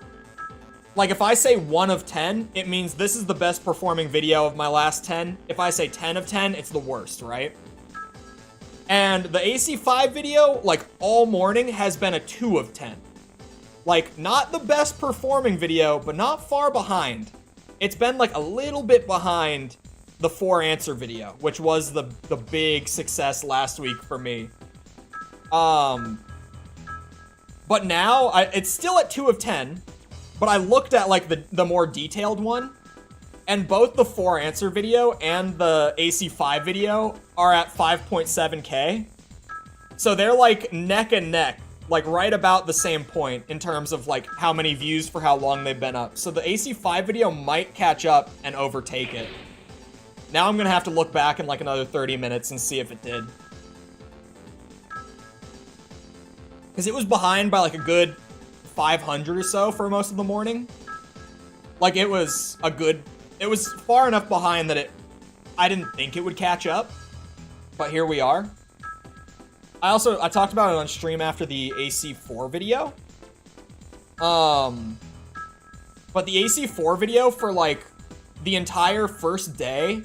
like if I say 1 of 10, it means this is the best performing video of my last 10. If I say 10 of 10, it's the worst, right? And the AC5 video, like all morning, has been a 2 of 10. Like, not the best performing video, but not far behind. It's been like a little bit behind the 4 answer video, which was the big success last week for me. But now, it's still at 2 of 10, but I looked at like the more detailed one, and both the 4 answer video and the AC5 video are at 5.7K. So they're like neck and neck, like right about the same point in terms of like how many views for how long they've been up. So the AC5 video might catch up and overtake it. Now I'm gonna have to look back in like another 30 minutes and see if it did. Because it was behind by like a good 500 or so for most of the morning. Like it was far enough behind that I didn't think it would catch up, but here we are. I talked about it on stream after the AC4 video. But the AC4 video for like the entire first day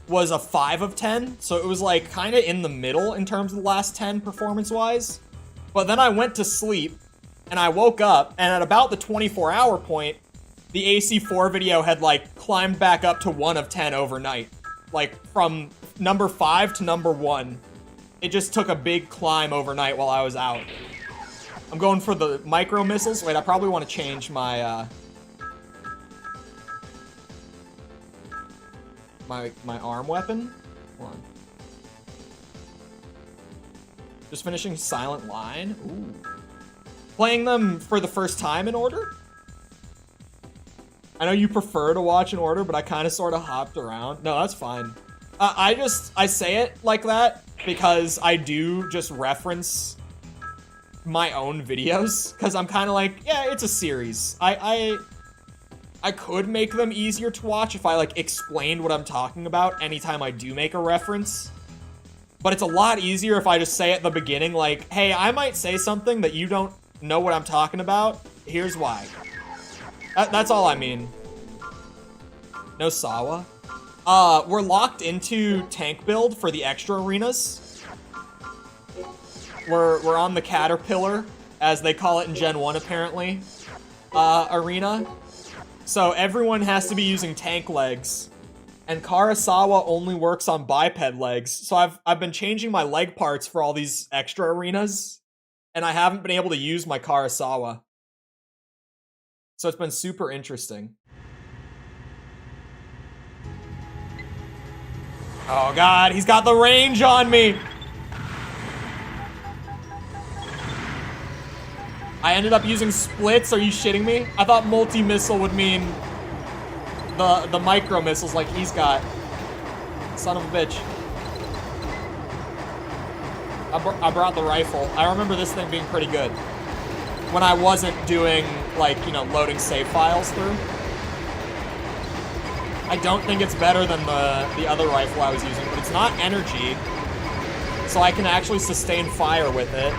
was a 5 of 10. So it was like kind of in the middle in terms of the last 10 performance wise. But then I went to sleep and I woke up, and at about the 24-hour point, the AC4 video had like climbed back up to 1 of 10 overnight. Like from number 5 to number 1. It just took a big climb overnight while I was out. I'm going for the micro missiles. Wait, I probably want to change my my arm weapon. Hold on. Just finishing Silent Line. Ooh. Playing them for the first time in order. I know you prefer to watch in order, but I kind of sort of hopped around. No, that's fine. I say it like that because I do just reference my own videos, because I'm kind of like, yeah, it's a series. I could make them easier to watch if I like explained what I'm talking about anytime I do make a reference. But it's a lot easier if I just say at the beginning, like, hey, I might say something that you don't know what I'm talking about. Here's why. That's all I mean. No Sawa. We're locked into tank build for the extra arenas. We're on the Caterpillar, as they call it in Gen 1 apparently, arena. So everyone has to be using tank legs. And Karasawa only works on biped legs. So I've been changing my leg parts for all these extra arenas, and I haven't been able to use my Karasawa. So it's been super interesting. Oh god, he's got the range on me! I ended up using splits, are you shitting me? I thought multi-missile would mean the micro missiles like he's got. Son of a bitch. I brought the rifle. I remember this thing being pretty good. When I wasn't doing, like, you know, loading save files through. I don't think it's better than the other rifle I was using, but it's not energy. So I can actually sustain fire with it.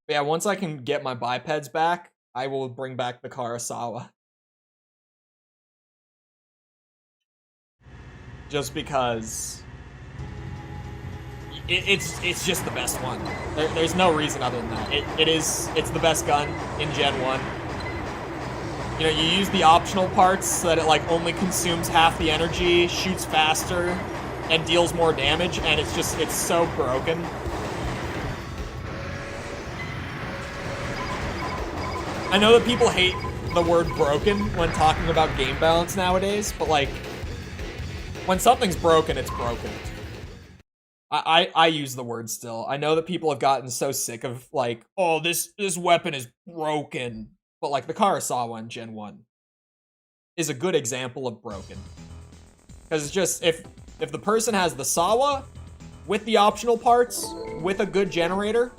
But yeah, once I can get my bipeds back, I will bring back the Karasawa. Just because it's just the best one. There's no reason other than that. It's the best gun in Gen 1. You know, you use the optional parts so that it like only consumes half the energy, shoots faster, and deals more damage, and it's so broken. I know that people hate the word broken when talking about game balance nowadays, but like, when something's broken, it's broken. I use the word still. I know that people have gotten so sick of like, oh, this weapon is broken. But like the Karasawa in Gen 1 is a good example of broken. Because it's just, if the person has the Sawa with the optional parts, with a good generator,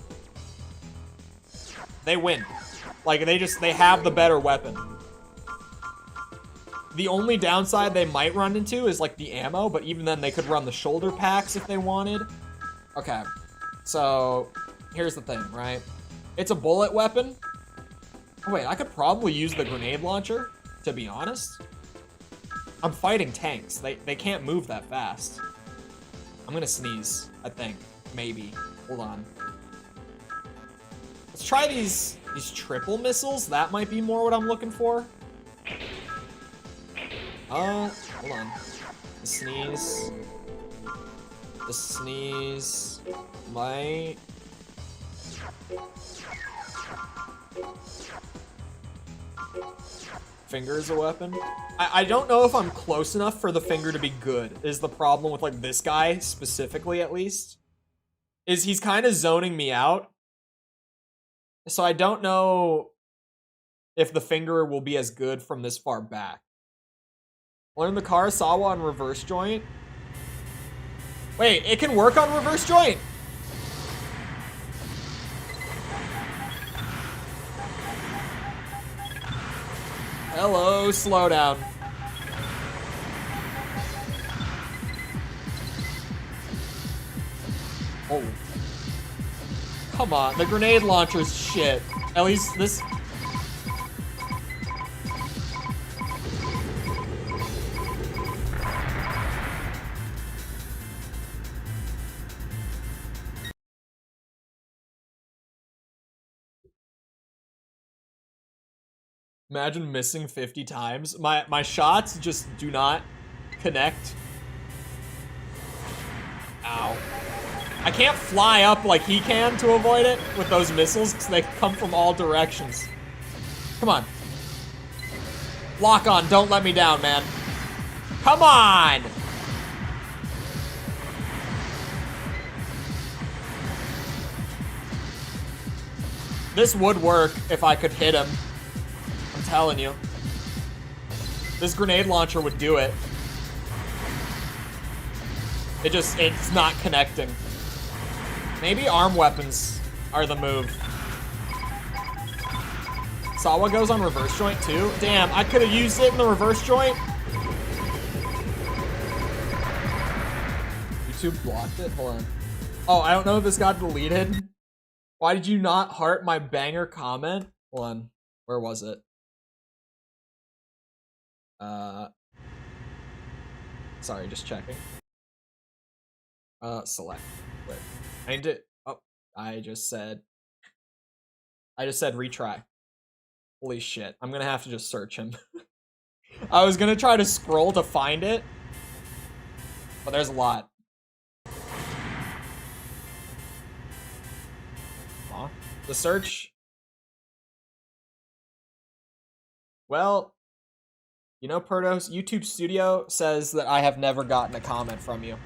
they win. Like, they have the better weapon. The only downside they might run into is like the ammo, but even then they could run the shoulder packs if they wanted. Okay, so here's the thing, right? It's a bullet weapon. Oh wait, I could probably use the grenade launcher, to be honest. I'm fighting tanks. They can't move that fast. I'm gonna sneeze, I think. Maybe. Hold on. Let's try these triple missiles. That might be more what I'm looking for. Hold on. The sneeze might... Finger is a weapon. I don't know if I'm close enough for the finger to be good, is the problem with like this guy specifically, at least. Is he's kind of zoning me out. So I don't know if the finger will be as good from this far back. Learn the Karasawa on reverse joint. Wait, it can work on reverse joint. Hello, slowdown. Oh. Come on, the grenade launcher's shit. At least this... Imagine missing 50 times. My shots just do not connect. Ow. I can't fly up like he can to avoid it with those missiles because they come from all directions. Come on. Lock on, don't let me down, man. Come on! This would work if I could hit him. I'm telling you. This grenade launcher would do it. It's not connecting. Maybe arm weapons are the move. Sawa goes on reverse joint too? Damn, I could have used it in the reverse joint. YouTube blocked it? Hold on. Oh, I don't know if this got deleted. Why did you not heart my banger comment? Hold on. Where was it? Sorry, just checking. Select. Wait. I need to... Oh, I just said retry. Holy shit. I'm gonna have to just search him. I was gonna try to scroll to find it, but there's a lot. Huh? The search... Well... You know, Perdos, YouTube Studio says that I have never gotten a comment from you.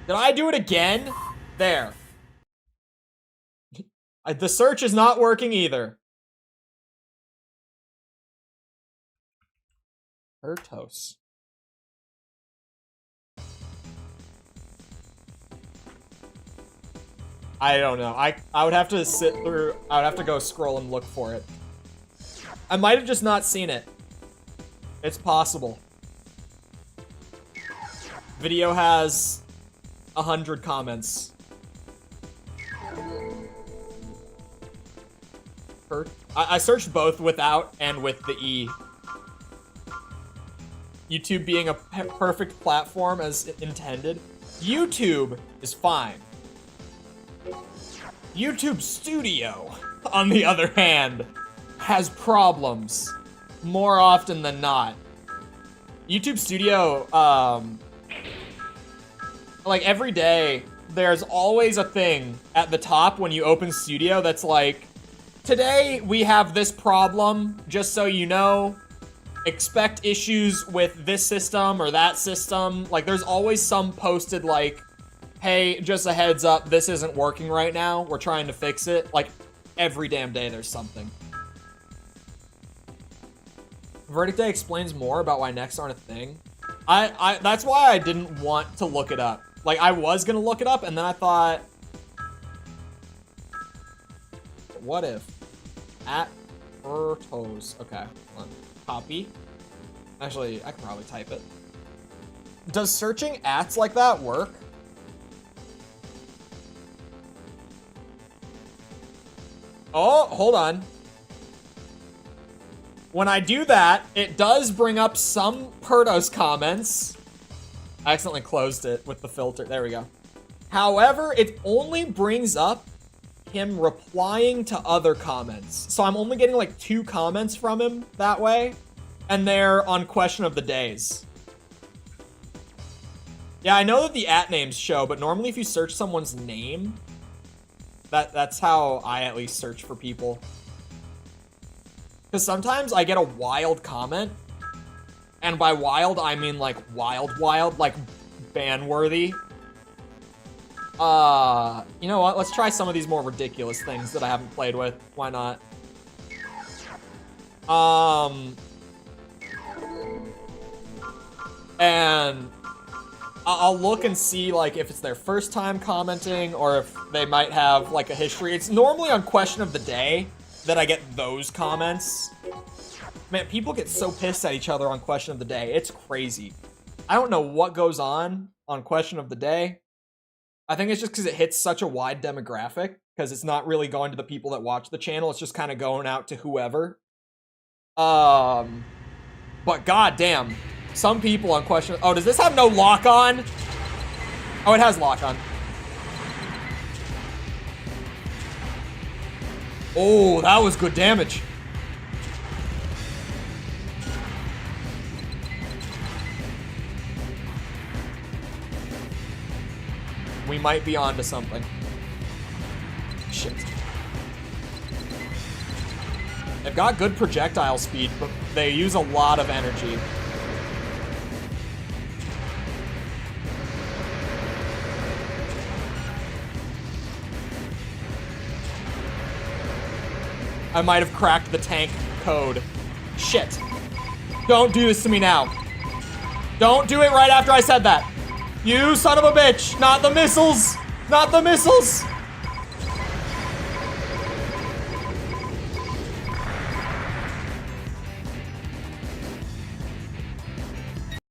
Did I do it again? There. The search is not working either. Perdos. I don't know. I would have to sit through, I would have to go scroll and look for it. I might have just not seen it. It's possible. Video has 100 comments. I searched both without and with the E. YouTube being a perfect platform as intended. YouTube is fine. YouTube Studio, on the other hand, has problems more often than not. YouTube Studio, like every day, there's always a thing at the top when you open Studio that's like, today we have this problem, just so you know. Expect issues with this system or that system. Like, there's always some posted like, hey, just a heads up, this isn't working right now. We're trying to fix it. Like, every damn day there's something. Verdict Day explains more about why necks aren't a thing. That's why I didn't want to look it up. Like, I was gonna look it up, and then I thought, what if? At Bertos. Okay, hold on. Copy. Actually, I can probably type it. Does searching ats like that work? Oh, hold on. When I do that, it does bring up some Perdos comments. I accidentally closed it with the filter. There we go. However, it only brings up him replying to other comments. So I'm only getting like 2 comments from him that way. And they're on question of the days. Yeah, I know that the @ names show, but normally if you search someone's name, that's how I at least search for people. Because sometimes I get a wild comment. And by wild, I mean like wild, like ban-worthy. You know what? Let's try some of these more ridiculous things that I haven't played with. Why not? And I'll look and see like if it's their first time commenting or if they might have like a history. It's normally on question of the day that I get those comments. Man, people get so pissed at each other on question of the day. It's crazy. I don't know what goes on question of the day. I think it's just because it hits such a wide demographic, because it's not really going to the people that watch the channel. It's just kind of going out to whoever. But goddamn, some people on question. Oh, does this have no lock on? Oh, it has lock on. Oh, that was good damage. We might be onto something. Shit. They've got good projectile speed, but they use a lot of energy. I might have cracked the tank code. Shit. Don't do this to me now. Don't do it right after I said that. You son of a bitch! Not the missiles! Not the missiles!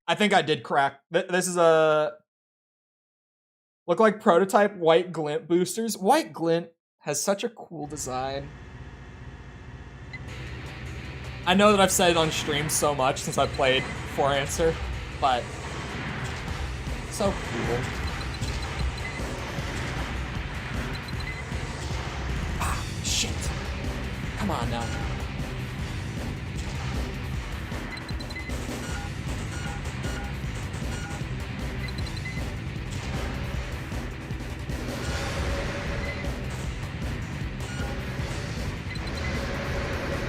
I think I did crack. This is a... Look like prototype white glint boosters. White glint has such a cool design. I know that I've said it on stream so much since I played 4Answer, but... so cool. Ah, shit. Come on now.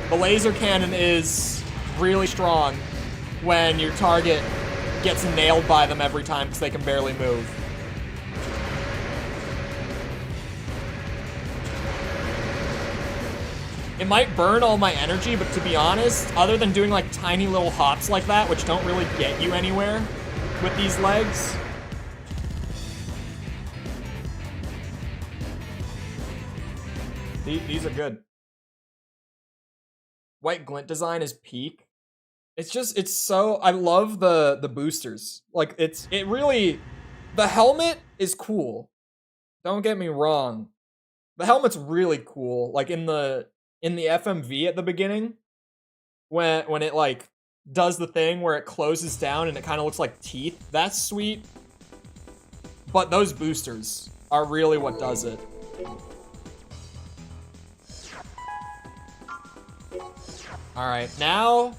The laser cannon is really strong when your target gets nailed by them every time because they can barely move. It might burn all my energy, but to be honest, other than doing like tiny little hops like that, which don't really get you anywhere with these legs, These are good. White glint design is peak. It's so, I love the boosters. Like it really, the helmet is cool. Don't get me wrong. The helmet's really cool. Like in the FMV at the beginning, when it like does the thing where it closes down and it kind of looks like teeth. That's sweet. But those boosters are really what does it. All right, now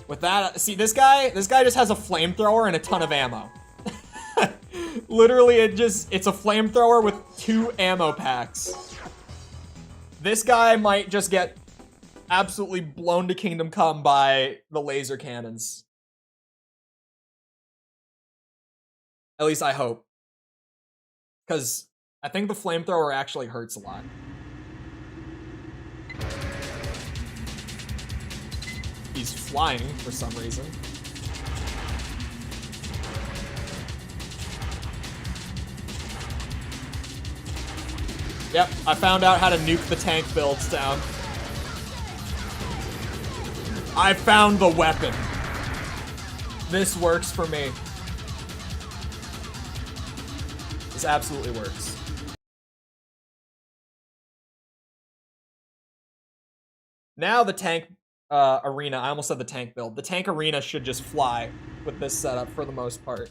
with that, see this guy just has a flamethrower and a ton of ammo. Literally, it's a flamethrower with 2 ammo packs. This guy might just get absolutely blown to kingdom come by the laser cannons. At least I hope. Because I think the flamethrower actually hurts a lot. He's flying for some reason. Yep, I found out how to nuke the tank builds down. I found the weapon. This works for me. This absolutely works. Now the tank arena, I almost said the tank build. The tank arena should just fly with this setup for the most part.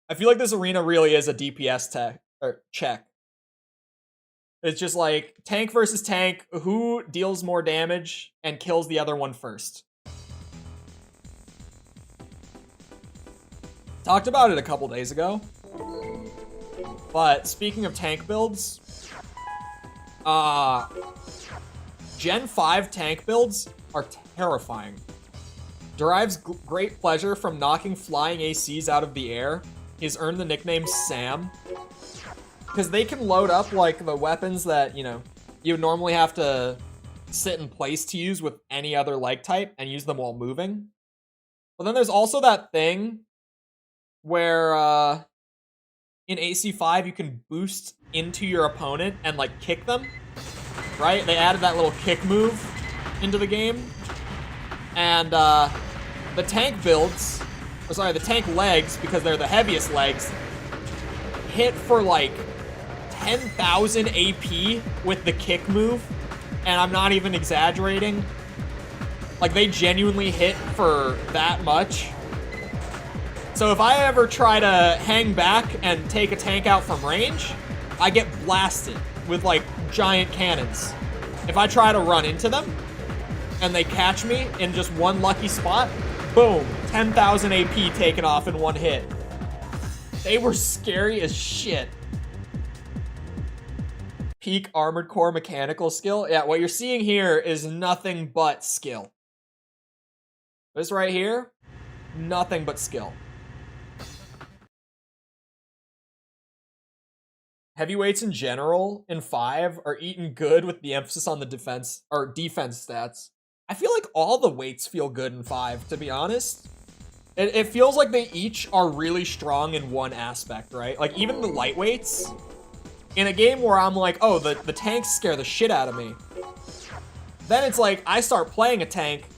I feel like this arena really is a DPS check. It's just like tank versus tank, who deals more damage and kills the other one first. Talked about it a couple days ago. But speaking of tank builds, Gen 5 tank builds are terrifying. Derives great pleasure from knocking flying ACs out of the air. He's earned the nickname Sam. Because they can load up like the weapons that, you know, you would normally have to sit in place to use with any other leg type and use them while moving. But then there's also that thing where in AC5 you can boost into your opponent and like kick them, right? They added that little kick move into the game. And the tank builds, or sorry, the tank legs, because they're the heaviest legs, hit for like 10,000 AP with the kick move, and I'm not even exaggerating. Like, they genuinely hit for that much. So if I ever try to hang back and take a tank out from range, I get blasted with, like, giant cannons. If I try to run into them, and they catch me in just one lucky spot, boom, 10,000 AP taken off in one hit. They were scary as shit. Peak Armored Core mechanical skill. Yeah, what you're seeing here is nothing but skill. This right here, nothing but skill. Heavyweights in general in 5 are eaten good with the emphasis on the defense stats. I feel like all the weights feel good in 5, to be honest. It feels like they each are really strong in one aspect, right? Like, even the lightweights, in a game where I'm like, oh, the tanks scare the shit out of me. Then it's like, I start playing a tank,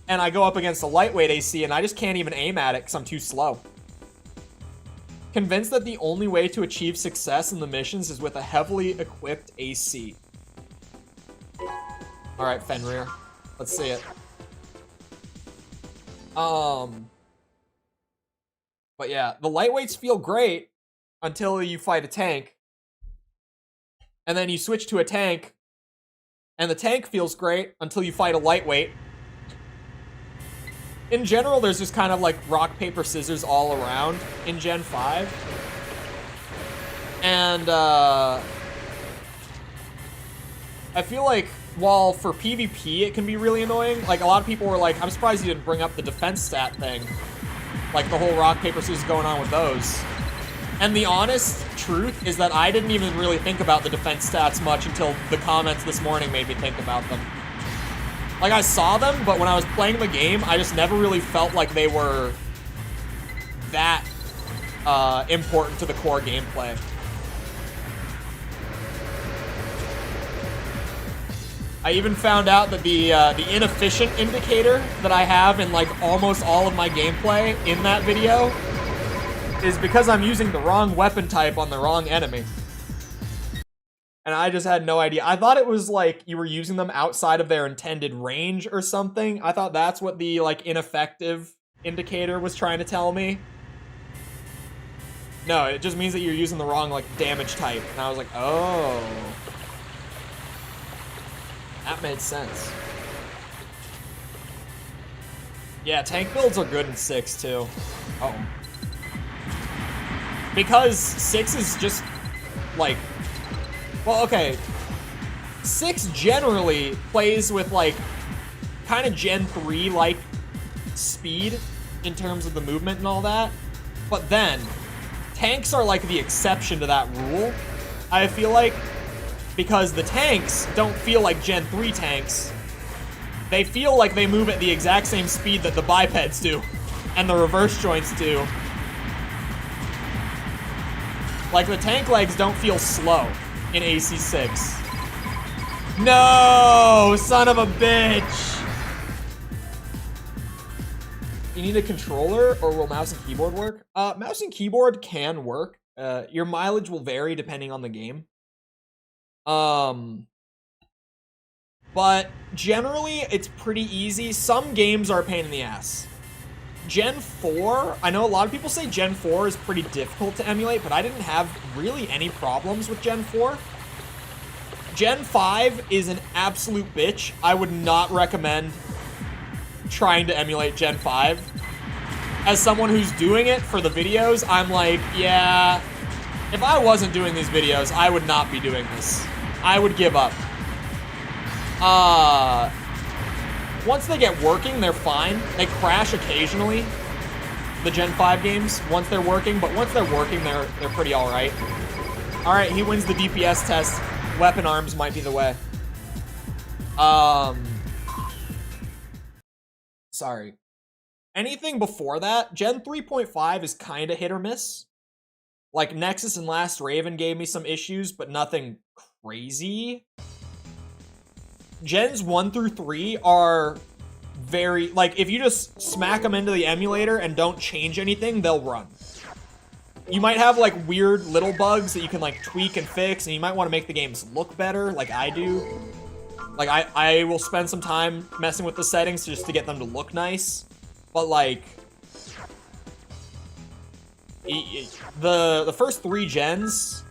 and I go up against a lightweight AC, and I just can't even aim at it because I'm too slow. Convinced that the only way to achieve success in the missions is with a heavily equipped AC. Alright, Fenrir. Let's see it. But yeah, the lightweights feel great until you fight a tank. And then you switch to a tank, and the tank feels great until you fight a lightweight. In general, there's just kind of like rock, paper, scissors all around in Gen 5. And I feel like while for PvP it can be really annoying, like a lot of people were like, I'm surprised you didn't bring up the defense stat thing. Like the whole rock, paper, scissors going on with those. And the honest truth is that I didn't even really think about the defense stats much until the comments this morning made me think about them. Like, I saw them, but when I was playing the game, I just never really felt like they were that important to the core gameplay. I even found out that the inefficient indicator that I have in like almost all of my gameplay in that video is because I'm using the wrong weapon type on the wrong enemy. And I just had no idea. I thought it was like you were using them outside of their intended range or something. I thought that's what the like ineffective indicator was trying to tell me. No, it just means that you're using the wrong like damage type. And I was like, oh. That made sense. Yeah, tank builds are good in 6 too. Uh oh. Because 6 is just like, well, okay. 6 generally plays with like kind of Gen 3 like speed in terms of the movement and all that. But then tanks are like the exception to that rule, I feel like, because the tanks don't feel like Gen 3 tanks. They feel like they move at the exact same speed that the bipeds do and the reverse joints do. Like the tank legs don't feel slow in AC6. No, son of a bitch. You need a controller, or will mouse and keyboard work? Mouse and keyboard can work. Your mileage will vary depending on the game. But generally it's pretty easy. Some games are a pain in the ass. Gen 4, I know a lot of people say Gen 4 is pretty difficult to emulate, but I didn't have really any problems with Gen 4. Gen 5 is an absolute bitch. I would not recommend trying to emulate Gen 5. As someone who's doing it for the videos, I'm like, yeah, if I wasn't doing these videos, I would not be doing this. I would give up. Once they get working, they're fine. They crash occasionally, the Gen 5 games, once they're working, but once they're working, they're pretty alright. Alright, he wins the DPS test. Weapon arms might be the way. Sorry. Anything before that, Gen 3.5 is kind of hit or miss. Like, Nexus and Last Raven gave me some issues, but nothing crazy. Gens 1 through 3 are very, like, if you just smack them into the emulator and don't change anything, they'll run. You might have, like, weird little bugs that you can, like, tweak and fix, and you might want to make the games look better, like I do. Like, I will spend some time messing with the settings just to get them to look nice. But, like, the first 3 gens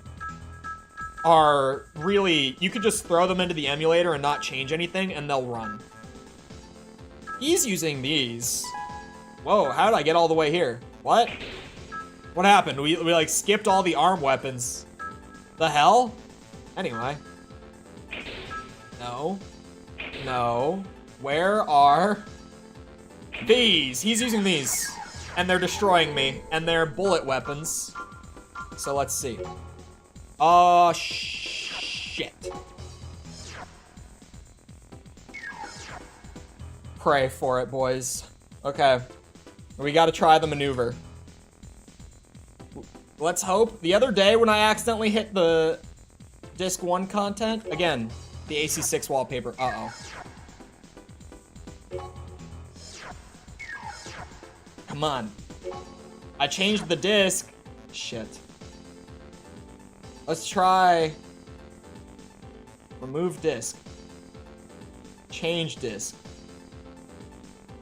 are really, you could just throw them into the emulator and not change anything, and they'll run. He's using these. Whoa, how did I get all the way here? What? What happened? We like, skipped all the arm weapons. The hell? Anyway. No. No. Where are these? He's using these. And they're destroying me. And they're bullet weapons. So let's see. Oh, shit. Pray for it, boys. Okay. We gotta try the maneuver. Let's hope. The other day when I accidentally hit the Disc 1 content, again, the AC6 wallpaper. Uh-oh. Come on. I changed the disc. Shit. Let's try remove disc. Change disc.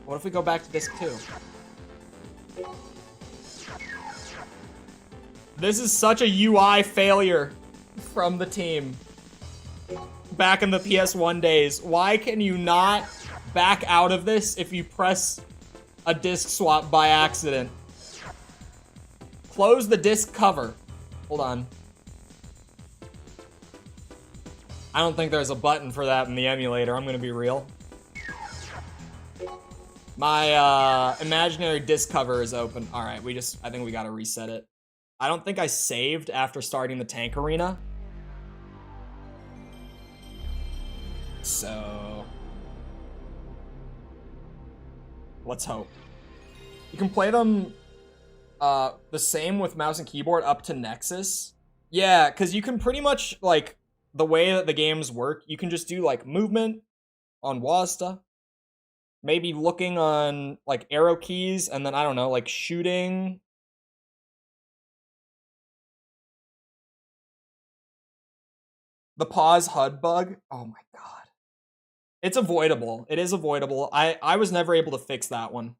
What if we go back to disc 2? This is such a UI failure from the team. Back in the PS1 days. Why can you not back out of this if you press a disc swap by accident? Close the disc cover. Hold on. I don't think there's a button for that in the emulator, I'm gonna be real. My imaginary disc cover is open. Alright, I think we gotta reset it. I don't think I saved after starting the tank arena. So let's hope. You can play them the same with mouse and keyboard up to Nexus. Yeah, because you can pretty much, like, the way that the games work, you can just do like movement on WASD, maybe looking on like arrow keys, and then I don't know, like shooting. The pause HUD bug. Oh my god. It's avoidable. It is avoidable. I was never able to fix that one.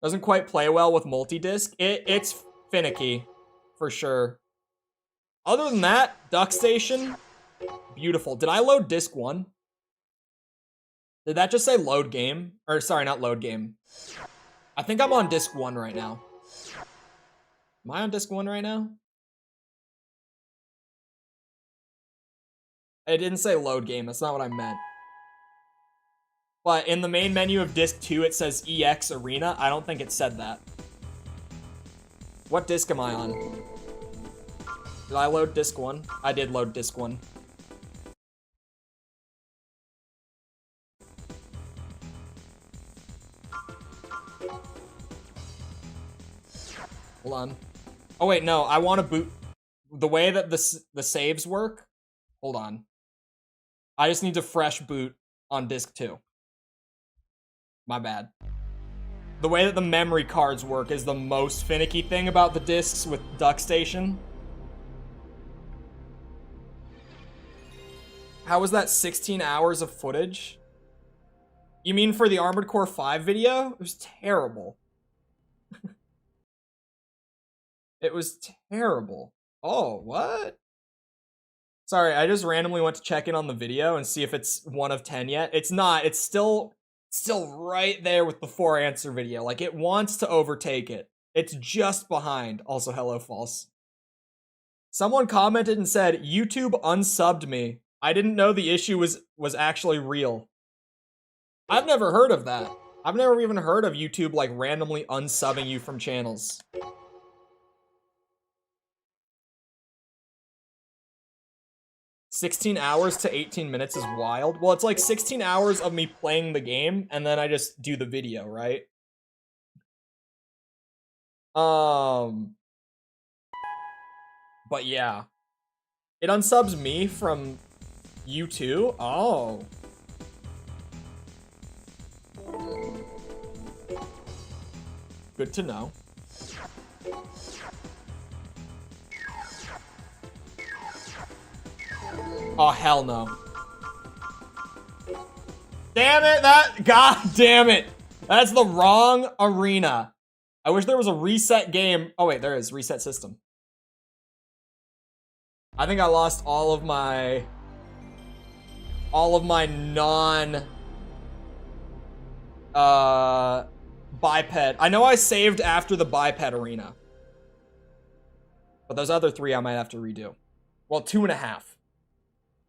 Doesn't quite play well with multi-disc. It's finicky, for sure. Other than that, DuckStation, beautiful. Did I load disc 1? Did that just say load game? Or sorry, not load game. I think I'm on disc 1 right now. Am I on disc 1 right now? It didn't say load game. That's not what I meant. But in the main menu of disc 2, it says EX Arena. I don't think it said that. What disc am I on? Did I load disc 1? I did load disc 1. Hold on. Oh wait, no. I want to boot. The way that the saves work. Hold on. I just need to fresh boot on disc 2. My bad. The way that the memory cards work is the most finicky thing about the discs with DuckStation. How was that 16 hours of footage? You mean for the Armored Core 5 video? It was terrible. It was terrible. Oh, what? Sorry, I just randomly went to check in on the video and see if it's 1 of 10 yet. It's not. It's still right there with the 4 answer video. Like, it wants to overtake it. It's just behind. Also, hello, false. Someone commented and said, YouTube unsubbed me. I didn't know the issue was actually real. I've never heard of that. I've never even heard of YouTube, like, randomly unsubbing you from channels. $16 hours to 18 minutes is wild. Well, it's like 16 hours of me playing the game, and then I just do the video, right? But yeah. It unsubs me from you too? Oh. Good to know. Oh, hell no. Damn it, god damn it. That's the wrong arena. I wish there was a reset game. Oh wait, there is, reset system. I think I lost all of my non biped. I know I saved after the biped arena. But those other 3 I might have to redo. Well, 2.5.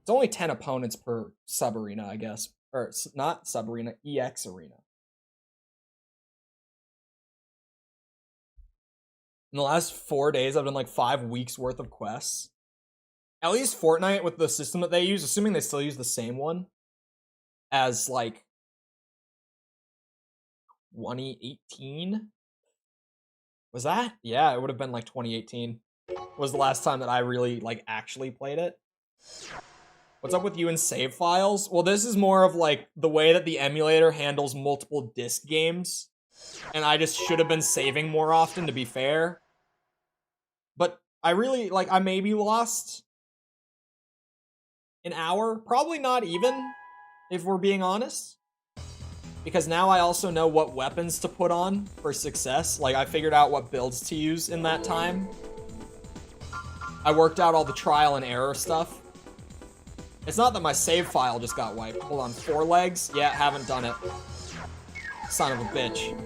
It's only 10 opponents per sub-arena, I guess. Or, not sub-arena, EX arena. In the last 4 days, I've done like 5 weeks worth of quests. At least Fortnite, with the system that they use, assuming they still use the same one as, like, 2018? Was that? Yeah, it would have been like 2018. Was the last time that I really, like, actually played it. What's up with you and save files? Well, this is more of like the way that the emulator handles multiple disc games. And I just should have been saving more often, to be fair. But I really, like, I maybe lost an hour. Probably not even, if we're being honest. Because now I also know what weapons to put on for success. Like, I figured out what builds to use in that time. I worked out all the trial and error stuff. It's not that my save file just got wiped. Hold on, 4 legs? Yeah, haven't done it. Son of a bitch.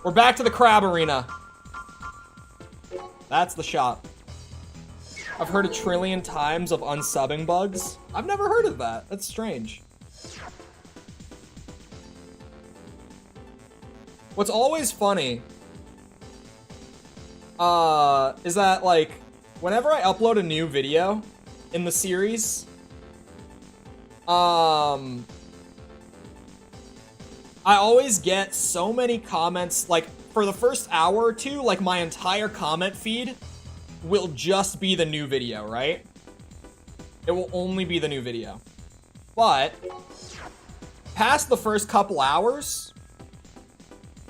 We're back to the crab arena. That's the shop. I've heard 1 trillion times of unsubbing bugs. I've never heard of that. That's strange. What's always funny is that, like, whenever I upload a new video in the series, I always get so many comments, like, for the first hour or 2, like, my entire comment feed will just be the new video, right? It will only be the new video. But past the first couple hours,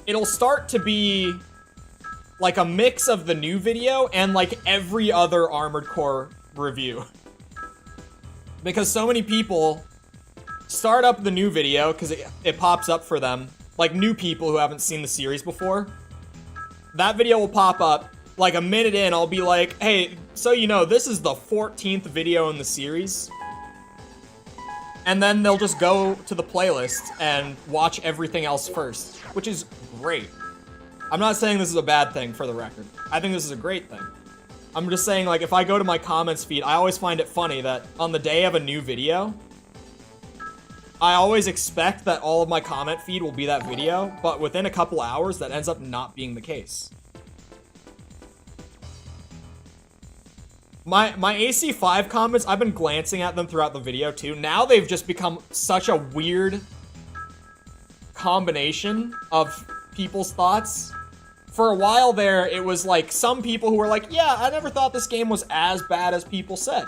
it'll start to be like a mix of the new video and like every other Armored Core review. Because so many people start up the new video because it pops up for them. Like new people who haven't seen the series before. That video will pop up. Like a minute in, I'll be like, hey, so you know, this is the 14th video in the series. And then they'll just go to the playlist and watch everything else first, which is great. I'm not saying this is a bad thing, for the record. I think this is a great thing. I'm just saying, like, if I go to my comments feed, I always find it funny that on the day of a new video, I always expect that all of my comment feed will be that video, but within a couple hours, that ends up not being the case. My AC5 comments, I've been glancing at them throughout the video too. Now they've just become such a weird combination of people's thoughts. For a while there, it was like some people who were like, yeah, I never thought this game was as bad as people said.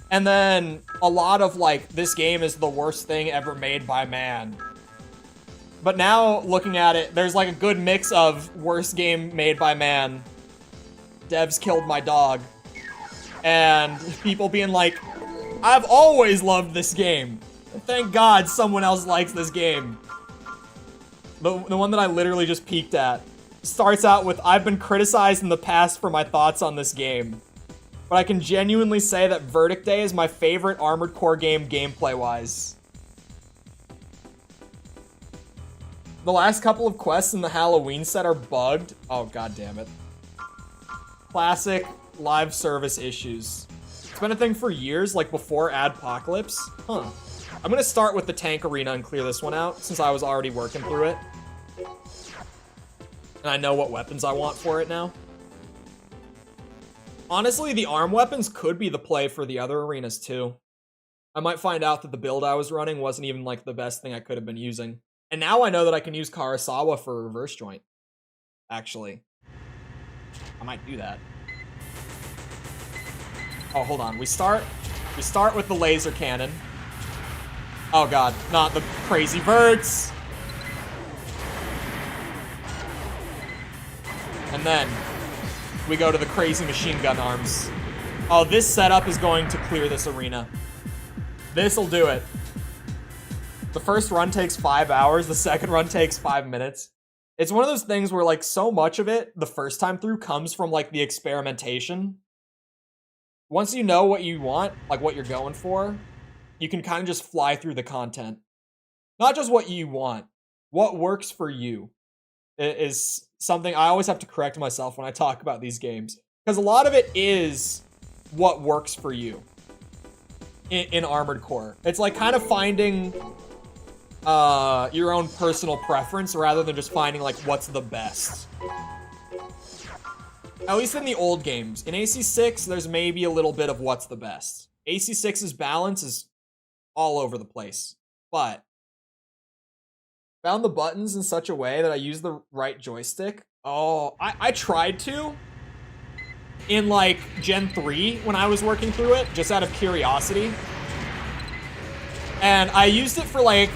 And then a lot of like, this game is the worst thing ever made by man. But now looking at it, there's like a good mix of worst game made by man, devs killed my dog, and people being like, I've always loved this game. Thank God someone else likes this game. The one that I literally just peeked at starts out with, I've been criticized in the past for my thoughts on this game, but I can genuinely say that Verdict Day is my favorite Armored Core game gameplay-wise. The last couple of quests in the Halloween set are bugged. Oh, god damn it. Classic live service issues. It's been a thing for years, like before Adpocalypse. Huh. I'm gonna start with the tank arena and clear this one out, since I was already working through it. And I know what weapons I want for it now. Honestly, the arm weapons could be the play for the other arenas too. I might find out that the build I was running wasn't even like the best thing I could have been using. And now I know that I can use Karasawa for a reverse joint. Actually. I might do that. Oh, hold on. We start with the laser cannon. Oh god, not the crazy verts. And then we go to the crazy machine gun arms. Oh, this setup is going to clear this arena. This'll do it. The first run takes 5 hours, the second run takes 5 minutes. It's one of those things where, like, so much of it, the first time through, comes from, like, the experimentation. Once you know what you want, like, what you're going for, you can kind of just fly through the content. Not just what you want. What works for you is something I always have to correct myself when I talk about these games. Because a lot of it is what works for you in Armored Core. It's like kind of finding your own personal preference rather than just finding like what's the best. At least in the old games. In AC6, there's maybe a little bit of what's the best. AC6's balance is all over the place. But found the buttons in such a way that I use the right joystick. Oh, I tried to in like Gen 3 when I was working through it, just out of curiosity. And I used it for like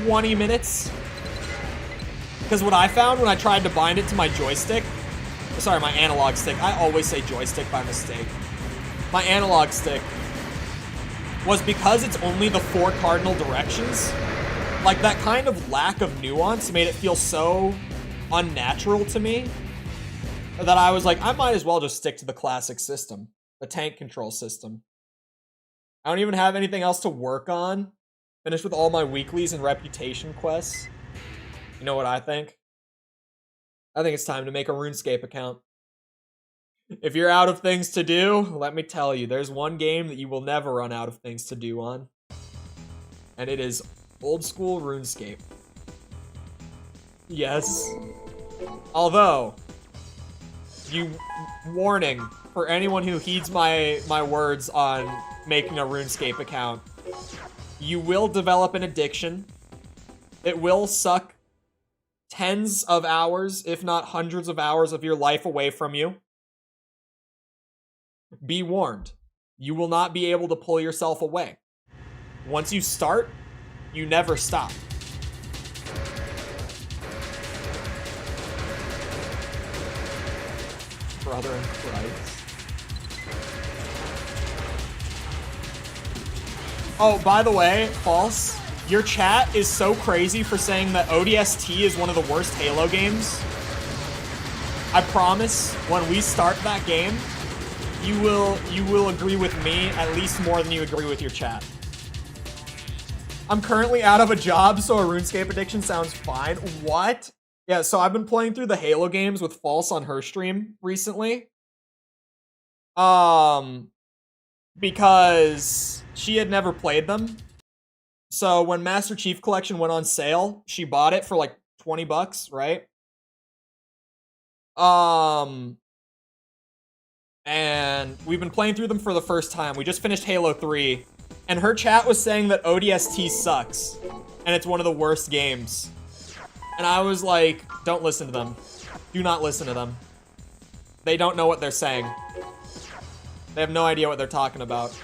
20 minutes. Because what I found when I tried to bind it to my joystick, sorry, my analog stick, I always say joystick by mistake. My analog stick was because it's only the 4 cardinal directions. Like, that kind of lack of nuance made it feel so unnatural to me that I was like, I might as well just stick to the classic system, the tank control system. I don't even have anything else to work on. Finished with all my weeklies and reputation quests. You know what I think? I think it's time to make a RuneScape account. If you're out of things to do, let me tell you, there's one game that you will never run out of things to do on. And it is old school RuneScape. Yes. Although, warning for anyone who heeds my words on making a RuneScape account. You will develop an addiction. It will suck tens of hours, if not hundreds of hours of your life away from you. Be warned. You will not be able to pull yourself away. Once you start, you never stop. Brother in Christ. Oh, by the way, false. Your chat is so crazy for saying that ODST is one of the worst Halo games. I promise, when we start that game, you will agree with me at least more than you agree with your chat. I'm currently out of a job, so a RuneScape addiction sounds fine. What? Yeah, so I've been playing through the Halo games with False on her stream recently. Because she had never played them. So when Master Chief Collection went on sale, she bought it for like 20 bucks, right? And we've been playing through them for the first time. We just finished Halo 3, and her chat was saying that ODST sucks, and it's one of the worst games. And I was like, don't listen to them. Do not listen to them. They don't know what they're saying. They have no idea what they're talking about.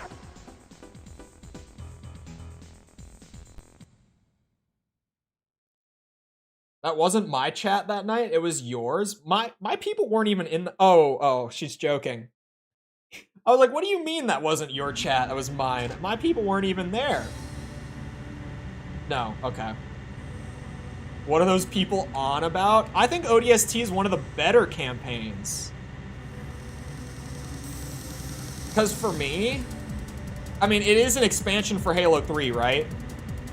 That wasn't my chat that night. It was yours. My people weren't even in the... Oh, she's joking. I was like, what do you mean that wasn't your chat? That was mine. My people weren't even there. No, okay. What are those people on about? I think ODST is one of the better campaigns. Because for me, I mean, it is an expansion for Halo 3, right?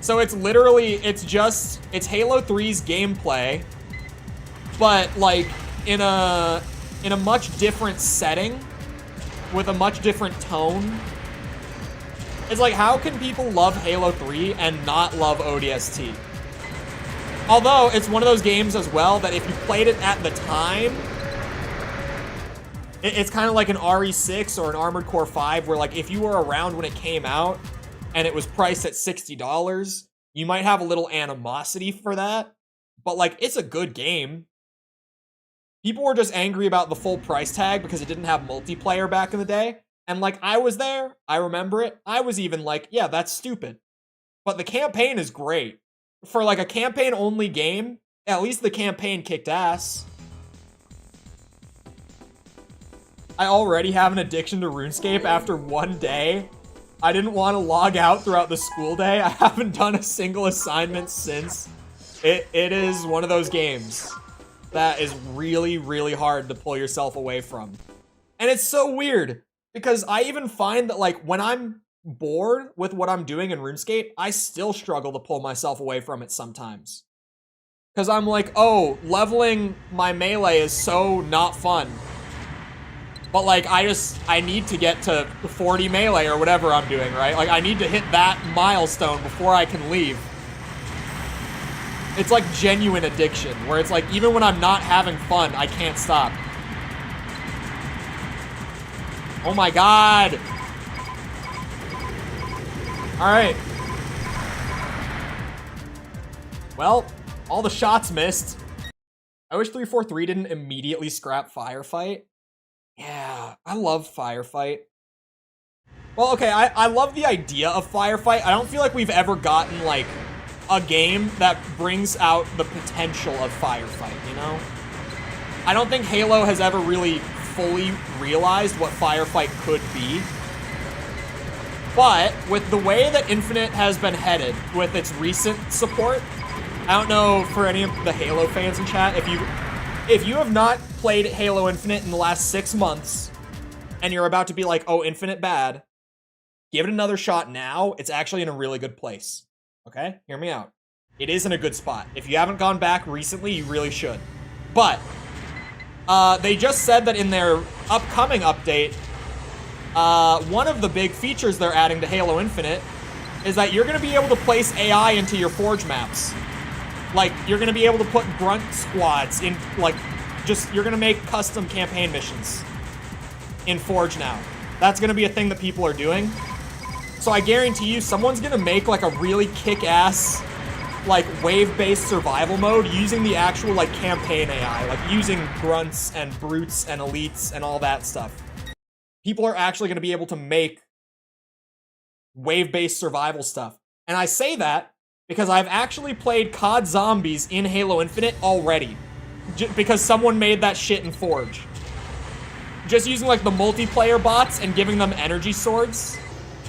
So it's literally, it's Halo 3's gameplay, but like in a much different setting with a much different tone. It's like, how can people love Halo 3 and not love ODST? Although it's one of those games as well that if you played it at the time, it's kind of like an RE6 or an Armored Core 5 where like if you were around when it came out and it was priced at $60, you might have a little animosity for that, but like, it's a good game. People were just angry about the full price tag because it didn't have multiplayer back in the day. And like, I was there, I remember it. I was even like, yeah, that's stupid. But the campaign is great. For like a campaign only game, at least the campaign kicked ass. I already have an addiction to RuneScape after one day. I didn't want to log out throughout the school day. I haven't done a single assignment since. It is one of those games that is really, really hard to pull yourself away from. And it's so weird because I even find that like when I'm bored with what I'm doing in RuneScape, I still struggle to pull myself away from it sometimes. Because I'm like, oh, leveling my melee is so not fun. But like, I need to get to 40 melee or whatever I'm doing, right? Like, I need to hit that milestone before I can leave. It's like genuine addiction, where it's like, even when I'm not having fun, I can't stop. Oh my god! Alright. Well, all the shots missed. I wish 343 didn't immediately scrap Firefight. Yeah, I love Firefight. Well, okay, I love the idea of Firefight. I don't feel like we've ever gotten, like, a game that brings out the potential of Firefight, you know? I don't think Halo has ever really fully realized what Firefight could be. But with the way that Infinite has been headed with its recent support, I don't know for any of the Halo fans in chat, if you have not played Halo Infinite in the last 6 months, and you're about to be like, oh, Infinite bad, give it another shot now. It's actually in a really good place. Okay? Hear me out. It is in a good spot. If you haven't gone back recently, you really should. But, they just said that in their upcoming update, one of the big features they're adding to Halo Infinite is that you're going to be able to place AI into your Forge maps. Like, you're going to be able to put grunt squads in, like, you're going to make custom campaign missions in Forge now. That's going to be a thing that people are doing. So I guarantee you, someone's going to make, like, a really kick-ass, like, wave-based survival mode using the actual, like, campaign AI. Like, using grunts and brutes and elites and all that stuff. people are actually going to be able to make wave-based survival stuff. And I say that because I've actually played COD Zombies in Halo Infinite already. Because someone made that shit in Forge. Just using like the multiplayer bots and giving them energy swords.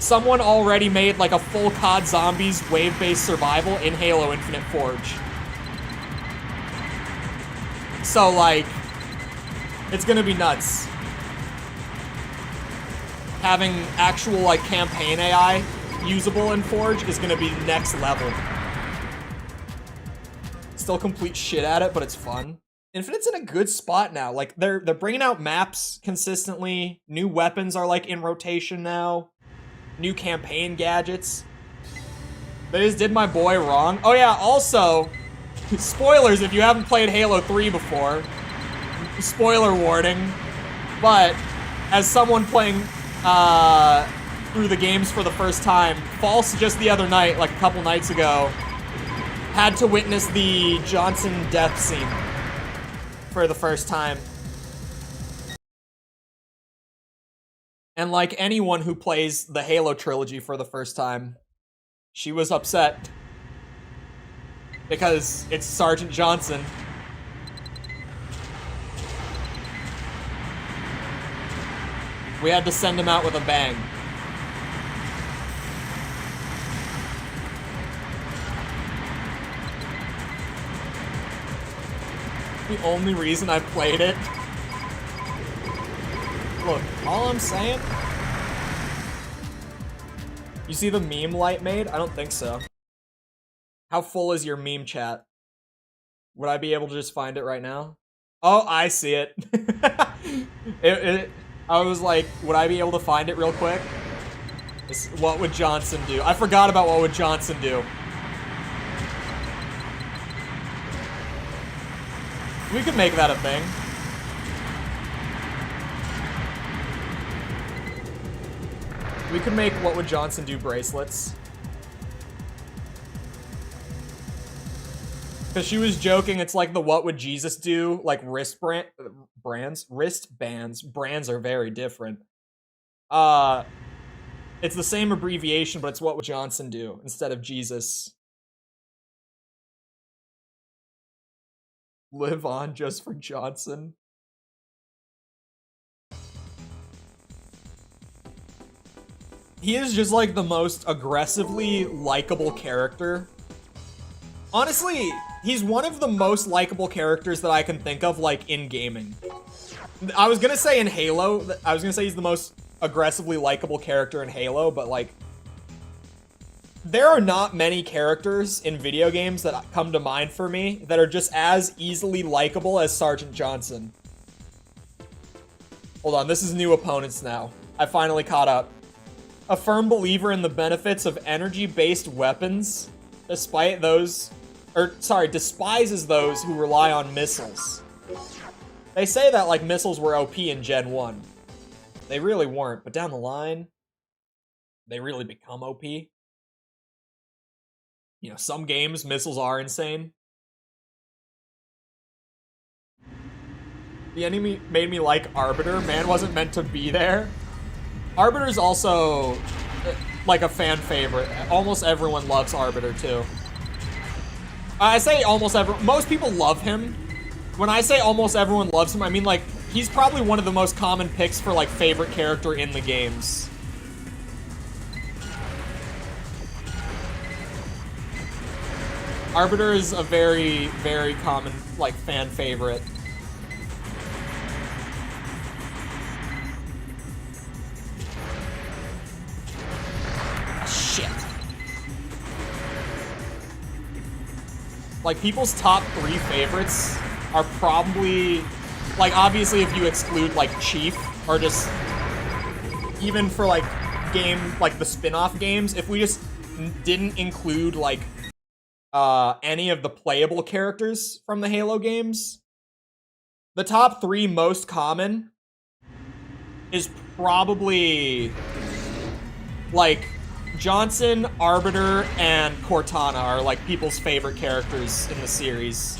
Someone already made like a full COD Zombies wave-based survival in Halo Infinite Forge. So like, it's gonna be nuts. Having actual like campaign AI usable in Forge is gonna be next level. Still complete shit at it, but it's fun. Infinite's in a good spot now. Like they're bringing out maps consistently. New weapons are like in rotation now. New campaign gadgets. They just did my boy wrong. Oh yeah, also, spoilers if you haven't played Halo 3 before. Spoiler warning. But as someone playing through the games for the first time, False just the other night, like a couple nights ago, had to witness the Johnson death scene for the first time. And like anyone who plays the Halo trilogy for the first time, she was upset. Because it's Sergeant Johnson. We had to send him out with a bang. The only reason I played it. Look, all I'm saying. You see the meme Light made? I don't think so. How full is your meme chat? Would I be able to just find it right now? Oh, I see it. I was like, would I be able to find it real quick? What would Johnson do? I forgot about what would Johnson do. We could make that a thing. We could make what would Johnson do bracelets. Because she was joking, it's like the what would Jesus do, like wristbands. Brands are very different. It's the same abbreviation, but it's what would Johnson do instead of Jesus. Live on just for Johnson. He is just like the most aggressively likable character. Honestly, he's one of the most likable characters that I can think of, like, in gaming. I was gonna say in Halo, I was gonna say he's the most aggressively likable character in Halo, but, like, there are not many characters in video games that come to mind for me that are just as easily likable as Sergeant Johnson. Hold on, this is new opponents now. I finally caught up. A firm believer in the benefits of energy-based weapons, despises those who rely on missiles. They say that, like, missiles were OP in Gen 1. They really weren't, but down the line, they really become OP. You know, some games, missiles are insane. The enemy made me like Arbiter. Man wasn't meant to be there. Arbiter's also, like, a fan favorite. Almost everyone loves Arbiter, too. I say almost most people love him. When I say almost everyone loves him, I mean, like, he's probably one of the most common picks for, like, favorite character in the games. Arbiter is a very, very common, like, fan favorite. Shit. Like, people's top 3 favorites are probably, like, obviously if you exclude, like, Chief, or just, even for, like, the spin-off games, if we just didn't include, like, any of the playable characters from the Halo games, the top 3 most common is probably, like, Johnson, Arbiter, and Cortana are, like, people's favorite characters in the series.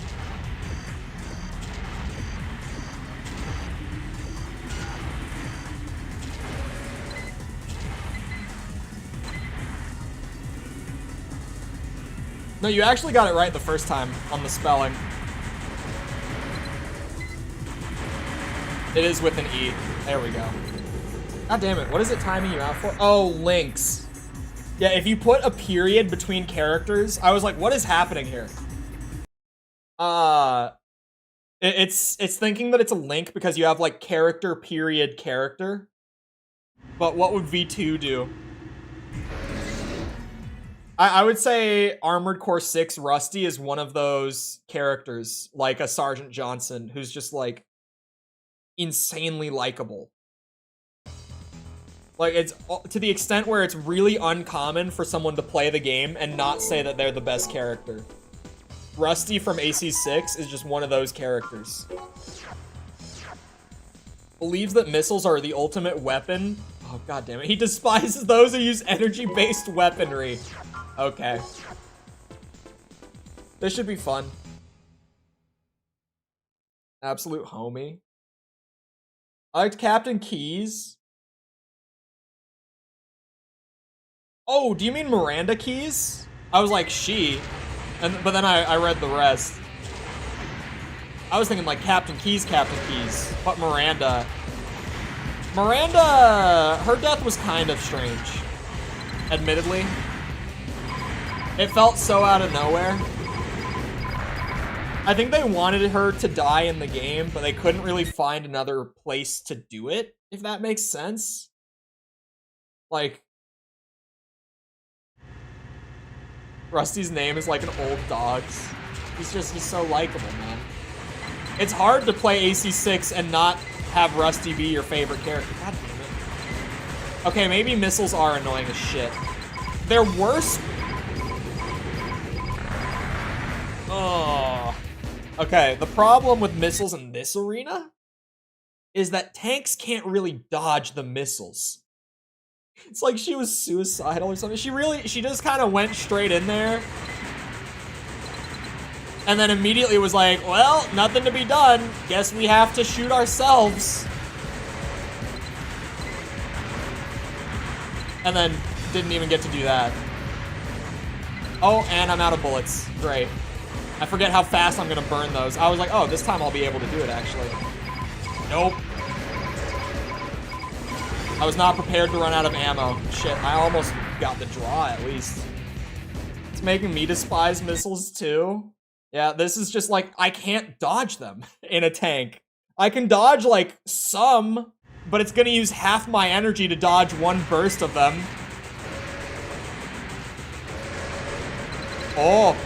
No, you actually got it right the first time on the spelling. It is with an E. There we go. God damn it, what is it timing you out for? Oh, links. Yeah, if you put a period between characters, I was like, what is happening here? It's thinking that it's a link because you have like character, period, character. But what would V2 do? I would say Armored Core 6 Rusty is one of those characters, like a Sergeant Johnson, who's just like insanely likable. Like, it's to the extent where it's really uncommon for someone to play the game and not say that they're the best character. Rusty from AC6 is just one of those characters. Believes that missiles are the ultimate weapon. Oh, god damn it. He despises those who use energy-based weaponry. Okay. This should be fun. Absolute homie. I liked Captain Keyes. Oh, do you mean Miranda Keyes? I was like, she. But then I read the rest. I was thinking like Captain Keyes. But Miranda, her death was kind of strange. Admittedly. It felt so out of nowhere. I think they wanted her to die in the game, but they couldn't really find another place to do it, if that makes sense. Like, Rusty's name is like an old dog's. He's so likable, man. It's hard to play AC6 and not have Rusty be your favorite character. God damn it. Okay, maybe missiles are annoying as shit. They're worse. Oh. Okay, the problem with missiles in this arena is that tanks can't really dodge the missiles. It's like she was suicidal or something. She just kind of went straight in there. And then immediately was like, well, nothing to be done. Guess we have to shoot ourselves. And then didn't even get to do that. Oh, and I'm out of bullets. Great. I forget how fast I'm gonna burn those. I was like, oh, this time I'll be able to do it, actually. Nope. I was not prepared to run out of ammo. Shit, I almost got the draw, at least. It's making me despise missiles, too. Yeah, this is just like, I can't dodge them in a tank. I can dodge, like, some, but it's gonna use half my energy to dodge one burst of them. Oh.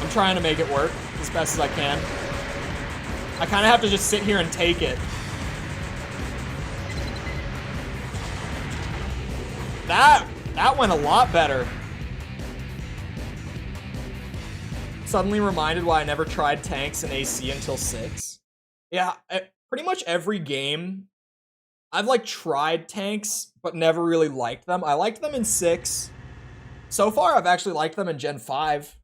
I'm trying to make it work as best as I can. I kind of have to just sit here and take it. That went a lot better. Suddenly reminded why I never tried tanks in AC until 6. Yeah, pretty much every game, I've like tried tanks, but never really liked them. I liked them in 6. So far, I've actually liked them in Gen 5.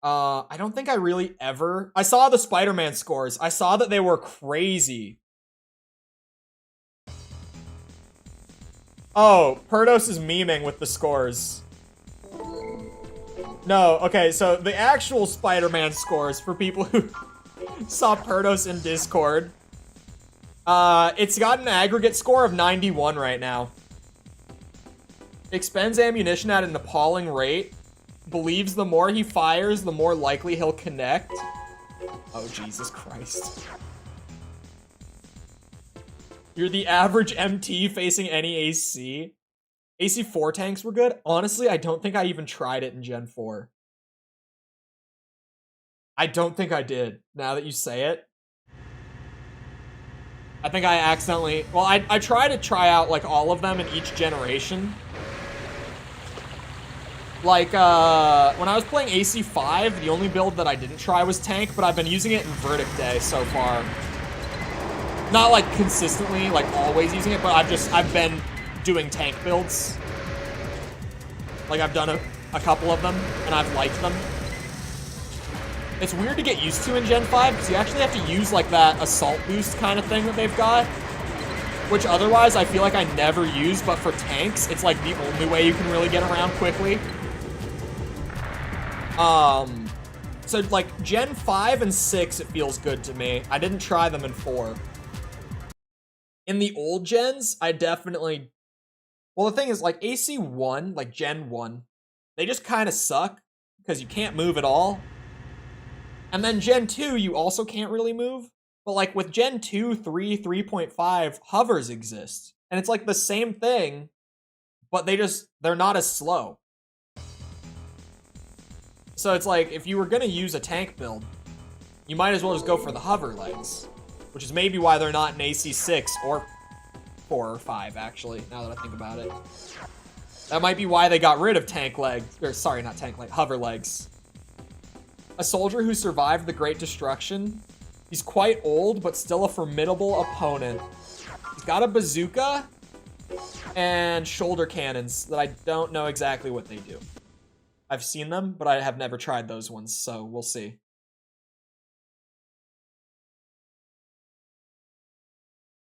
I don't think I really ever... I saw the Spider-Man scores. I saw that they were crazy. Oh, Perdos is memeing with the scores. No, okay, so the actual Spider-Man scores for people who saw Perdos in Discord. It's got an aggregate score of 91 right now. Expends ammunition at an appalling rate. Believes the more he fires, the more likely he'll connect. Oh, Jesus Christ. You're the average MT facing any AC. AC4 tanks were good. Honestly, I don't think I even tried it in Gen 4. I don't think I did, now that you say it. I think I accidentally... Well, I tried to try out, like, all of them in each generation. Like, when I was playing AC5, the only build that I didn't try was tank, but I've been using it in Verdict Day so far. Not, like, consistently, like, always using it, but I've been doing tank builds. Like, I've done a couple of them, and I've liked them. It's weird to get used to in Gen 5, because you actually have to use, like, that assault boost kind of thing that they've got. Which otherwise I feel like I never use, but for tanks, it's, like, the only way you can really get around quickly. So like Gen 5 and 6, it feels good to me. I didn't try them in 4. In the old gens, I definitely... Well, the thing is, like, AC1, like Gen 1, they just kind of suck because you can't move at all. And then Gen 2, you also can't really move. But like with Gen 2, 3, 3.5, hovers exist. And it's like the same thing, but they're not as slow. So it's like, if you were gonna use a tank build, you might as well just go for the hover legs. Which is maybe why they're not in AC6 or 4 or 5, actually, now that I think about it. That might be why they got rid of tank legs, or sorry, not tank legs, hover legs. A soldier who survived the Great Destruction. He's quite old, but still a formidable opponent. He's got a bazooka and shoulder cannons that I don't know exactly what they do. I've seen them, but I have never tried those ones, so we'll see.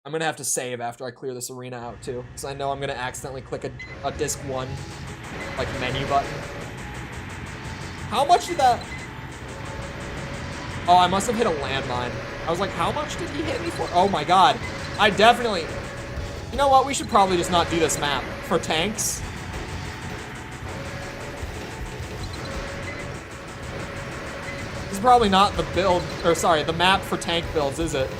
I'm gonna have to save after I clear this arena out too, because I know I'm gonna accidentally click a disc 1, like, menu button. How much did that... Oh, I must have hit a landmine. I was like, how much did he hit me for? Oh my god. I definitely... You know what? We should probably just not do this map for tanks. This is probably not the build, or sorry, the map for tank builds, is it?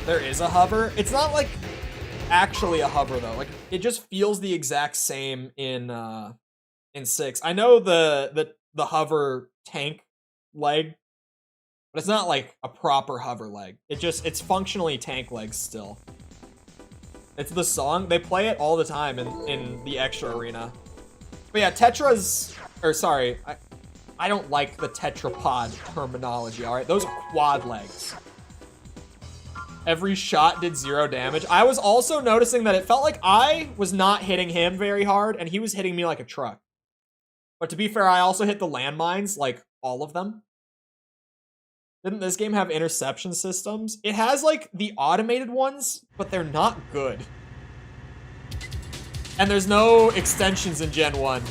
There is a hover. It's not like actually a hover though. Like it just feels the exact same in 6. I know the hover tank leg, but it's not like a proper hover leg. It's functionally tank legs still. It's the song. They play it all the time in the extra arena. But yeah, tetras, or sorry, I don't like the tetrapod terminology, all right? Those are quad legs. Every shot did 0 damage. I was also noticing that it felt like I was not hitting him very hard, and he was hitting me like a truck. But to be fair, I also hit the landmines, like all of them. Didn't this game have interception systems? It has like the automated ones, but they're not good. And there's no extensions in Gen 1.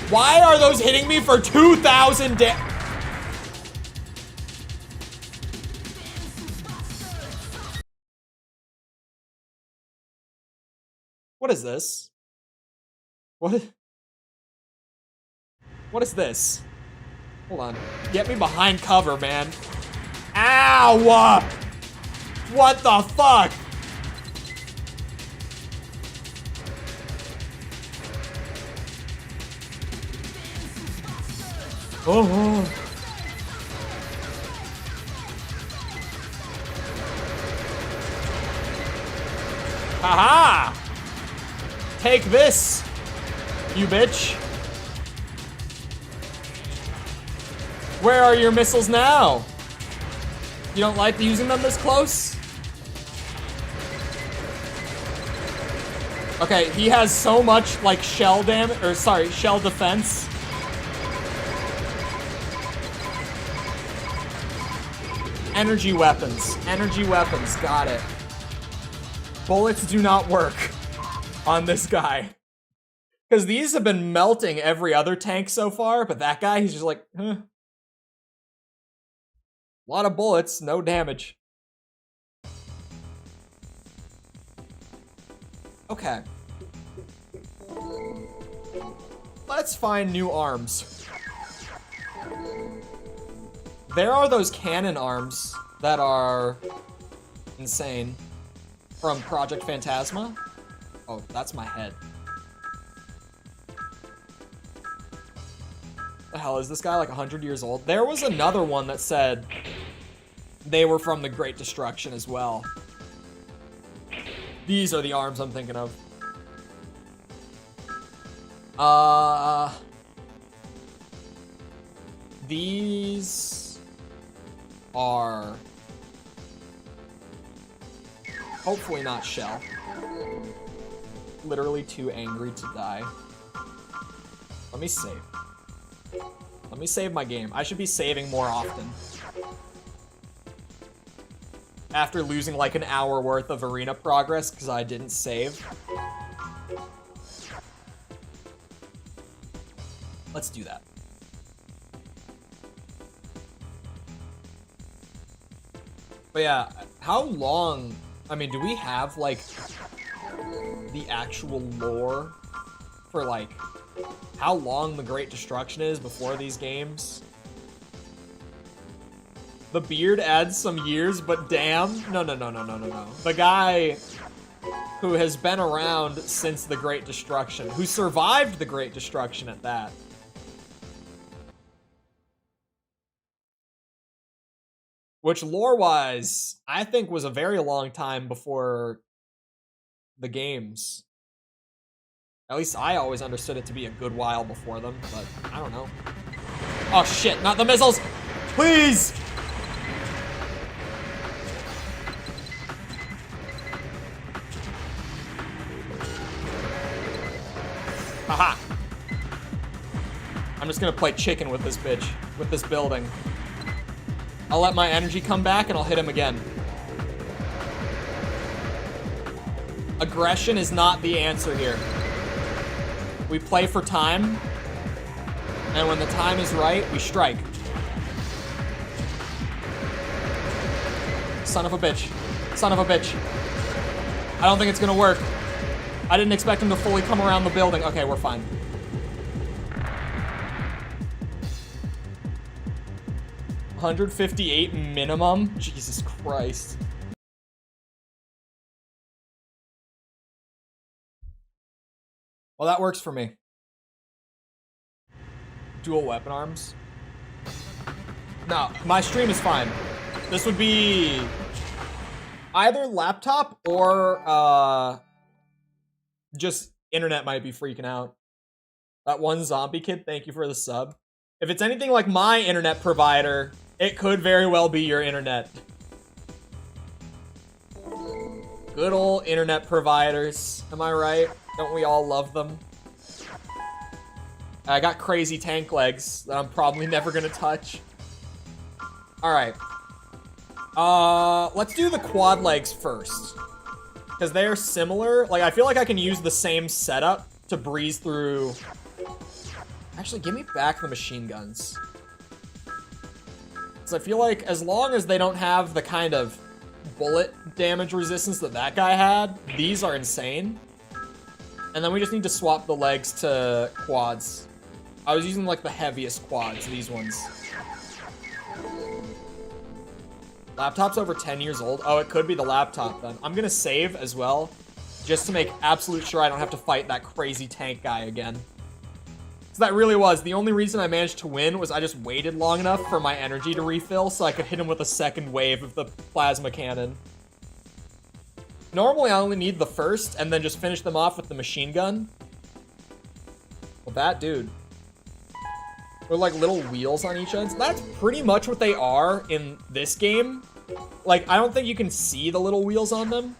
Why are those hitting me for 2,000 damage? What is this? What is this? Hold on. Get me behind cover, man. Ow! What the fuck? Oh. Haha! Take this, you bitch. Where are your missiles now? You don't like using them this close? Okay, he has so much like shell damage, or sorry, shell defense. Energy weapons, got it. Bullets do not work on this guy. Because these have been melting every other tank so far, but that guy, he's just like, huh. A lot of bullets, no damage. Okay. Let's find new arms. There are those cannon arms that are insane from Project Phantasma. Oh, that's my head. The hell is this guy, like 100 years old? There was another one that said they were from the Great Destruction as well. These are the arms I'm thinking of. These are hopefully not shell. Literally too angry to die. Let me save. Let me save my game. I should be saving more often. after losing like an hour worth of arena progress because I didn't save. Let's do that. But yeah, how long, I mean, do we have like the actual lore for like how long the Great Destruction is before these games? The beard adds some years, but damn. No. The guy who has been around since the Great Destruction, who survived the Great Destruction at that. Which lore-wise, I think was a very long time before the games. At least I always understood it to be a good while before them, but I don't know. Oh shit, not the missiles! Please! Haha. I'm just gonna play chicken with this bitch, with this building. I'll let my energy come back and I'll hit him again. Aggression is not the answer here. We play for time, and when the time is right, we strike. Son of a bitch. Son of a bitch. I don't think it's gonna work. I didn't expect him to fully come around the building. Okay, we're fine. $158 minimum? Jesus Christ. Well, that works for me. Dual weapon arms? No, my stream is fine. This would be either laptop or just internet might be freaking out. That one zombie kid, thank you for the sub. If it's anything like my internet provider, it could very well be your internet. Good old internet providers, am I right? Don't we all love them? I got crazy tank legs that I'm probably never gonna touch. Alright. Let's do the quad legs first. Because they're similar. Like, I feel like I can use the same setup to breeze through. Actually, give me back the machine guns. Because I feel like as long as they don't have the kind of bullet damage resistance that that guy had, these are insane. And then we just need to swap the legs to quads. I was using like the heaviest quads, these ones. Laptop's over 10 years old. Oh, it could be the laptop then. I'm gonna save as well, just to make absolute sure I don't have to fight that crazy tank guy again. So that really was, the only reason I managed to win was I just waited long enough for my energy to refill so I could hit him with a second wave of the plasma cannon. Normally I only need the first and then just finish them off with the machine gun. Well, that dude. With like little wheels on each end. That's pretty much what they are in this game. Like, I don't think you can see the little wheels on them,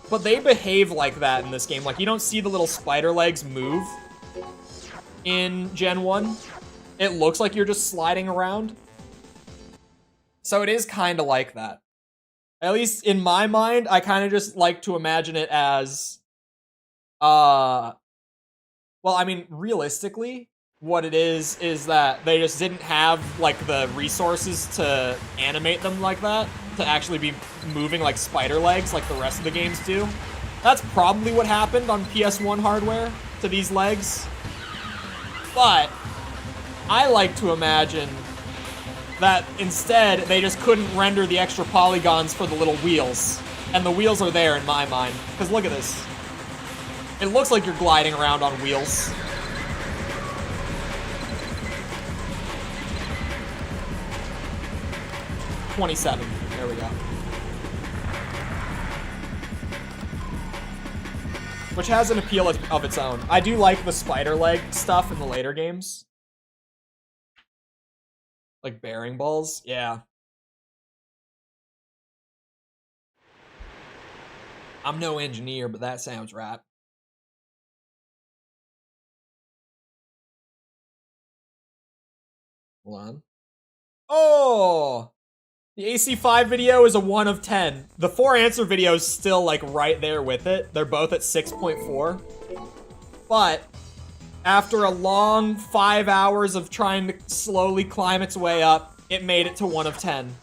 but they behave like that in this game. Like, you don't see the little spider legs move in Gen 1. It looks like you're just sliding around. So it is kind of like that. At least in my mind, I kind of just like to imagine it as, well, I mean, realistically, what it is that they just didn't have, like, the resources to animate them like that, to actually be moving like spider legs like the rest of the games do. That's probably what happened on PS1 hardware to these legs. But I like to imagine that instead they just couldn't render the extra polygons for the little wheels. And the wheels are there in my mind. Because look at this. It looks like you're gliding around on wheels. $27. There we go. Which has an appeal of its own. I do like the spider leg stuff in the later games. Like bearing balls? Yeah. I'm no engineer, but that sounds right. Hold on. Oh! The AC5 video is a 1 of 10. The 4 answer video is still like right there with it. They're both at 6.4. But after a long 5 hours of trying to slowly climb its way up, it made it to 1 of 10.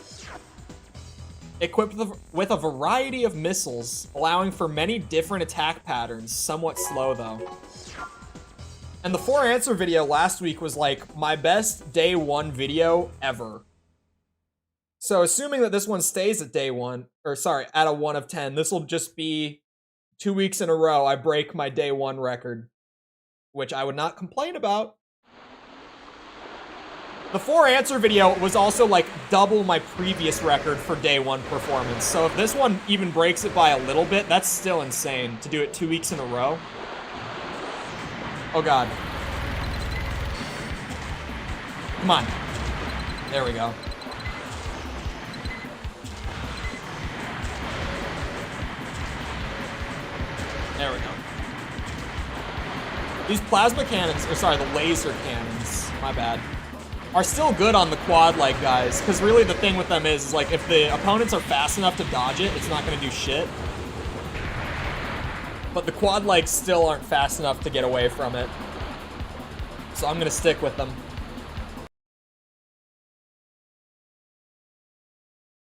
Equipped with a variety of missiles, allowing for many different attack patterns, somewhat slow though. And the 4 answer video last week was like my best day 1 video ever. So assuming that this one stays at day 1, or sorry, at a 1 of 10, this will just be 2 weeks in a row I break my day 1 record, which I would not complain about. The 4 answer video was also like double my previous record for day 1 performance. So if this one even breaks it by a little bit, that's still insane to do it 2 weeks in a row. Oh god. Come on. There we go. There we go. These plasma cannons, or sorry, the laser cannons, my bad, are still good on the quad-like guys, because really the thing with them is like, if the opponents are fast enough to dodge it, it's not going to do shit. But the quad-likes still aren't fast enough to get away from it. So I'm going to stick with them.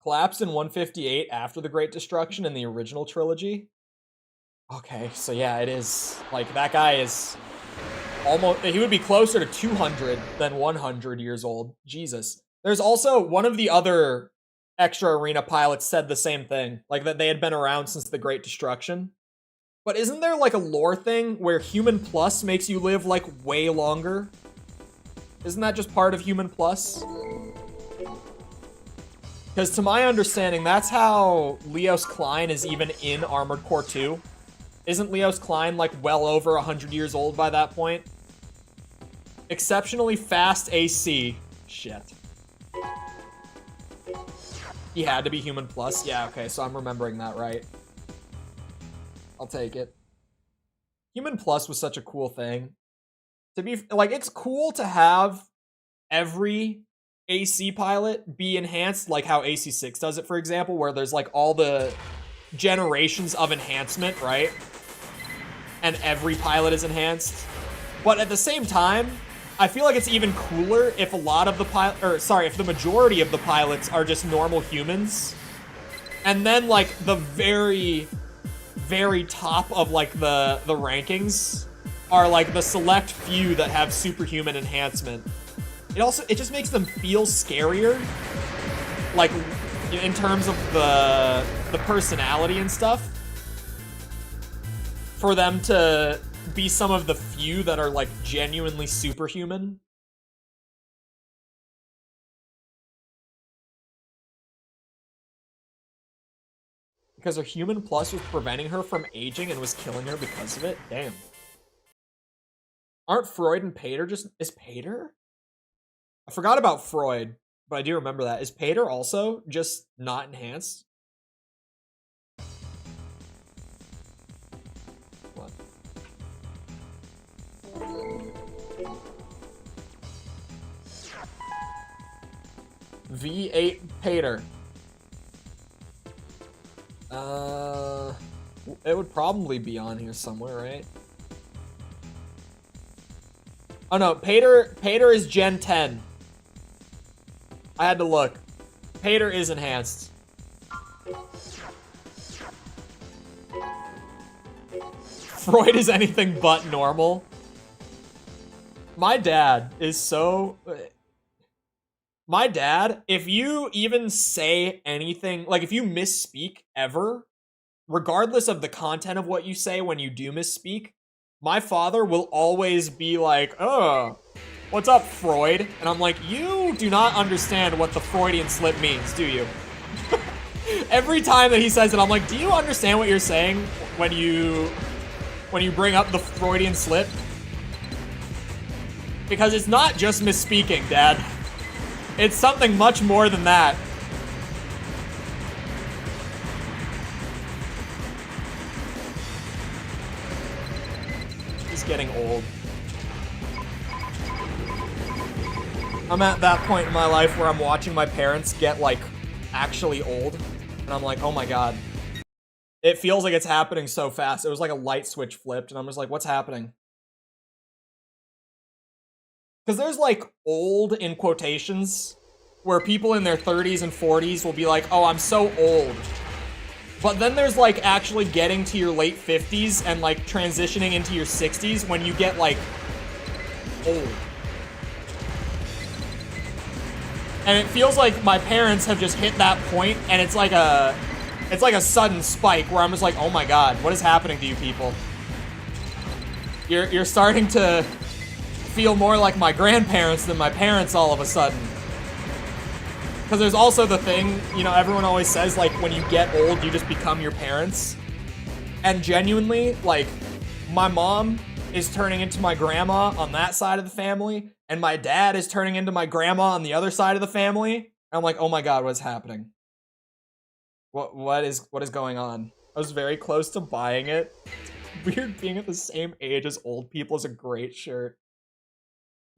Collapsed in 158 after the Great Destruction in the original trilogy. Okay, so yeah, it is. Like, that guy is almost... He would be closer to 200 than 100 years old. Jesus. There's also one of the other extra arena pilots said the same thing. Like, that they had been around since the Great Destruction. But isn't there, like, a lore thing where Human Plus makes you live, like, way longer? Isn't that just part of Human Plus? Because to my understanding, that's how Leos Klein is even in Armored Core 2. Isn't Leos Klein, like, well over 100 years old by that point? Exceptionally fast AC. Shit. He had to be Human Plus? Yeah, okay, so I'm remembering that right. I'll take it. Human Plus was such a cool thing. To be, like, it's cool to have every AC pilot be enhanced, like how AC6 does it, for example, where there's, like, all the generations of enhancement, right? And every pilot is enhanced. But at the same time, I feel like it's even cooler if a lot of the if the majority of the pilots are just normal humans. And then, like, the very, very top of, like, the rankings are, like, the select few that have superhuman enhancement. It just makes them feel scarier, like, in terms of the personality and stuff, for them to be some of the few that are, like, genuinely superhuman. Because her Human Plus was preventing her from aging and was killing her because of it? Damn. Aren't Freud and Pater just... Is Pater? I forgot about Freud, but I do remember that. Is Pater also just not enhanced? What? V8 Pater. It would probably be on here somewhere, right? Oh no, Pater is Gen 10. I had to look. Pater is enhanced. Freud is anything but normal. My dad is so... My dad, if you even say anything, like if you misspeak ever, regardless of the content of what you say when you do misspeak, my father will always be like, oh, what's up, Freud? And I'm like, you do not understand what the Freudian slip means, do you? Every time that he says it, I'm like, do you understand what you're saying when you bring up the Freudian slip? Because it's not just misspeaking, Dad. It's something much more than that. He's getting old. I'm at that point in my life where I'm watching my parents get, like, actually old. And I'm like, oh my god. It feels like it's happening so fast. It was like a light switch flipped, and I'm just like, what's happening? Because there's like old in quotations where people in their 30s and 40s will be like, oh, I'm so old. But then there's like actually getting to your late 50s and like transitioning into your 60s when you get like old. And it feels like my parents have just hit that point, and it's like a sudden spike where I'm just like, oh my god, what is happening to you people? You're starting to feel more like my grandparents than my parents all of a sudden. Because there's also the thing, you know, everyone always says, like, when you get old, you just become your parents. And genuinely, like, my mom is turning into my grandma on that side of the family, and my dad is turning into my grandma on the other side of the family. And I'm like, oh my god, what's happening? What is going on? I was very close to buying it. Weird being at the same age as old people is a great shirt.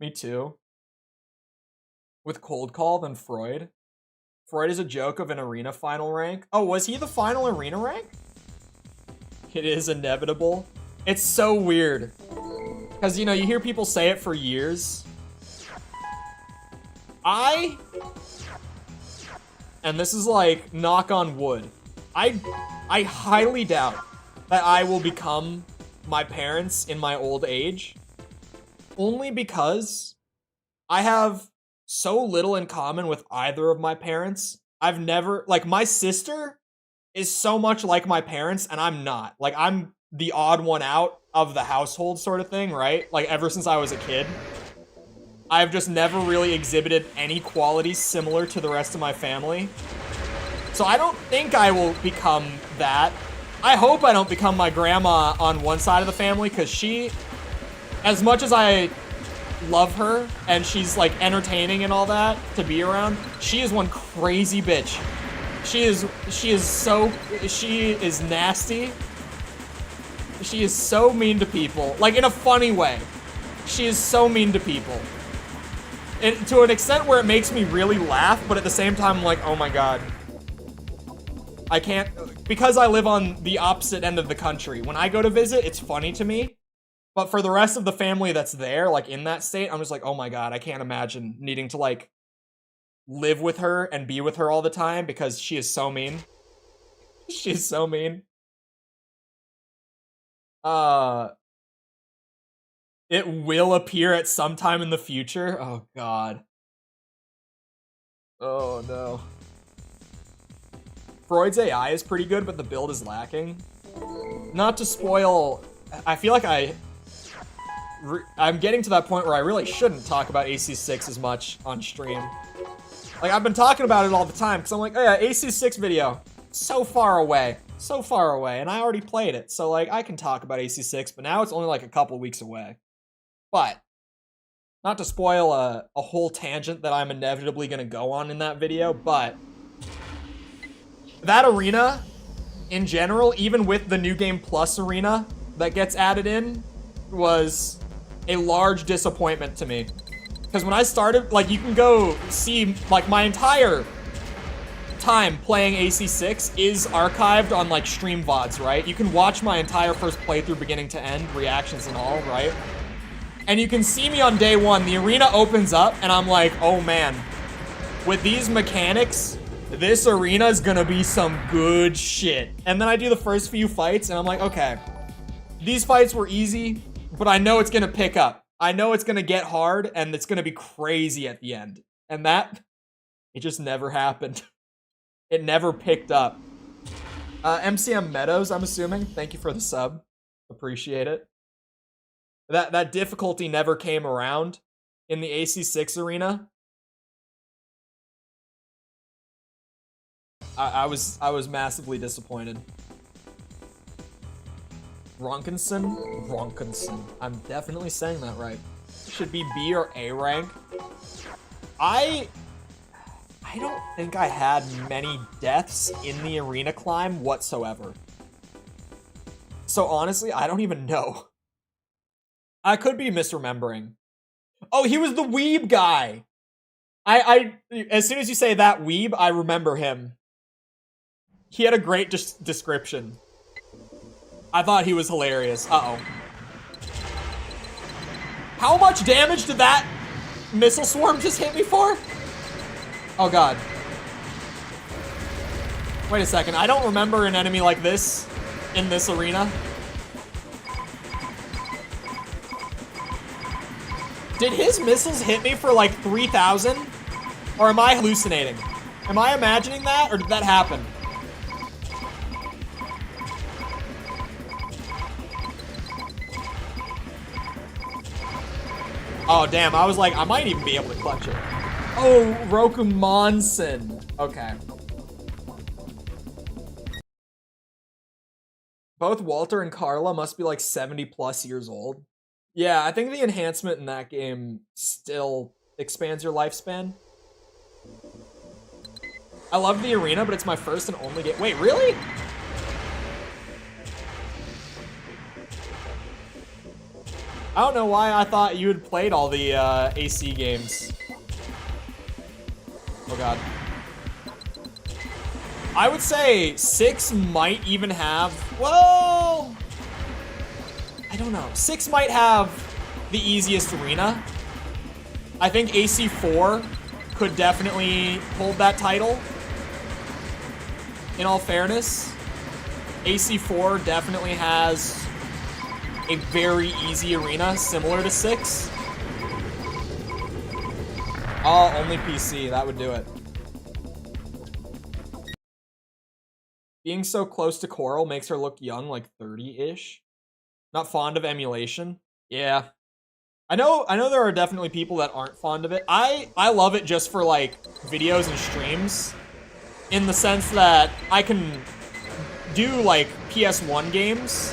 Me too. With Cold Call than Freud. Freud is a joke of an arena final rank. Oh, was he the final arena rank? It is inevitable. It's so weird. Because, you know, you hear people say it for years. And this is like, knock on wood, I highly doubt that I will become my parents in my old age. Only because I have so little in common with either of my parents. I've never, like, my sister is so much like my parents, and I'm not. Like, I'm the odd one out of the household sort of thing, right? Like, ever since I was a kid. I've just never really exhibited any qualities similar to the rest of my family. So I don't think I will become that. I hope I don't become my grandma on one side of the family, because she, as much as I love her and she's like entertaining and all that to be around, she is one crazy bitch. She is nasty. She is so mean to people, like in a funny way. She is so mean to people. And to an extent where it makes me really laugh, but at the same time I'm like, oh my god. I can't, because I live on the opposite end of the country. When I go to visit, it's funny to me. But for the rest of the family that's there, like in that state, I'm just like, oh my god, I can't imagine needing to like live with her and be with her all the time because she is so mean. She's so mean. It will appear at some time in the future. Oh god. Oh no. Freud's AI is pretty good, but the build is lacking. Not to spoil, I feel like I'm getting to that point where I really shouldn't talk about AC6 as much on stream. Like, I've been talking about it all the time, because I'm like, oh yeah, AC6 video, so far away, and I already played it, so like, I can talk about AC6, but now it's only like a couple weeks away. But, not to spoil a whole tangent that I'm inevitably gonna go on in that video, but that arena, in general, even with the New Game Plus arena that gets added in, was a large disappointment to me. Because when I started, like, you can go see, like, my entire time playing AC6 is archived on, like, stream VODs, right? You can watch my entire first playthrough beginning to end, reactions and all, right? And you can see me on day one, the arena opens up, and I'm like, oh man, with these mechanics, this arena is gonna be some good shit. And then I do the first few fights, and I'm like, okay, these fights were easy, but I know it's gonna pick up. I know it's gonna get hard, and it's gonna be crazy at the end. And that, it just never happened. It never picked up. MCM Meadows, I'm assuming. Thank you for the sub. Appreciate it. That difficulty never came around in the AC6 arena. I was massively disappointed. Ronkinson. I'm definitely saying that right. Should be B or A rank. I don't think I had many deaths in the arena climb whatsoever. So honestly, I don't even know. I could be misremembering. Oh, he was the weeb guy. As soon as you say that weeb, I remember him. He had a great description. I thought he was hilarious. Uh-oh. How much damage did that missile swarm just hit me for? Oh god. Wait a second, I don't remember an enemy like this in this arena. Did his missiles hit me for like 3,000? Or am I hallucinating? Am I imagining that, or did that happen? Oh, damn, I was like, I might even be able to clutch it. Oh, Rokumonsen. Okay. Both Walter and Carla must be like 70 plus years old. Yeah, I think the enhancement in that game still expands your lifespan. I love the arena, but it's my first and only game. Wait, really? I don't know why I thought you had played all the AC games. Oh god. I would say 6 might even have, whoa! I don't know. 6 might have the easiest arena. I think AC4 could definitely hold that title. In all fairness, AC4 definitely has a very easy arena, similar to 6. Oh, only PC, that would do it. Being so close to Coral makes her look young, like 30-ish. Not fond of emulation. Yeah. I know there are definitely people that aren't fond of it. I love it just for like videos and streams. In the sense that I can do like PS1 games,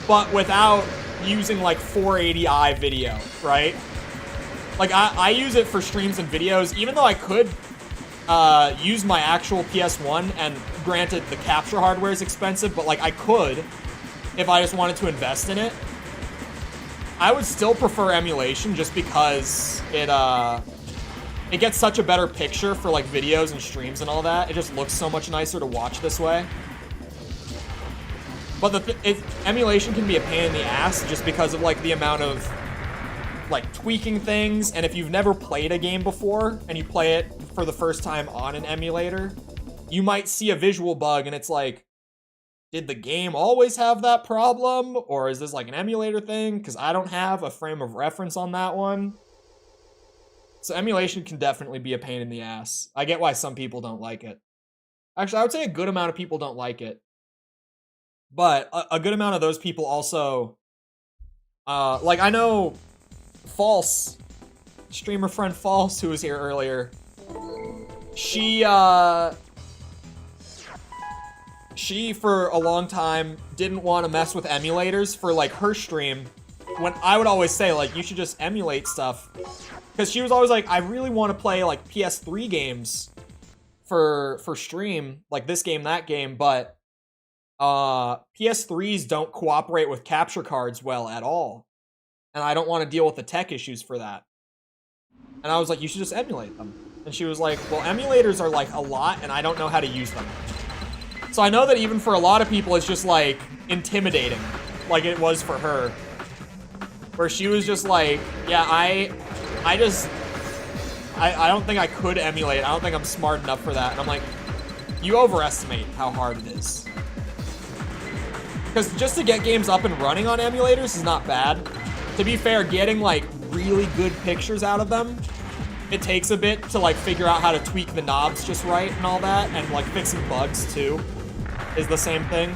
but without using like 480i video, right? Like I use it for streams and videos, even though I could use my actual PS1, and granted the capture hardware is expensive, but like I could if I just wanted to invest in it. I would still prefer emulation just because it gets such a better picture for like videos and streams and all that. It just looks so much nicer to watch this way. But emulation can be a pain in the ass just because of like the amount of like tweaking things. And if you've never played a game before and you play it for the first time on an emulator, you might see a visual bug and it's like, did the game always have that problem? Or is this like an emulator thing? Because I don't have a frame of reference on that one. So emulation can definitely be a pain in the ass. I get why some people don't like it. Actually, I would say a good amount of people don't like it. But a good amount of those people also, like I know False, streamer friend False, who was here earlier, she for a long time didn't want to mess with emulators for like her stream, when I would always say like, you should just emulate stuff. Because she was always like, I really want to play like PS3 games for stream, like this game, that game, but PS3s don't cooperate with capture cards well at all. And I don't want to deal with the tech issues for that. And I was like, you should just emulate them. And she was like, well, emulators are like a lot and I don't know how to use them. So I know that even for a lot of people, it's just like intimidating, like it was for her. Where she was just like, yeah, I don't think I could emulate. I don't think I'm smart enough for that. And I'm like, you overestimate how hard it is. Because just to get games up and running on emulators is not bad. To be fair, getting like really good pictures out of them, it takes a bit to like figure out how to tweak the knobs just right and all that, and like fixing bugs too is the same thing.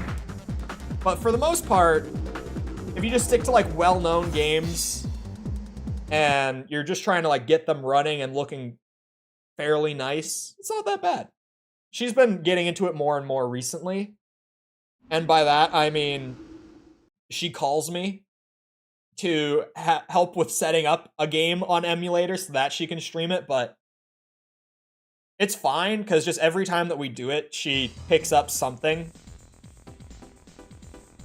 But for the most part, if you just stick to like well-known games and you're just trying to like get them running and looking fairly nice, it's not that bad. She's been getting into it more and more recently. And by that, I mean, she calls me to help with setting up a game on emulator so that she can stream it, but it's fine, because just every time that we do it, she picks up something.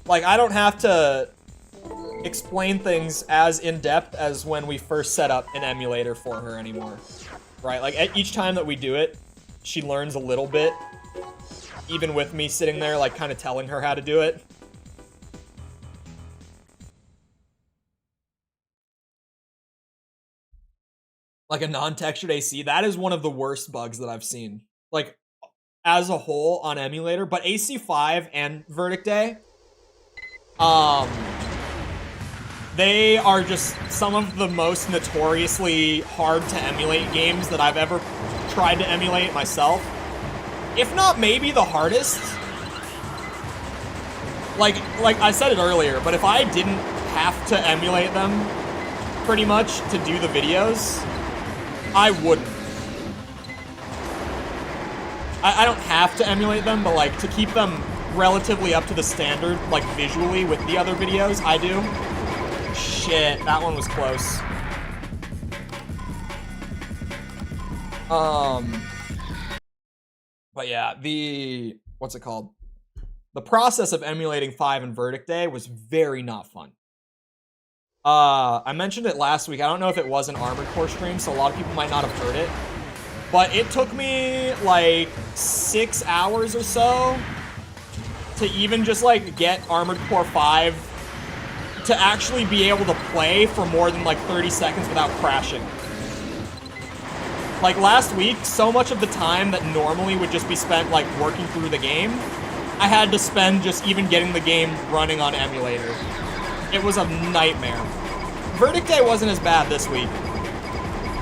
Like, I don't have to explain things as in-depth as when we first set up an emulator for her anymore. right? Like, each time that we do it, she learns a little bit, even with me sitting there, like, kind of telling her how to do it. Like a non-textured AC, that is one of the worst bugs that I've seen. Like, as a whole on emulator, but AC5 and Verdict Day, they are just some of the most notoriously hard to emulate games that I've ever tried to emulate myself. If not maybe the hardest. Like I said it earlier, but if I didn't have to emulate them pretty much to do the videos, I wouldn't. I don't have to emulate them, but like to keep them relatively up to the standard, like visually with the other videos, I do. Shit, that one was close. But yeah, what's it called? The process of emulating 5 and Verdict Day was very not fun. I mentioned it last week. I don't know if it was an Armored Core stream, so a lot of people might not have heard it. But it took me like 6 hours or so to even just like get Armored Core 5 to actually be able to play for more than like 30 seconds without crashing. Like last week, so much of the time that normally would just be spent like working through the game, I had to spend just even getting the game running on emulator. It was a nightmare. Verdict Day wasn't as bad this week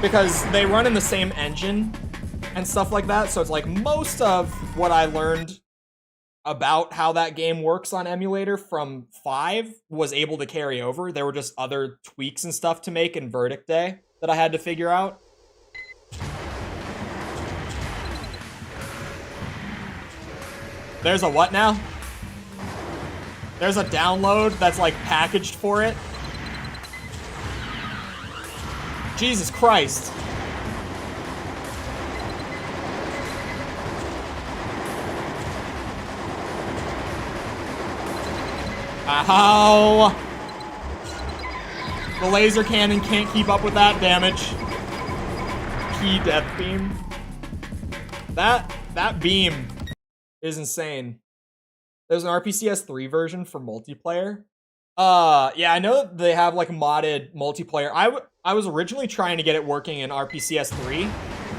because they run in the same engine and stuff like that, so it's like most of what I learned about how that game works on emulator from 5 was able to carry over. There were just other tweaks and stuff to make in Verdict Day that I had to figure out. There's a what now? There's a download that's like packaged for it. Jesus Christ. Ow! The laser cannon can't keep up with that damage. Key death beam. That beam is insane. There's an RPCS 3 version for multiplayer. Yeah, I know that they have like modded multiplayer. I was originally trying to get it working in RPCS 3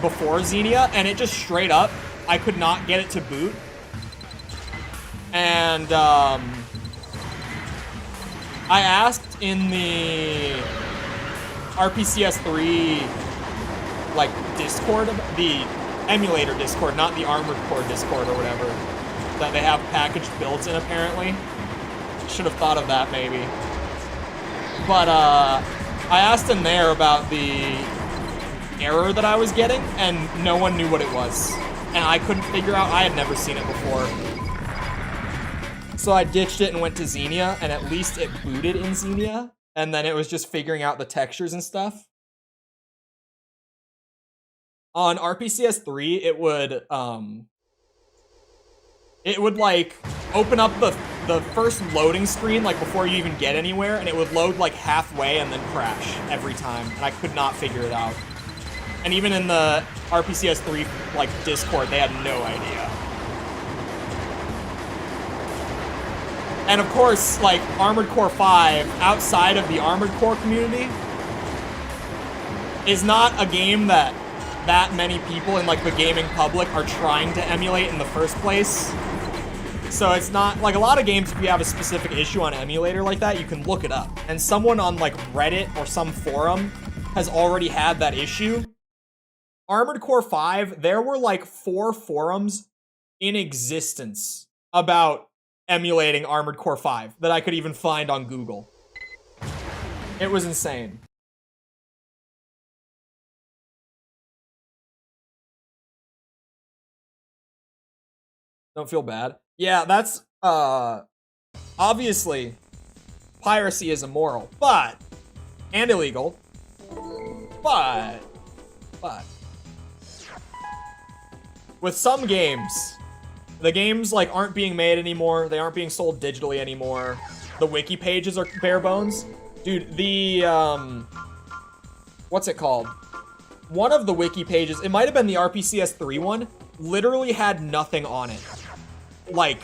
before Xenia, and it just straight up, I could not get it to boot. And I asked in the RPCS 3 like Discord, the emulator Discord, not the Armored Core Discord or whatever, that they have packaged builds in apparently. Should have thought of that maybe. But I asked in there about the error that I was getting, and no one knew what it was. And I couldn't figure out, I had never seen it before. So I ditched it and went to Xenia, and at least it booted in Xenia, and then it was just figuring out the textures and stuff. On RPCS 3, it would like open up the first loading screen like before you even get anywhere, and it would load like halfway and then crash every time, and I could not figure it out. And even in the RPCS 3 like Discord, they had no idea. And of course, like Armored Core 5 outside of the Armored Core community is not a game that many people in like the gaming public are trying to emulate in the first place. So it's not like a lot of games, if you have a specific issue on emulator like that, you can look it up. And someone on like Reddit or some forum has already had that issue. Armored Core 5, there were like 4 forums in existence about emulating Armored Core 5 that I could even find on Google. It was insane. Don't feel bad. Yeah, that's, obviously, piracy is immoral, and illegal, but, with some games, the games, like, aren't being made anymore, they aren't being sold digitally anymore, the wiki pages are bare bones. Dude, the, what's it called? one of the wiki pages, it might have been the RPCS3 one, literally had nothing on it. Like,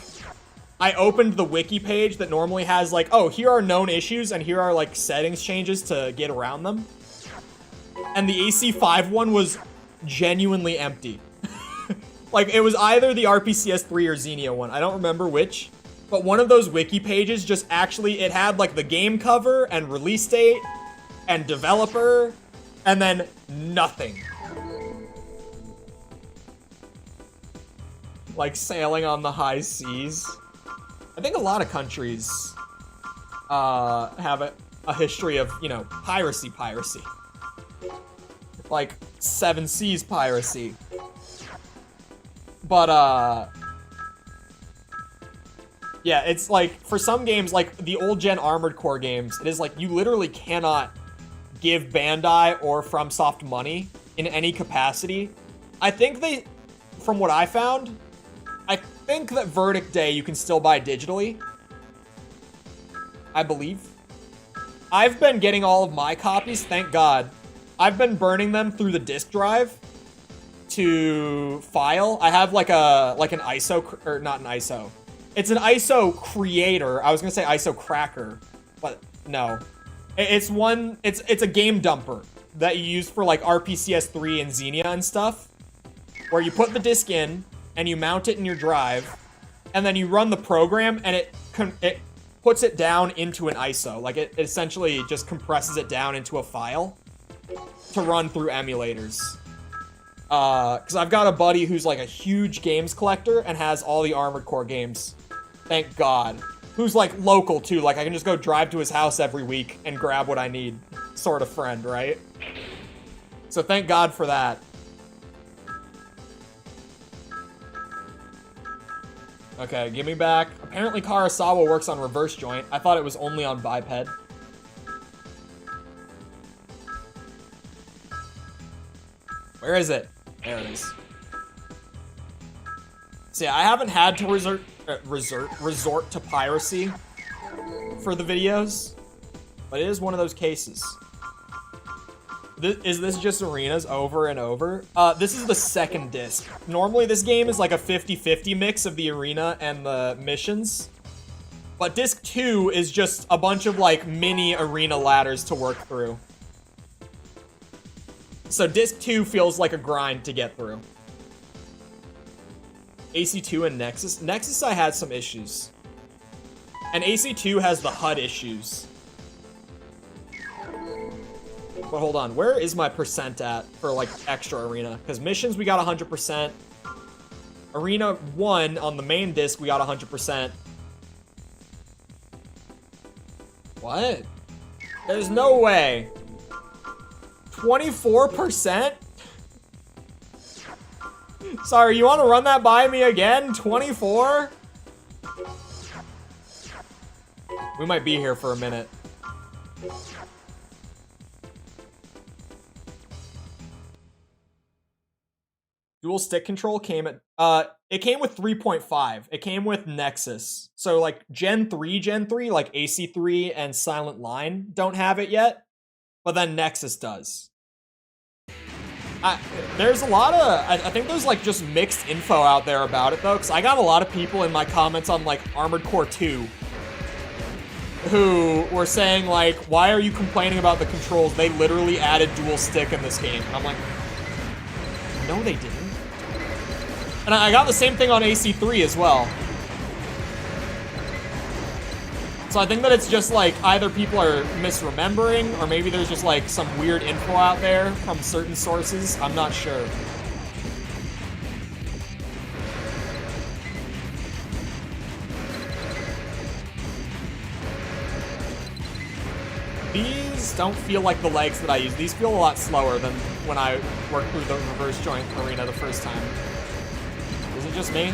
I opened the wiki page that normally has like, oh, here are known issues and here are like settings changes to get around them. And the AC5 one was genuinely empty. Like, it was either the RPCS3 or Xenia one. I don't remember which. But one of those wiki pages just actually, it had like the game cover and release date and developer and then nothing. Like sailing on the high seas. I think a lot of countries have a history of, you know, piracy. Like, 7 Seas piracy. But, yeah, it's like, for some games, like the old gen Armored Core games, it is like, you literally cannot give Bandai or FromSoft money in any capacity. I think they, from what I found, I think that Verdict Day you can still buy digitally. I believe. I've been getting all of my copies, thank God. I've been burning them through the disk drive to file. I have like an ISO, or not an ISO. It's an ISO creator. I was gonna say ISO cracker, but no. It's a game dumper that you use for like RPCS3 and Xenia and stuff, where you put the disk in and you mount it in your drive, and then you run the program and it puts it down into an ISO. Like it essentially just compresses it down into a file to run through emulators. Because I've got a buddy who's like a huge games collector and has all the Armored Core games. Thank God. Who's like local too. Like I can just go drive to his house every week and grab what I need. Sort of friend, right? So thank God for that. Okay, give me back. Apparently Karasawa works on reverse joint. I thought it was only on biped. Where is it? There it is. See, I haven't had to resort to piracy for the videos, but it is one of those cases. Is this just arenas over and over? This is the second disc. Normally this game is like a 50-50 mix of the arena and the missions. But disc 2 is just a bunch of like mini arena ladders to work through. So disc 2 feels like a grind to get through. AC2 and Nexus. Nexus I had some issues. And AC2 has the HUD issues. But hold on, where is my percent at for like extra arena? Because missions we got 100%. Arena 1 on the main disc we got 100%. What? There's no way. 24%? Sorry, you want to run that by me again? 24? We might be here for a minute. Dual stick control came at, it came with 3.5. It came with Nexus. So like Gen 3, like AC3 and Silent Line don't have it yet, but then Nexus does. There's a lot of, I think there's like just mixed info out there about it though, because I got a lot of people in my comments on like Armored Core 2 who were saying like, why are you complaining about the controls? They literally added dual stick in this game. And I'm like, no they didn't. And I got the same thing on AC3 as well. So I think that it's just like either people are misremembering or maybe there's just like some weird info out there from certain sources. I'm not sure. These don't feel like the legs that I use. These feel a lot slower than when I worked through the reverse joint arena the first time. Is it just me?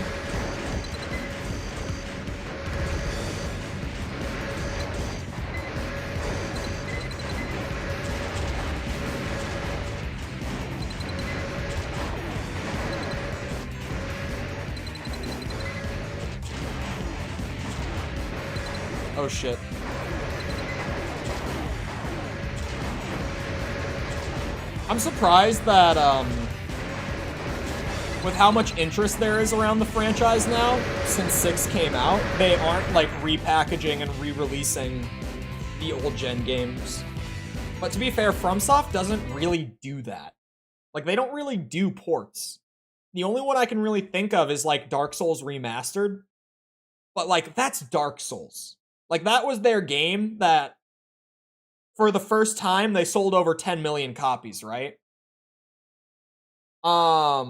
Oh shit. I'm surprised that, with how much interest there is around the franchise now, since 6 came out, they aren't, like, repackaging and re-releasing the old-gen games. But to be fair, FromSoft doesn't really do that. Like, they don't really do ports. The only one I can really think of is, like, Dark Souls Remastered. But, like, that's Dark Souls. Like, that was their game that, for the first time, they sold over 10 million copies, right? I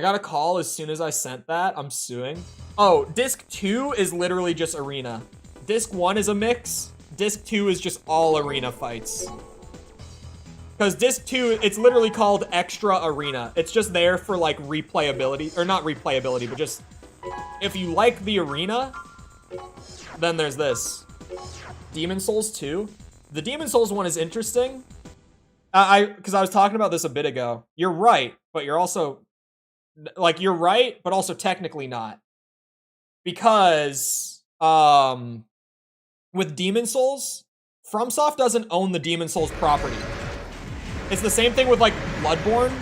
got a call as soon as I sent that. I'm suing. Oh, Disc 2 is literally just arena. Disc 1 is a mix. Disc 2 is just all arena fights. Because Disc 2, it's literally called Extra Arena. It's just there for, like, replayability. Or not replayability, but just... if you like the arena, then there's this. Demon Souls 2. The Demon Souls one is interesting. Because I was talking about this a bit ago. You're right, but you're also... like, you're right, but also technically not. Because, with Demon Souls, FromSoft doesn't own the Demon Souls property. It's the same thing with, like, Bloodborne.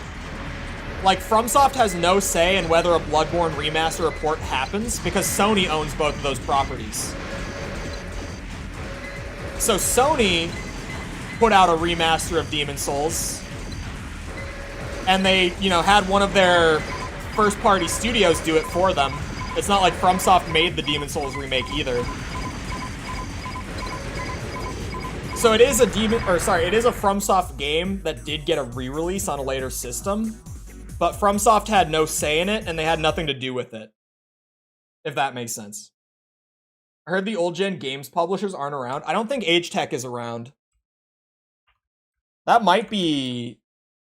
Like, FromSoft has no say in whether a Bloodborne remaster or port happens, because Sony owns both of those properties. So Sony put out a remaster of Demon Souls, and they, you know, had one of their first-party studios do it for them. It's not like FromSoft made the Demon Souls remake either. So it is a it is a FromSoft game that did get a re-release on a later system, but FromSoft had no say in it, and they had nothing to do with it. If that makes sense. I heard the old-gen games publishers aren't around. I don't think Agetech is around. That might be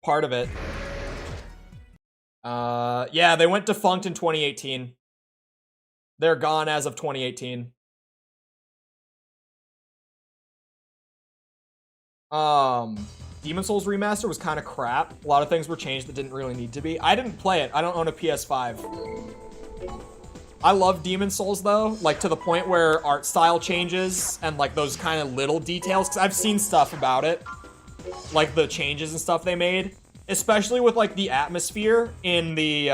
part of it. Yeah, they went defunct in 2018. They're gone as of 2018. Demon Souls Remaster was kind of crap. A lot of things were changed that didn't really need to be. I didn't play it. I don't own a PS5. I love Demon Souls, though, like, to the point where art style changes and, like, those kind of little details, because I've seen stuff about it, like, the changes and stuff they made, especially with, like, the atmosphere in the,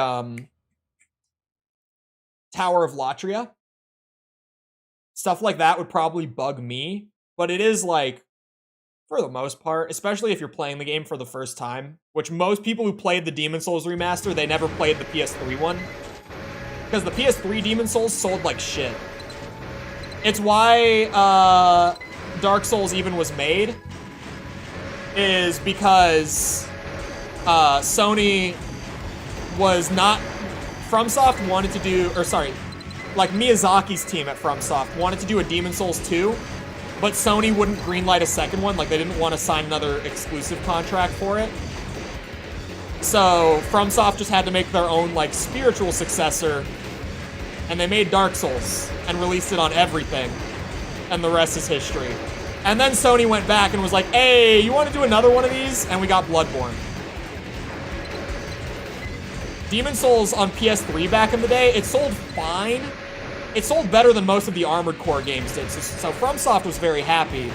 Tower of Latria. Stuff like that would probably bug me, but it is, like, for the most part, especially if you're playing the game for the first time, which most people who played the Demon Souls remaster, they never played the PS3 one. Because the PS3 Demon Souls sold like shit. It's why Dark Souls even was made, is because Sony was not... FromSoft wanted to do... or sorry, like Miyazaki's team at FromSoft wanted to do a Demon Souls 2, but Sony wouldn't greenlight a second one. Like, they didn't want to sign another exclusive contract for it. So FromSoft just had to make their own, like, spiritual successor, and they made Dark Souls and released it on everything, and the rest is history. And then Sony went back and was like, hey, you want to do another one of these? And we got Bloodborne. Demon Souls on PS3 back in the day, it sold fine. It sold better than most of the Armored Core games did, so FromSoft was very happy.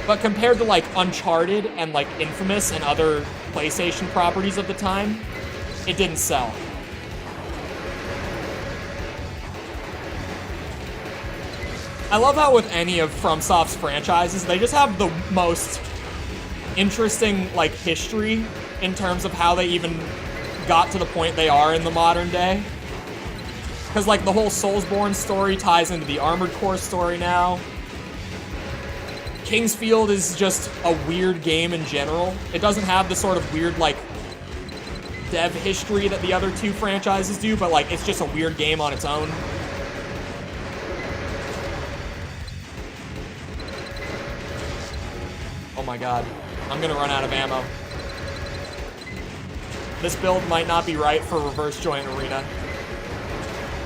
But compared to, like, Uncharted and, like, Infamous and other PlayStation properties of the time, it didn't sell. I love how with any of FromSoft's franchises, they just have the most interesting, like, history in terms of how they even got to the point they are in the modern day. Because, like, the whole Soulsborne story ties into the Armored Core story now. Kingsfield is just a weird game in general. It doesn't have the sort of weird, like, dev history that the other two franchises do, but, like, it's just a weird game on its own. Oh my god. I'm gonna run out of ammo. This build might not be right for Reverse Joint Arena.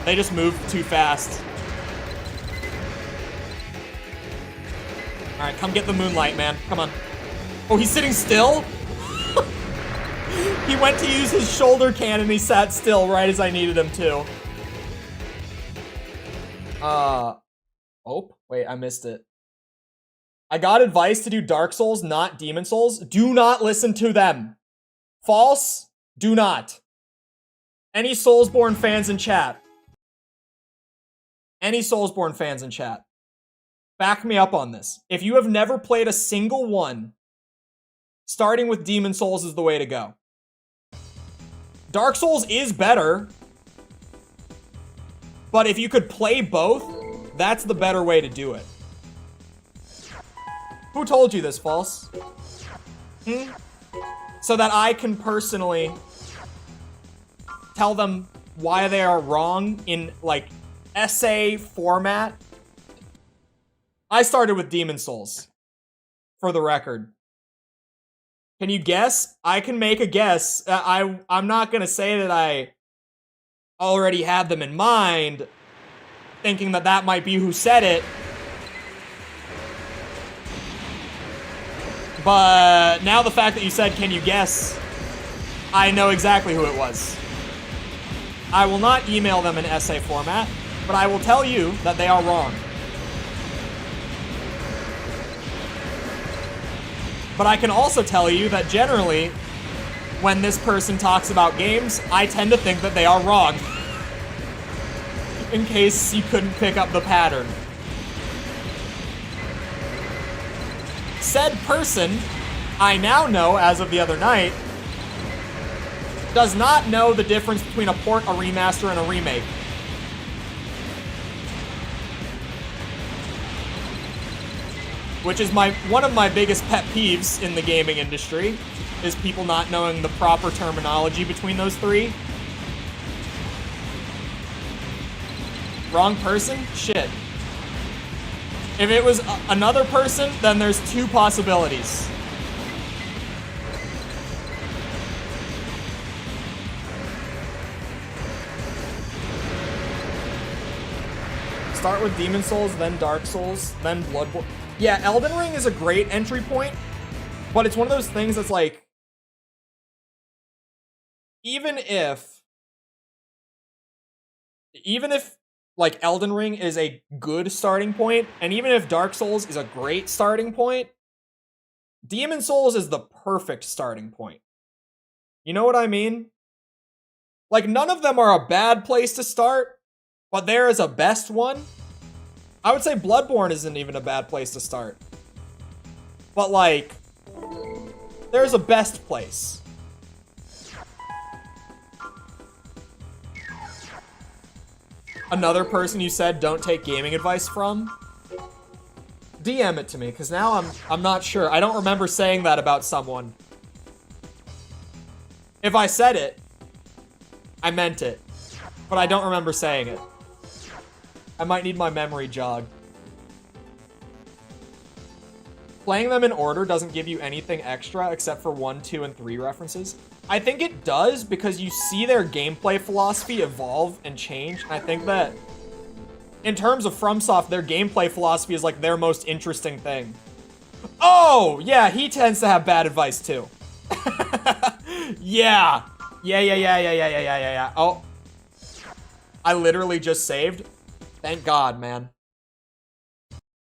They just moved too fast. Alright, come get the moonlight, man. Come on. Oh, he's sitting still? He went to use his shoulder cannon, he sat still right as I needed him to. Oh, wait, I missed it. I got advice to do Dark Souls, not Demon Souls. Do not listen to them. False. Do not. Any Soulsborne fans in chat. Any Soulsborne fans in chat. Back me up on this. If you have never played a single one, starting with Demon Souls is the way to go. Dark Souls is better, but if you could play both, that's the better way to do it. Who told you this, False? So that I can personally tell them why they are wrong in, like, essay format. I started with Demon Souls, for the record. Can you guess? I can make a guess. I'm not gonna say that I already had them in mind, thinking that that might be who said it. But now the fact that you said, can you guess, I know exactly who it was. I will not email them in essay format, but I will tell you that they are wrong. But I can also tell you that generally, when this person talks about games, I tend to think that they are wrong. In case you couldn't pick up the pattern. Said person, I now know as of the other night, does not know the difference between a port, a remaster, and a remake. Which is one of my biggest pet peeves in the gaming industry, is people not knowing the proper terminology between those three. Wrong person? Shit. If it was another person, then there's two possibilities. Start with Demon Souls, then Dark Souls, then Bloodborne. Yeah, Elden Ring is a great entry point, but it's one of those things that's like, even if like Elden Ring is a good starting point, and even if Dark Souls is a great starting point, Demon Souls is the perfect starting point. You know what I mean? Like, none of them are a bad place to start, but there is a best one. I would say Bloodborne isn't even a bad place to start. But, like, there's a best place. Another person you said don't take gaming advice from? DM it to me, because now I'm not sure. I don't remember saying that about someone. If I said it, I meant it. But I don't remember saying it. I might need my memory jogged. Playing them in order doesn't give you anything extra except for 1, 2, and 3 references. I think it does because you see their gameplay philosophy evolve and change. And I think that in terms of FromSoft, their gameplay philosophy is like their most interesting thing. Oh, yeah, he tends to have bad advice too. Yeah. Yeah. Oh, I literally just saved. Thank God, man.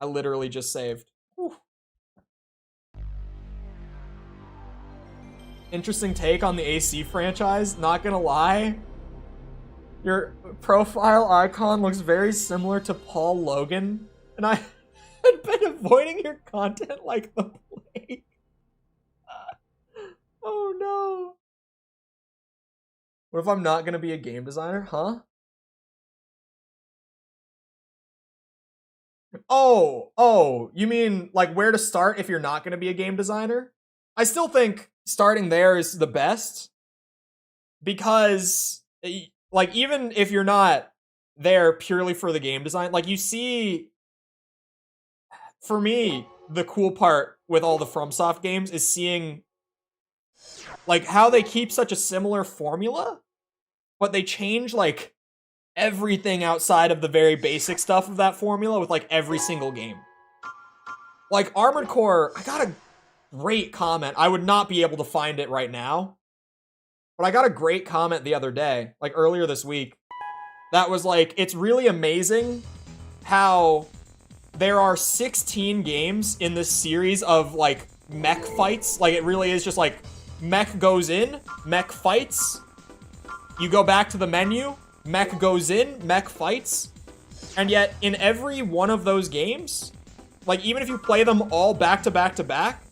I literally just saved. Whew. Interesting take on the AC franchise. Not gonna lie. Your profile icon looks very similar to Paul Logan, and I had been avoiding your content like the plague. Oh no. What if I'm not gonna be a game designer, huh? Oh, you mean like where to start if you're not going to be a game designer? I still think starting there is the best because, like, even if you're not there purely for the game design, like, you see, for me, the cool part with all the FromSoft games is seeing, like, how they keep such a similar formula, but they change, like, everything outside of the very basic stuff of that formula with, like, every single game. Like, Armored Core, I got a great comment. I would not be able to find it right now, but I got a great comment the other day, like, earlier this week, that was like, it's really amazing how there are 16 games in this series of, like, mech fights. Like, it really is just, like, mech goes in, mech fights. You go back to the menu, mech goes in, mech fights. And yet, in every one of those games, like, even if you play them all back to back to back,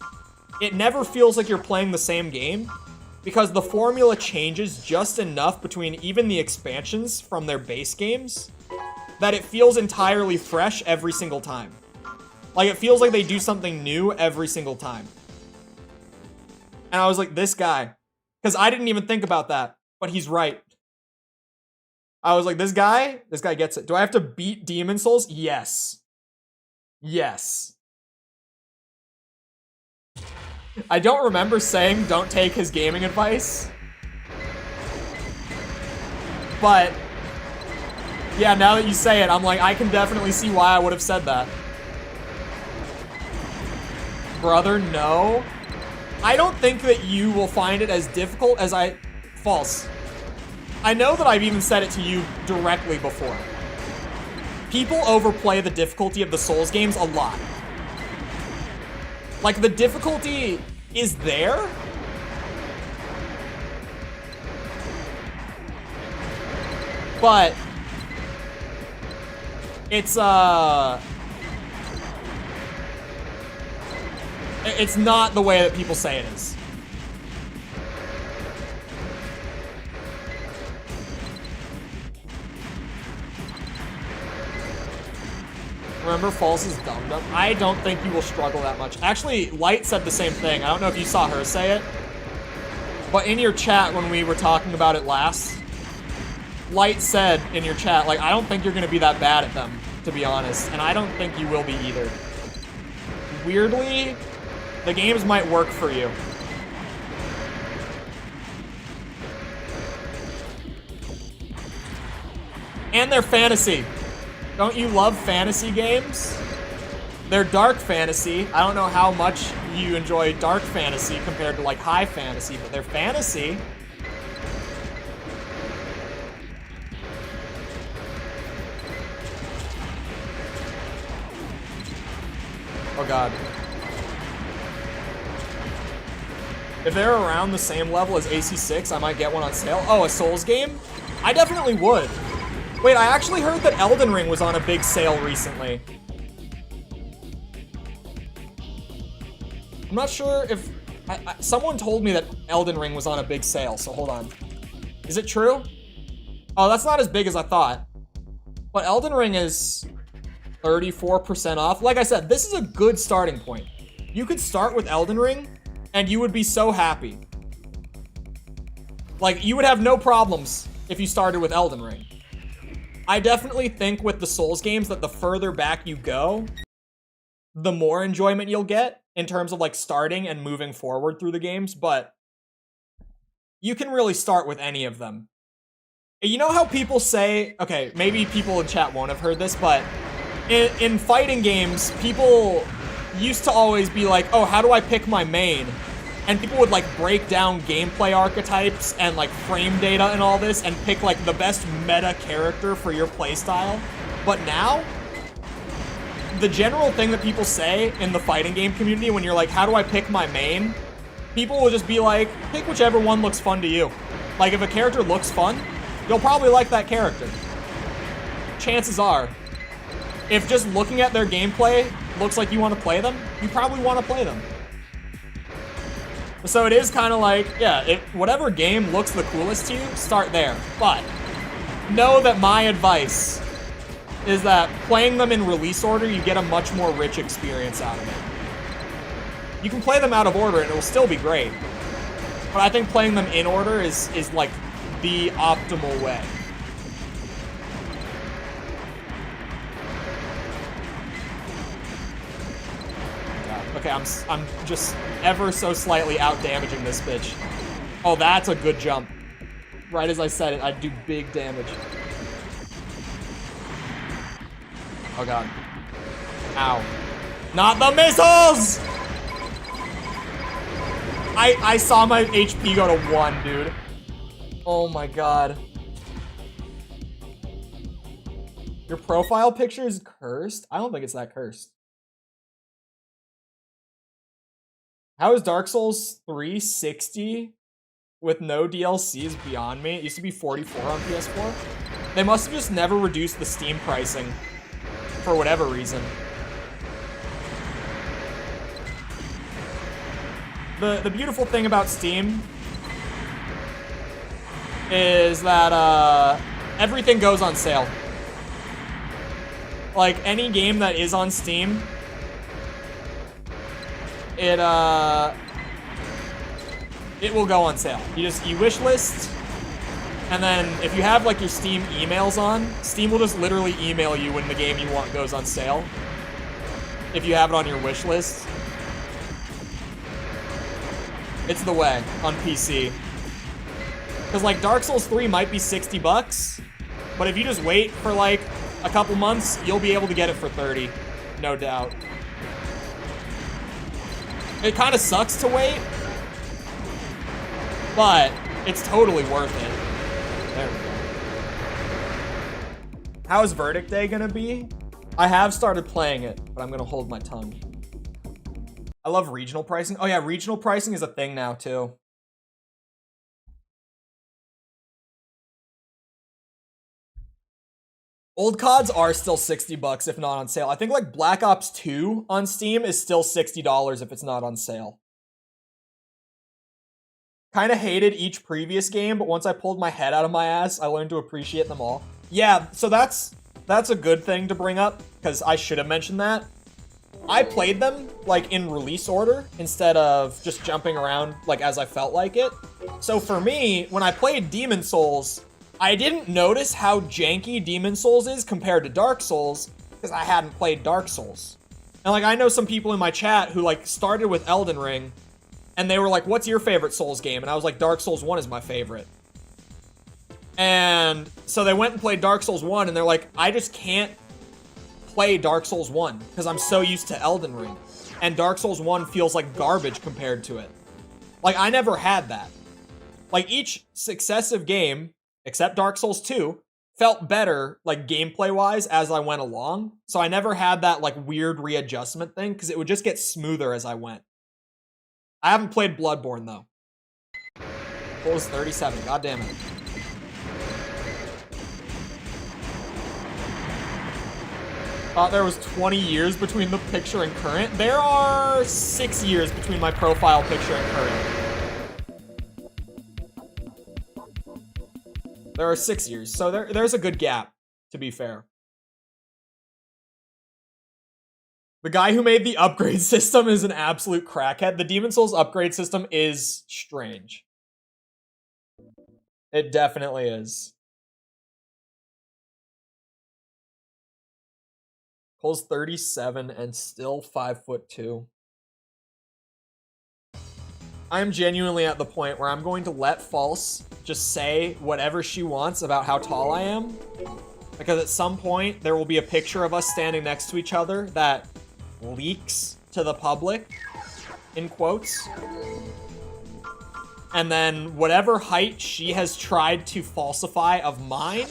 it never feels like you're playing the same game, because the formula changes just enough between even the expansions from their base games that it feels entirely fresh every single time. Like, it feels like they do something new every single time. And I was like, this guy. Because I didn't even think about that, but he's right. I was like, this guy gets it. Do I have to beat Demon Souls? Yes. Yes. I don't remember saying don't take his gaming advice. But, yeah, now that you say it, I'm like, I can definitely see why I would have said that. Brother, no. I don't think that you will find it as difficult as I... False. I know that I've even said it to you directly before. People overplay the difficulty of the Souls games a lot. Like, the difficulty is there. But it's not the way that people say it is. Remember False's Dum Dum? I don't think you will struggle that much. Actually, Light said the same thing. I don't know if you saw her say it. But in your chat when we were talking about it last, Light said in your chat, like, I don't think you're going to be that bad at them, to be honest. And I don't think you will be either. Weirdly, the games might work for you. And they're fantasy. Don't you love fantasy games? They're dark fantasy. I don't know how much you enjoy dark fantasy compared to, like, high fantasy, but they're fantasy. Oh god. If they're around the same level as AC6, I might get one on sale. Oh, a Souls game? I definitely would. Wait, I actually heard that Elden Ring was on a big sale recently. I'm not sure if... someone told me that Elden Ring was on a big sale, so hold on. Is it true? Oh, that's not as big as I thought. But Elden Ring is 34% off. Like I said, this is a good starting point. You could start with Elden Ring, and you would be so happy. Like, you would have no problems if you started with Elden Ring. I definitely think with the Souls games that the further back you go, the more enjoyment you'll get in terms of, like, starting and moving forward through the games, but you can really start with any of them. You know how people say, okay, maybe people in chat won't have heard this, but in fighting games, people used to always be like, oh, how do I pick my main? And people would, like, break down gameplay archetypes and, like, frame data and all this and pick, like, the best meta character for your playstyle. But now, the general thing that people say in the fighting game community when you're like, how do I pick my main? People will just be like, pick whichever one looks fun to you. Like, if a character looks fun, you'll probably like that character. Chances are, if just looking at their gameplay looks like you want to play them, you probably want to play them. So it is kind of like, yeah, whatever game looks the coolest to you, start there. But know that my advice is that playing them in release order, you get a much more rich experience out of it. You can play them out of order and it will still be great. But I think playing them in order is like the optimal way. Okay, I'm just ever so slightly out damaging this bitch. Oh, that's a good jump. Right as I said it, I'd do big damage. Oh god. Ow. Not the missiles! I saw my HP go to 1, dude. Oh my god. Your profile picture is cursed? I don't think it's that cursed. How is Dark Souls 3 60 with no DLCs beyond me? It used to be 44 on PS4. They must have just never reduced the Steam pricing for whatever reason. The beautiful thing about Steam is that everything goes on sale. Like, any game that is on Steam, it will go on sale. You wish list, and then if you have like your Steam emails on, Steam will just literally email you when the game you want goes on sale. If you have it on your wish list. It's the way on PC. Because like Dark Souls 3 might be $60, but if you just wait for like a couple months, you'll be able to get it for 30, no doubt. It kind of sucks to wait, but it's totally worth it. There we go. How is Verdict Day gonna be? I have started playing it, but I'm gonna hold my tongue. I love regional pricing. Oh yeah, regional pricing is a thing now too. Old CODs are still $60 if not on sale. I think like Black Ops 2 on Steam is still $60 if it's not on sale. Kind of hated each previous game, but once I pulled my head out of my ass, I learned to appreciate them all. Yeah, so that's a good thing to bring up, because I should have mentioned that. I played them like in release order instead of just jumping around like as I felt like it. So for me, when I played Demon Souls, I didn't notice how janky Demon Souls is compared to Dark Souls because I hadn't played Dark Souls. And like I know some people in my chat who like started with Elden Ring and they were like, what's your favorite Souls game? And I was like, Dark Souls 1 is my favorite. And so they went and played Dark Souls 1 and they're like, I just can't play Dark Souls 1 because I'm so used to Elden Ring. And Dark Souls 1 feels like garbage compared to it. Like I never had that. Like each successive game, except Dark Souls 2, felt better, like, gameplay-wise as I went along. So I never had that, like, weird readjustment thing, because it would just get smoother as I went. I haven't played Bloodborne, though. What was 37? God damn it. Thought there was 20 years between the picture and current. There are 6 years between my profile picture and current. There are 6 years, so there's a good gap, to be fair. The guy who made the upgrade system is an absolute crackhead. The Demon Souls upgrade system is strange. It definitely is. Cole's 37 and still 5'2". I'm genuinely at the point where I'm going to let False just say whatever she wants about how tall I am. Because at some point, there will be a picture of us standing next to each other that leaks to the public, in quotes. And then whatever height she has tried to falsify of mine,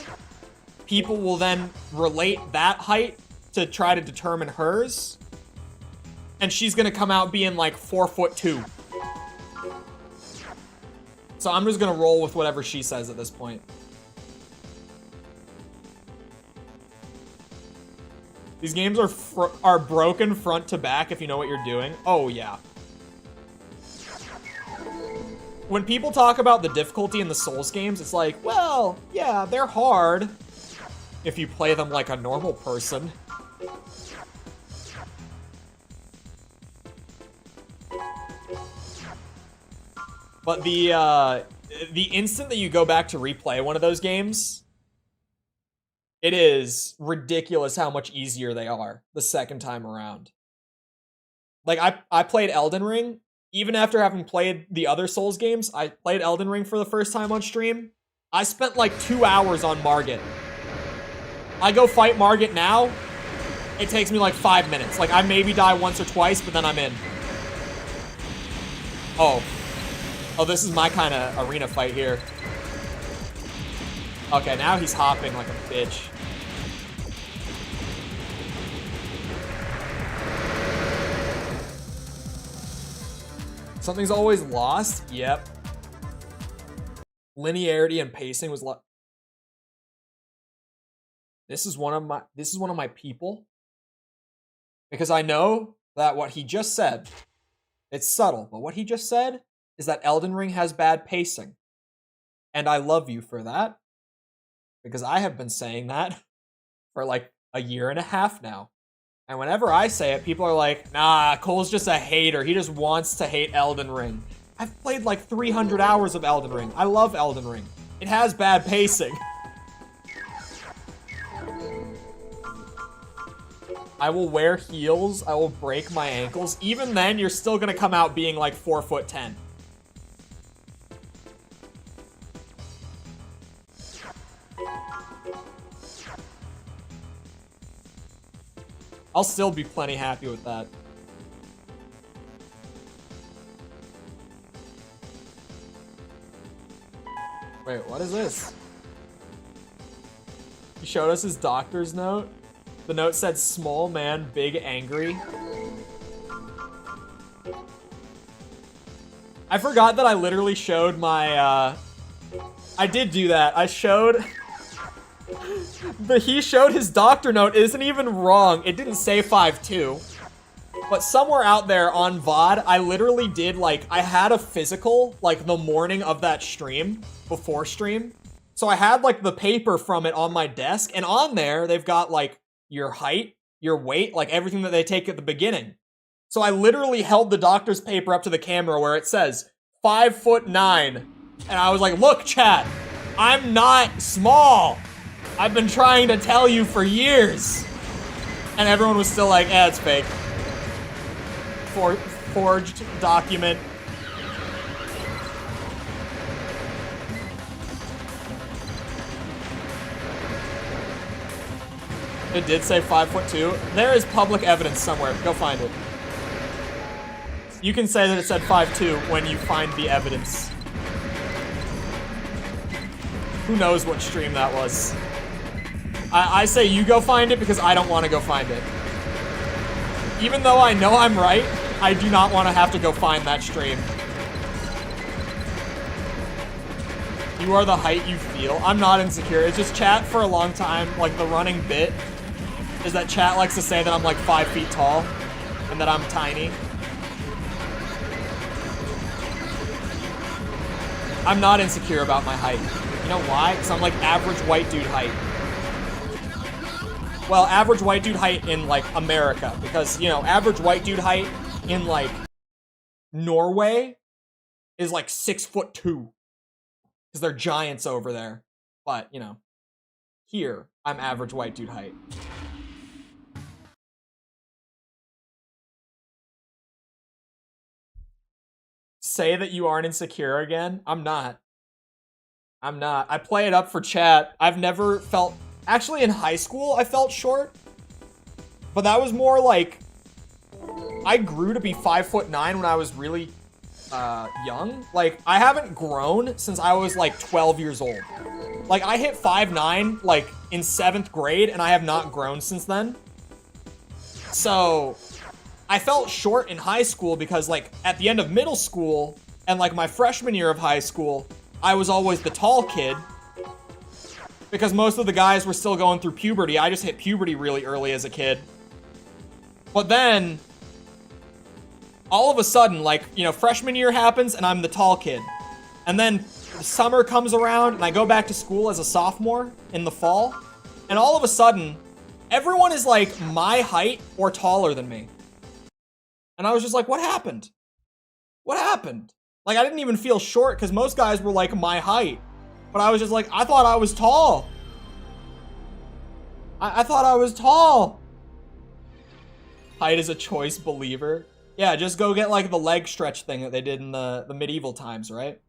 people will then relate that height to try to determine hers. And she's gonna come out being like 4'2". So I'm just gonna roll with whatever she says at this point. These games are broken front to back if you know what you're doing. Oh yeah. When people talk about the difficulty in the Souls games, it's like, well, yeah, they're hard if you play them like a normal person. But the instant that you go back to replay one of those games, it is ridiculous how much easier they are the second time around. Like, I played Elden Ring. Even after having played the other Souls games, I played Elden Ring for the first time on stream. I spent like 2 hours on Margit. I go fight Margit now, it takes me like 5 minutes. Like, I maybe die once or twice, but then I'm in. Oh, this is my kind of arena fight here. Okay, now he's hopping like a bitch. Something's always lost. Yep. Linearity and pacing was lost. This is one of my people. Because I know that what he just said, it's subtle, but what he just said is that Elden Ring has bad pacing. And I love you for that. Because I have been saying that for like a year and a half now. And whenever I say it, people are like, nah, Cole's just a hater. He just wants to hate Elden Ring. I've played like 300 hours of Elden Ring. I love Elden Ring. It has bad pacing. I will wear heels. I will break my ankles. Even then, you're still gonna come out being like 4'10". I'll still be plenty happy with that. Wait, what is this? He showed us his doctor's note. The note said, small man, big angry. I forgot that I literally showed my, I did do that. I showed... he showed his doctor note isn't even wrong. It didn't say 5'2". But somewhere out there on VOD, I literally did, like, I had a physical, like, the morning of that stream, before stream. So I had, like, the paper from it on my desk, and on there, they've got, like, your height, your weight, like, everything that they take at the beginning. So I literally held the doctor's paper up to the camera where it says 5'9". And I was like, look, chat, I'm not small. I've been trying to tell you for years. And everyone was still like, eh, it's fake. Forged document. It did say 5'2". There is public evidence somewhere. Go find it. You can say that it said 5'2" when you find the evidence. Who knows what stream that was? I say you go find it because I don't want to go find it. Even though I know I'm right, I do not want to have to go find that stream. You are the height you feel. I'm not insecure. It's just chat for a long time, like the running bit, is that chat likes to say that I'm like 5 feet tall and that I'm tiny. I'm not insecure about my height. You know why? Because I'm like average white dude height. Well, average white dude height in, like, America. Because, you know, average white dude height in, like, Norway is, like, 6'2". Because they're giants over there. But, you know, here, I'm average white dude height. Say that you aren't insecure again? I'm not. I'm not. I play it up for chat. I've never felt... Actually, in high school, I felt short. But that was more like... I grew to be 5'9" when I was really young. Like, I haven't grown since I was, like, 12 years old. Like, I hit 5'9", like, in 7th grade, and I have not grown since then. So, I felt short in high school because, like, at the end of middle school, and, like, my freshman year of high school, I was always the tall kid. Because most of the guys were still going through puberty. I just hit puberty really early as a kid. But then, all of a sudden, like, you know, freshman year happens and I'm the tall kid. And then summer comes around and I go back to school as a sophomore in the fall. And all of a sudden, everyone is like my height or taller than me. And I was just like, what happened? What happened? Like, I didn't even feel short because most guys were like my height. But I was just like, I thought I was tall. I thought I was tall. Height is a choice, believer. Yeah, just go get like the leg stretch thing that they did in the medieval times, right?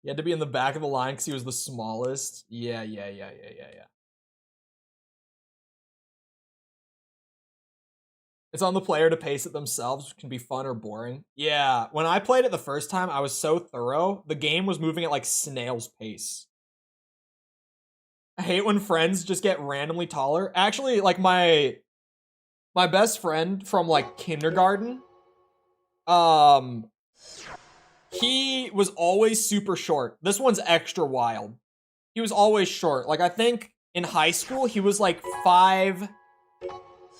He had to be in the back of the line because he was the smallest. Yeah. It's on the player to pace it themselves, which can be fun or boring. Yeah, when I played it the first time, I was so thorough. The game was moving at like snail's pace. I hate when friends just get randomly taller. Actually, like my My best friend from like kindergarten, he was always super short. This one's extra wild. He was always short. Like, I think in high school, he was like 5...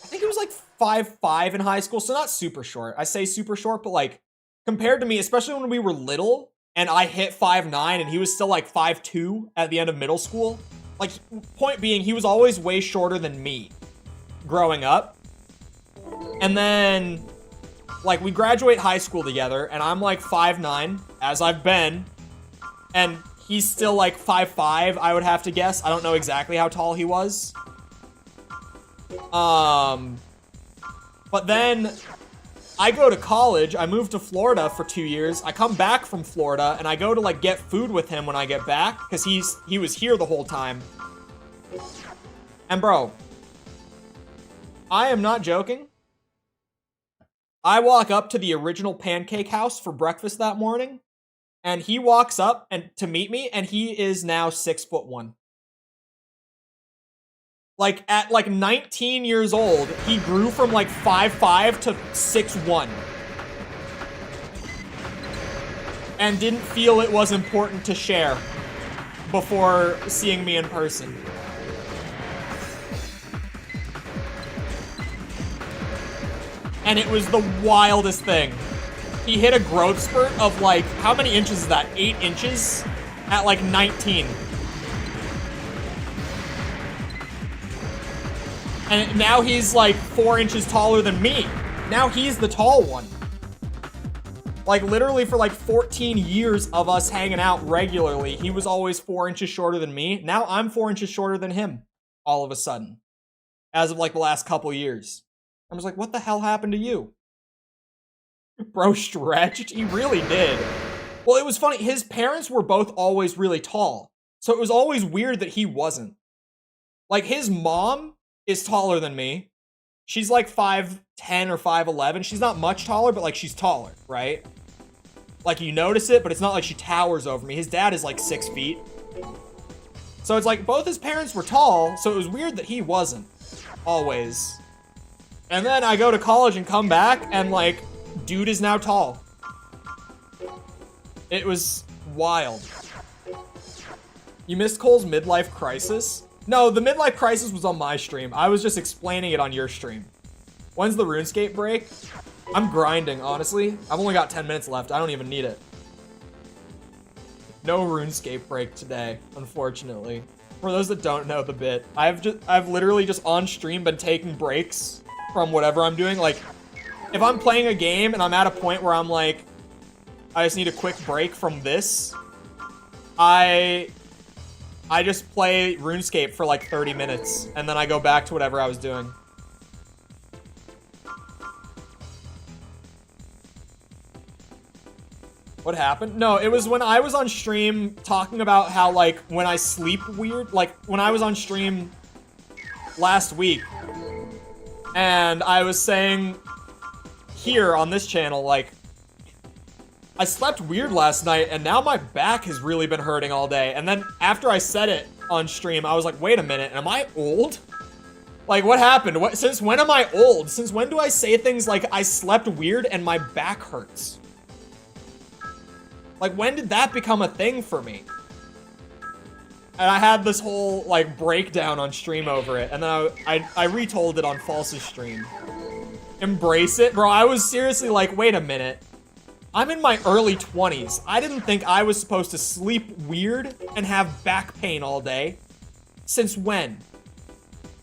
I think he was like 5'5" in high school, so not super short. I say super short, but like, compared to me, especially when we were little, and I hit 5'9", and he was still like 5'2" at the end of middle school. Like, point being, he was always way shorter than me growing up. And then, like, we graduate high school together, and I'm like 5'9", as I've been, and he's still like 5'5", I would have to guess. I don't know exactly how tall he was. But then I go to college. I moved to Florida for 2 years. I come back from Florida and I go to like get food with him when I get back because he was here the whole time. And bro, I am not joking. I walk up to the original pancake house for breakfast that morning, and he walks up and to meet me, and he is now 6'1". Like, at like 19 years old, he grew from like 5'5" to 6'1". And didn't feel it was important to share before seeing me in person. And it was the wildest thing. He hit a growth spurt of like, how many inches is that? 8 inches at like 19. And now he's like 4 inches taller than me. Now he's the tall one. Like literally for like 14 years of us hanging out regularly, he was always 4 inches shorter than me. Now I'm 4 inches shorter than him all of a sudden. As of like the last couple years. I was like, what the hell happened to you? Bro stretched? He really did. Well, it was funny. His parents were both always really tall. So it was always weird that he wasn't. Like his mom is taller than me. She's like 5'10" or 5'11". She's not much taller, but like she's taller, right? Like you notice it, but it's not like she towers over me. His dad is like 6 feet. So it's like both his parents were tall, so it was weird that he wasn't. Always. And then I go to college and come back, and like, dude is now tall. It was wild. You missed Cole's midlife crisis? No, the midlife crisis was on my stream. I was just explaining it on your stream. When's the RuneScape break? I'm grinding, honestly. I've only got 10 minutes left. I don't even need it. No RuneScape break today, unfortunately. For those that don't know the bit, I've literally just on stream been taking breaks from whatever I'm doing. Like, if I'm playing a game and I'm at a point where I'm like, I just need a quick break from this, I just play RuneScape for like 30 minutes, and then I go back to whatever I was doing. What happened? No, it was when I was on stream talking about how, like, when I sleep weird, like, when I was on stream last week, and I was saying here on this channel, like, I slept weird last night, and now my back has really been hurting all day. And then after I said it on stream, I was like, wait a minute, am I old? Like, what happened? Since when am I old? Since when do I say things like, I slept weird and my back hurts? Like, when did that become a thing for me? And I had this whole, like, breakdown on stream over it, and then I retold it on False's stream. Embrace it? Bro, I was seriously like, wait a minute. I'm in my early 20s. I didn't think I was supposed to sleep weird and have back pain all day. Since when?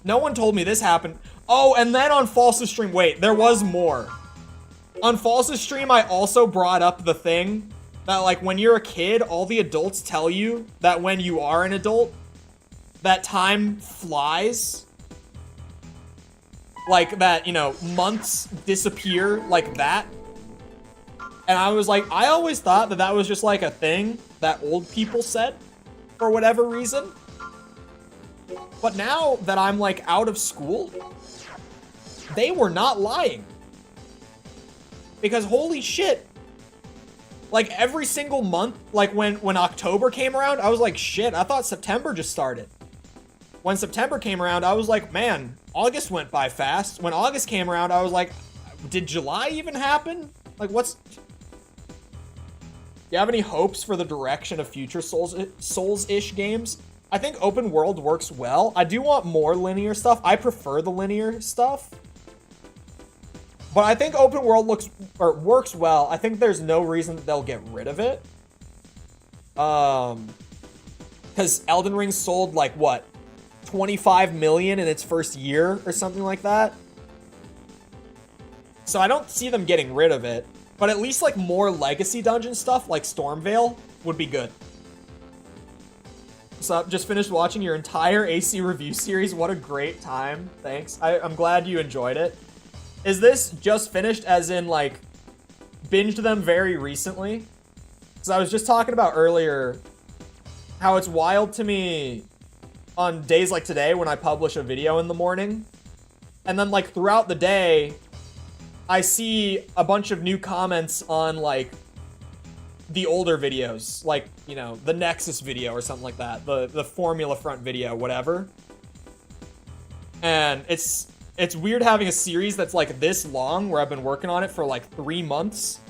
No one told me this happened. Oh, and then on False's stream, wait, there was more. On False's stream, I also brought up the thing that, like, when you're a kid, all the adults tell you that when you are an adult, that time flies. Like, that, you know, months disappear like that. And I was like, I always thought that that was just like a thing that old people said for whatever reason. But now that I'm like out of school, they were not lying. Because holy shit, like every single month, like when October came around, I was like, shit, I thought September just started. when September came around, I was like, man, August went by fast. When August came around, I was like, did July even happen? Like, what's... You have any hopes for the direction of future Souls-ish games? I think open world works well. I do want more linear stuff. I prefer the linear stuff. But I think open world works well. I think there's no reason that they'll get rid of it. Because Elden Ring sold, like, what? 25 million in its first year or something like that. So I don't see them getting rid of it. But at least, like, more legacy dungeon stuff, like Stormveil, would be good. What's up? Just finished watching your entire AC review series. What a great time. Thanks. I'm glad you enjoyed it. Is this just finished as in, like, binged them very recently? Because I was just talking about earlier how it's wild to me on days like today when I publish a video in the morning. And then, like, throughout the day, I see a bunch of new comments on, like, the older videos. Like, you know, the Nexus video or something like that. The Formula Front video, whatever. And it's weird having a series that's, like, this long, where I've been working on it for, like, 3 months.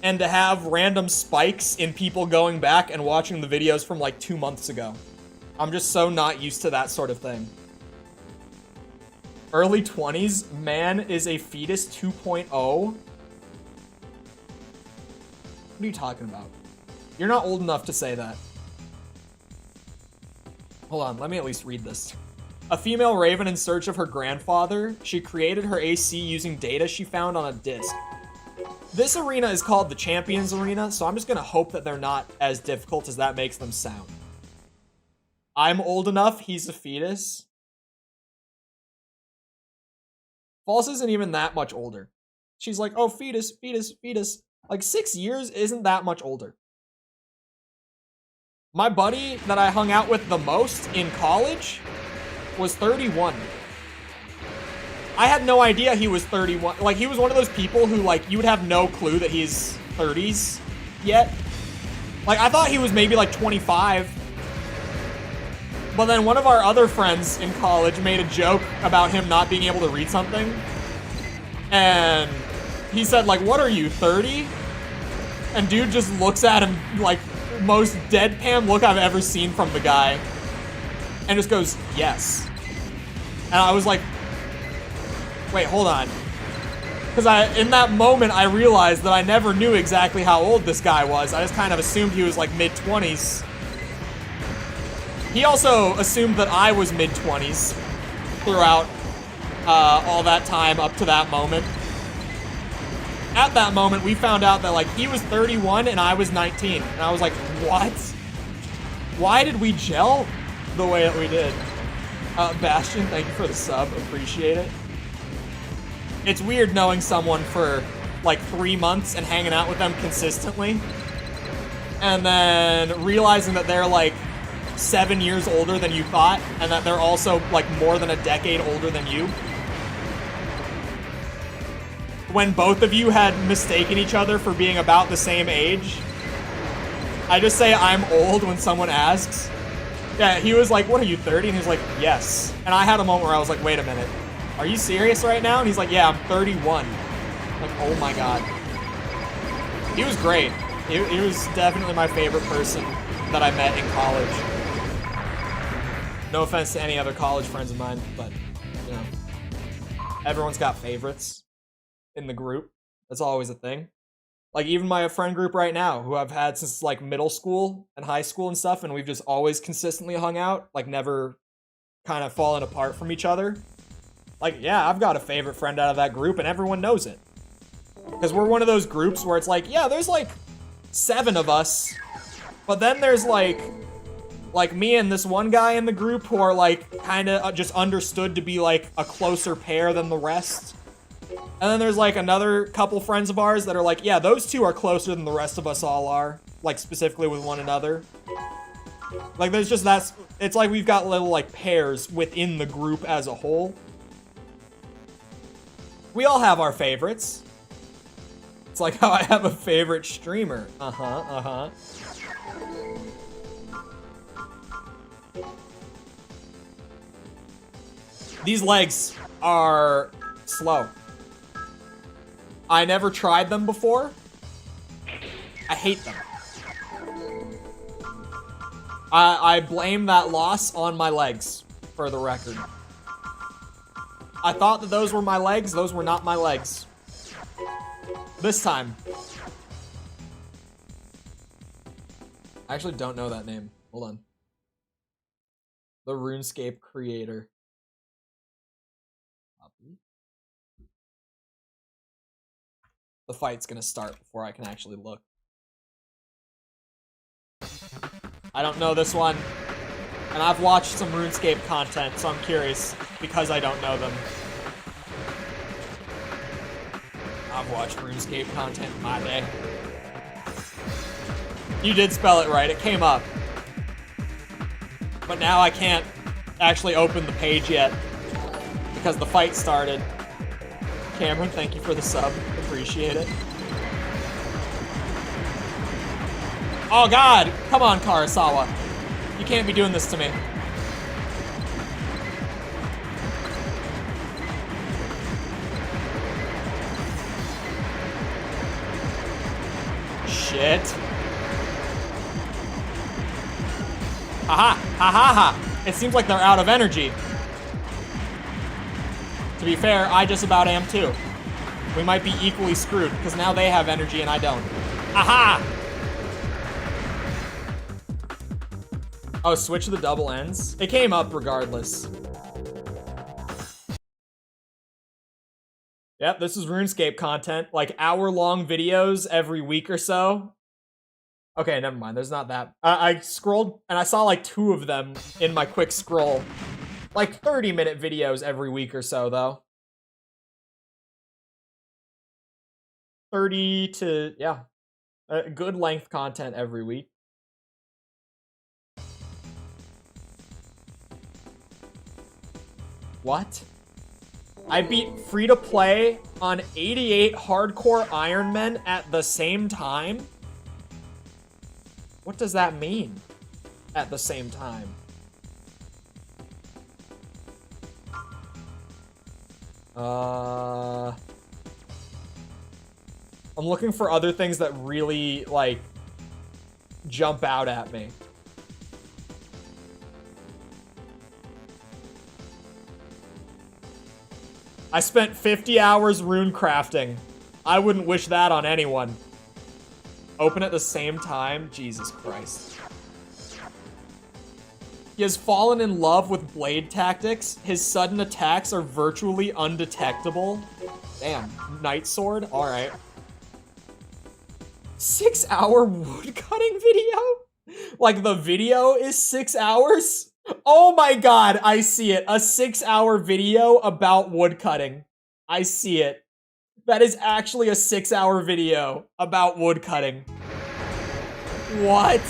And to have random spikes in people going back and watching the videos from, like, 2 months ago. I'm just so not used to that sort of thing. Early 20s, man is a fetus 2.0. What are you talking about? You're not old enough to say that. Hold on, let me at least read this. A female raven in search of her grandfather. She created her AC using data she found on a disc. This arena is called the Champions Arena, so I'm just gonna hope that they're not as difficult as that makes them sound. I'm old enough, he's a fetus. False isn't even that much older. She's like, oh, fetus, fetus, fetus. Like, 6 years isn't that much older. My buddy that I hung out with the most in college was 31. I had no idea he was 31. Like, he was one of those people who, like, you would have no clue that he's 30s yet. Like, I thought he was maybe, like, 25. But then one of our other friends in college made a joke about him not being able to read something. And he said, like, what are you, 30? And dude just looks at him like most deadpan look I've ever seen from the guy. And just goes, yes. And I was like, wait, hold on. Because in that moment, I realized that I never knew exactly how old this guy was. I just kind of assumed he was like mid-20s. He also assumed that I was mid-20s throughout all that time up to that moment. At that moment, we found out that, like, he was 31 and I was 19. And I was like, what? Why did we gel the way that we did? Bastion, thank you for the sub. Appreciate it. It's weird knowing someone for, like, 3 months and hanging out with them consistently. And then realizing that they're, like, 7 years older than you thought, and that they're also, like, more than a decade older than you. When both of you had mistaken each other for being about the same age. I just say I'm old when someone asks. Yeah, he was like, what are you, 30? And he was like, yes. And I had a moment where I was like, wait a minute. Are you serious right now? And he's like, yeah, I'm 31. I'm like, oh my god. He was great. He was definitely my favorite person that I met in college. No offense to any other college friends of mine, but, you know, everyone's got favorites in the group. That's always a thing. Like, even my friend group right now, who I've had since, like, middle school and high school and stuff, and we've just always consistently hung out, like, never kind of fallen apart from each other. Like, yeah, I've got a favorite friend out of that group, and everyone knows it. Because we're one of those groups where it's like, yeah, there's, like, 7 of us, but then there's, like me and this one guy in the group who are, like, kind of just understood to be, like, a closer pair than the rest. And then there's, like, another couple friends of ours that are like, yeah, those two are closer than the rest of us all are. Like, specifically with one another. Like, there's just that... It's like we've got little, like, pairs within the group as a whole. We all have our favorites. It's like how I have a favorite streamer. These legs are slow. I never tried them before. I hate them. I blame that loss on my legs, for the record. I thought that those were my legs. Those were not my legs. This time. I actually don't know that name. Hold on. The RuneScape creator. The fight's gonna start before I can actually look. I don't know this one. And I've watched some RuneScape content, so I'm curious because I don't know them. I've watched RuneScape content in my day. You did spell it right, it came up. But now I can't actually open the page yet because the fight started. Cameron, thank you for the sub. Appreciate it. Oh god! Come on, Karasawa. You can't be doing this to me. Shit. Haha! Ha ha ha! It seems like they're out of energy. To be fair, I just about am too. We might be equally screwed, because now they have energy and I don't. Aha! Oh, switch the double ends? It came up regardless. Yep, this is RuneScape content. Like, hour-long videos every week or so. Okay, never mind, there's not that. I scrolled, and I saw like 2 of them in my quick scroll. Like 30-minute videos every week or so, though. 30 to, yeah. Good length content every week. What? I beat free-to-play on 88 hardcore Ironmen at the same time? What does that mean? At the same time? I'm looking for other things that really, like, jump out at me. I spent 50 hours rune crafting. I wouldn't wish that on anyone. Open at the same time? Jesus Christ. He has fallen in love with blade tactics. His sudden attacks are virtually undetectable. Damn, Night Sword? Alright. 6-hour woodcutting video? Like the video is 6 hours? Oh my god, I see it. A 6-hour video about woodcutting. I see it. That is actually a 6-hour video about woodcutting. What?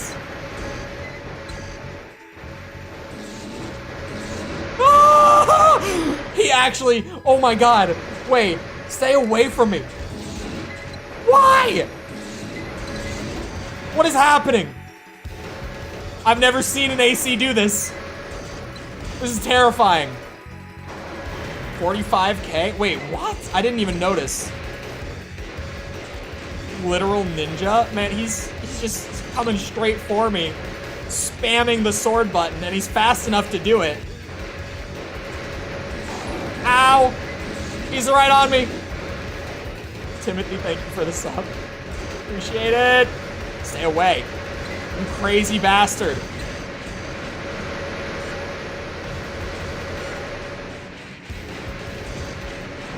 Ah! He actually, oh my god. Wait, stay away from me. Why? What is happening? I've never seen an AC do this. This is terrifying. 45k? Wait, what? I didn't even notice. Literal ninja? Man, he's just coming straight for me. Spamming the sword button, and he's fast enough to do it. Ow! He's right on me. Timothy, thank you for the sub. Appreciate it. Stay away. You crazy bastard.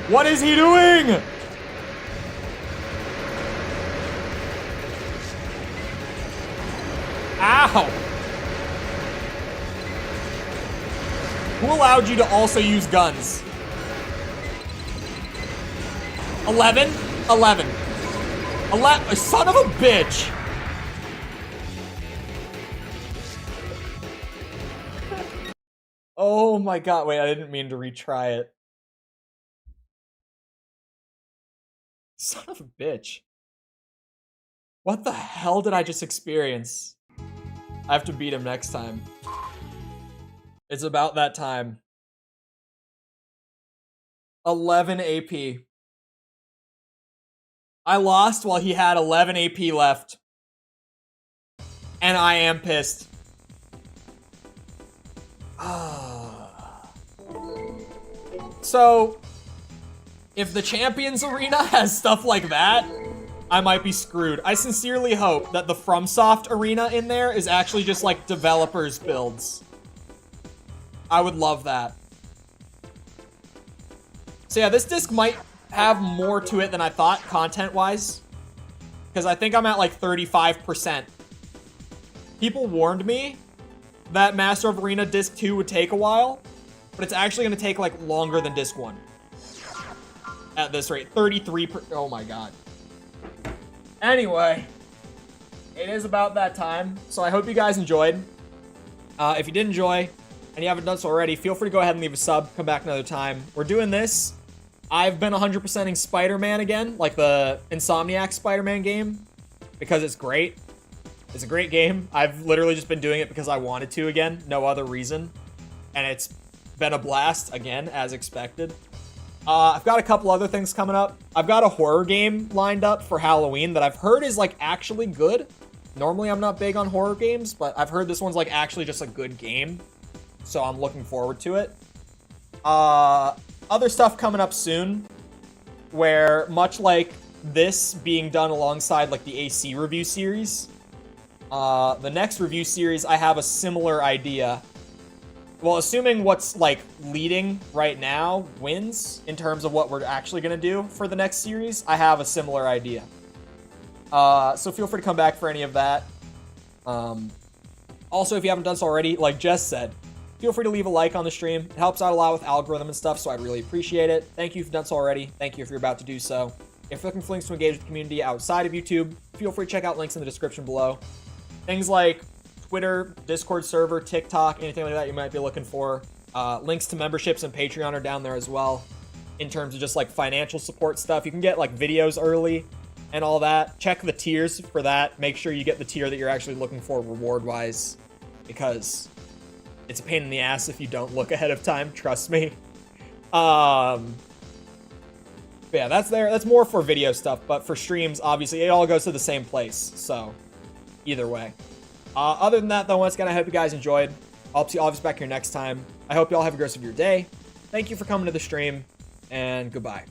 What is he doing? Ow! Who allowed you to also use guns? 11? 11. 11. Son of a bitch! Oh my god, wait, I didn't mean to retry it. Son of a bitch. What the hell did I just experience? I have to beat him next time. It's about that time. 11 AP. I lost while he had 11 AP left. And I am pissed. So, if the Champions Arena has stuff like that, I might be screwed. I sincerely hope that the FromSoft Arena in there is actually just like developers' builds. I would love that. So yeah, this disc might have more to it than I thought, content-wise. Because I think I'm at like 35%. People warned me that Master of Arena Disc 2 would take a while, but it's actually going to take like longer than Disc 1. At this rate, 33%. Oh my god. Anyway, it is about that time, so I hope you guys enjoyed. If you did enjoy, and you haven't done so already, feel free to go ahead and leave a sub, come back another time. We're doing this. I've been 100%ing Spider-Man again, like the Insomniac Spider-Man game, because it's great. It's a great game. I've literally just been doing it because I wanted to again, no other reason. And it's been a blast, again, as expected. I've got a couple other things coming up. I've got a horror game lined up for Halloween that I've heard is like actually good. Normally I'm not big on horror games, but I've heard this one's like actually just a good game. So I'm looking forward to it. Other stuff coming up soon, where much like this being done alongside like the AC review series, the next review series I have a similar idea. Well, assuming what's like leading right now wins in terms of what we're actually going to do for the next series, I have a similar idea. So feel free to come back for any of that. Also, if you haven't done so already, like Jess said, feel free to leave a like on the stream. It helps out a lot with algorithm and stuff, so I'd really appreciate it. Thank you if you've done so already. Thank you if you're about to do so. If you're looking for links to engage with the community outside of YouTube, feel free to check out links in the description below. Things like Twitter, Discord server, TikTok, anything like that you might be looking for. Links to memberships and Patreon are down there as well. In terms of just like financial support stuff, you can get like videos early and all that. Check the tiers for that. Make sure you get the tier that you're actually looking for reward-wise, because it's a pain in the ass if you don't look ahead of time, trust me. But yeah, that's there. That's more for video stuff, but for streams, obviously, it all goes to the same place, so either way. Other than that, though, once again, I hope you guys enjoyed. I'll see all of us back here next time. I hope you all have a great rest of your day. Thank you for coming to the stream, and goodbye.